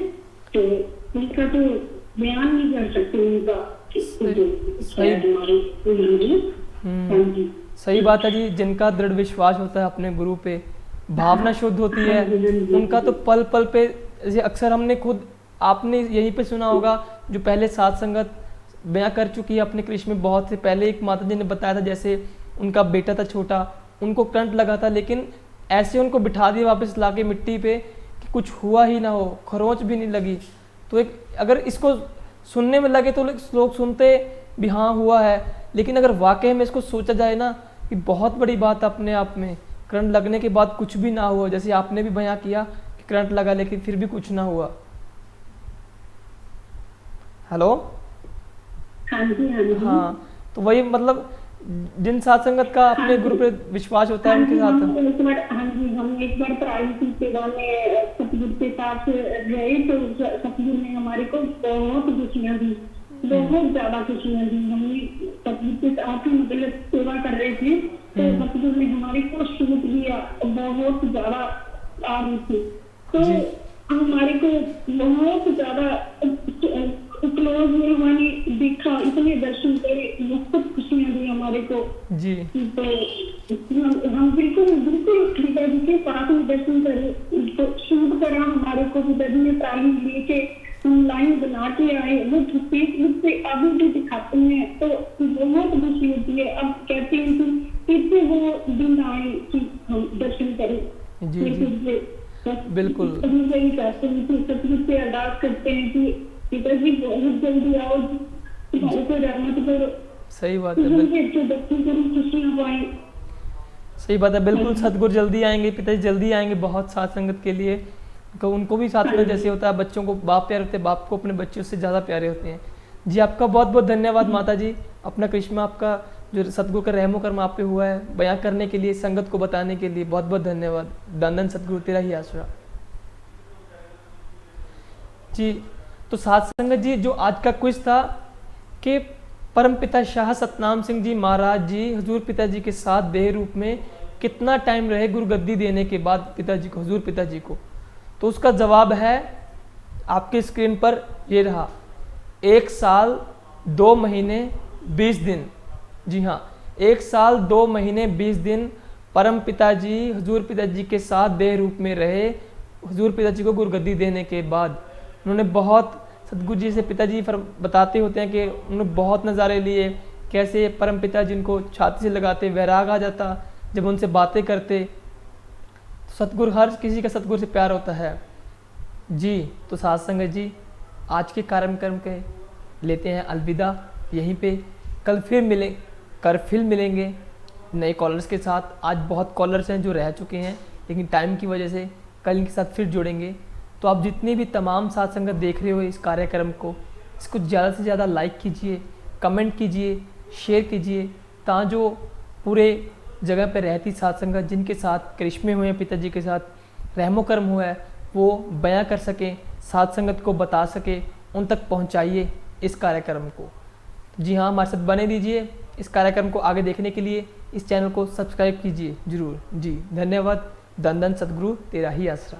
तो उनका तो बयान नहीं कर सकते उनका। सही बात है जी। जिनका दृढ़ विश्वास होता है अपने गुरु पे, भावना शुद्ध होती है, उनका तो पल पल पे जैसे अक्सर हमने खुद आपने यहीं पे सुना होगा जो पहले साथ संगत बयां कर चुकी है अपने कृष्ण में। बहुत से पहले एक माता जी ने बताया था जैसे उनका बेटा था छोटा, उनको करंट लगा था लेकिन ऐसे उनको बिठा दिया वापस लाके मिट्टी पे कि कुछ हुआ ही ना हो, खरोंच भी नहीं लगी। तो एक अगर इसको सुनने में लगे तो लोग सुनते भी हाँ हुआ है, लेकिन अगर वाकई में इसको सोचा जाए ना कि बहुत बड़ी बात अपने आप में, करंट लगने के बाद कुछ भी ना हुआ, जैसे आपने भी बयां किया कि करंट लगा लेकिन फिर भी कुछ ना हुआ। हेलो हाँ, तो वही मतलब जिन साथ संगत का अपने गुरु पे विश्वास होता है उनके साथ। हम एक बार प्राइवेट सेवा में सतगुरु के साथ गए तो सतगुरु ने हमारे को बहुत खुशियाँ दी, बहुत ज्यादा खुशियाँ दी। हमने सतगुरु के साथ मतलब सेवा कर रहे थे तो सतगुरु ने हमारे को सूट दिया, बहुत ज्यादा आ रही थी। तो हमारे को बहुत ज्यादा क्लोज में हमारे देखा, इतने दर्शन करे, बहुत खुशियाँ दी हमारे हमारे को जी। तो हम बिल्कुल बिल्कुल पिताजी के पास में दर्शन करें तो शूट करा हमारे को, पिताजी ने तालीम लेके हम लाइन बना के आए, वो फेसबुक पे अभी भी दिखाते हैं तो बहुत खुशी होती है। अब कहते हैं कि फिर से वो दिन आए कि हम दर्शन करें। जी बिल्कुल यही कहते हैं कि सतगुरु से अरदास करते हैं कि पिताजी बहुत जल्दी आओ, तुम्हारे को रहमत करो। सही बात है, खुशियां पाए। सही बात है, बिल्कुल सतगुरु जल्दी आएंगे, पिताजी जल्दी आएंगे बहुत साथ संगत के लिए। उनको भी साथ में जैसे होता है, बच्चों को बाप प्यारे होते हैं, बाप को अपने बच्चों से ज़्यादा प्यारे होते हैं। जी आपका बहुत बहुत धन्यवाद माता जी, अपना करिश्मा आपका जो सतगुरु का रहमो कर्म आप पे हुआ है बयां करने के लिए, संगत को बताने के लिए बहुत बहुत धन्यवाद। धन सतगुरु तेरा ही आसरा। जी तो साथ संगत जी, जो आज का क्विज था कि परमपिता शाह सतनाम सिंह जी महाराज जी हुजूर पिताजी के साथ देह रूप में कितना टाइम रहे गुरु गद्दी देने के बाद पिताजी को, हुजूर पिताजी को, तो उसका जवाब है आपके स्क्रीन पर ये रहा, 1 साल 2 महीने 20 दिन। जी हाँ, 1 साल 2 महीने 20 दिन परम पिताजी हुजूर पिताजी के साथ देह रूप में रहे। हुजूर पिताजी को गुरगद्दी देने के बाद उन्होंने बहुत, सतगुरु जी से पिताजी बताते होते हैं कि उन्होंने बहुत नज़ारे लिए, कैसे परम पिताजी उनको छाती से लगाते, वैराग आ जाता जब उनसे बातें करते। सतगुरु, हर किसी का सतगुरु से प्यार होता है। जी तो साथ संगत जी, आज के कार्यक्रम के लेते हैं अलविदा यहीं पे। कल फिर मिलेंगे नए कॉलर्स के साथ। आज बहुत कॉलर्स हैं जो रह चुके हैं, लेकिन टाइम की वजह से कल इनके साथ फिर जुड़ेंगे। तो आप जितने भी तमाम साथ संगत देख रहे हो इस कार्यक्रम को, इसको ज़्यादा से ज़्यादा लाइक कीजिए, कमेंट कीजिए, शेयर कीजिए, ताकि जो पूरे जगह पर रहती साथ संगत जिनके साथ करिश्मे हुए हैं, पिताजी के साथ रहमो कर्म हुआ है, वो बयां कर सकें, साथ संगत को बता सके, उन तक पहुंचाइए इस कार्यक्रम को। जी हाँ, हमारे साथ बने दीजिए। इस कार्यक्रम को आगे देखने के लिए इस चैनल को सब्सक्राइब कीजिए ज़रूर। जी धन्यवाद। धन धन सतगुरु तेरा ही आसरा।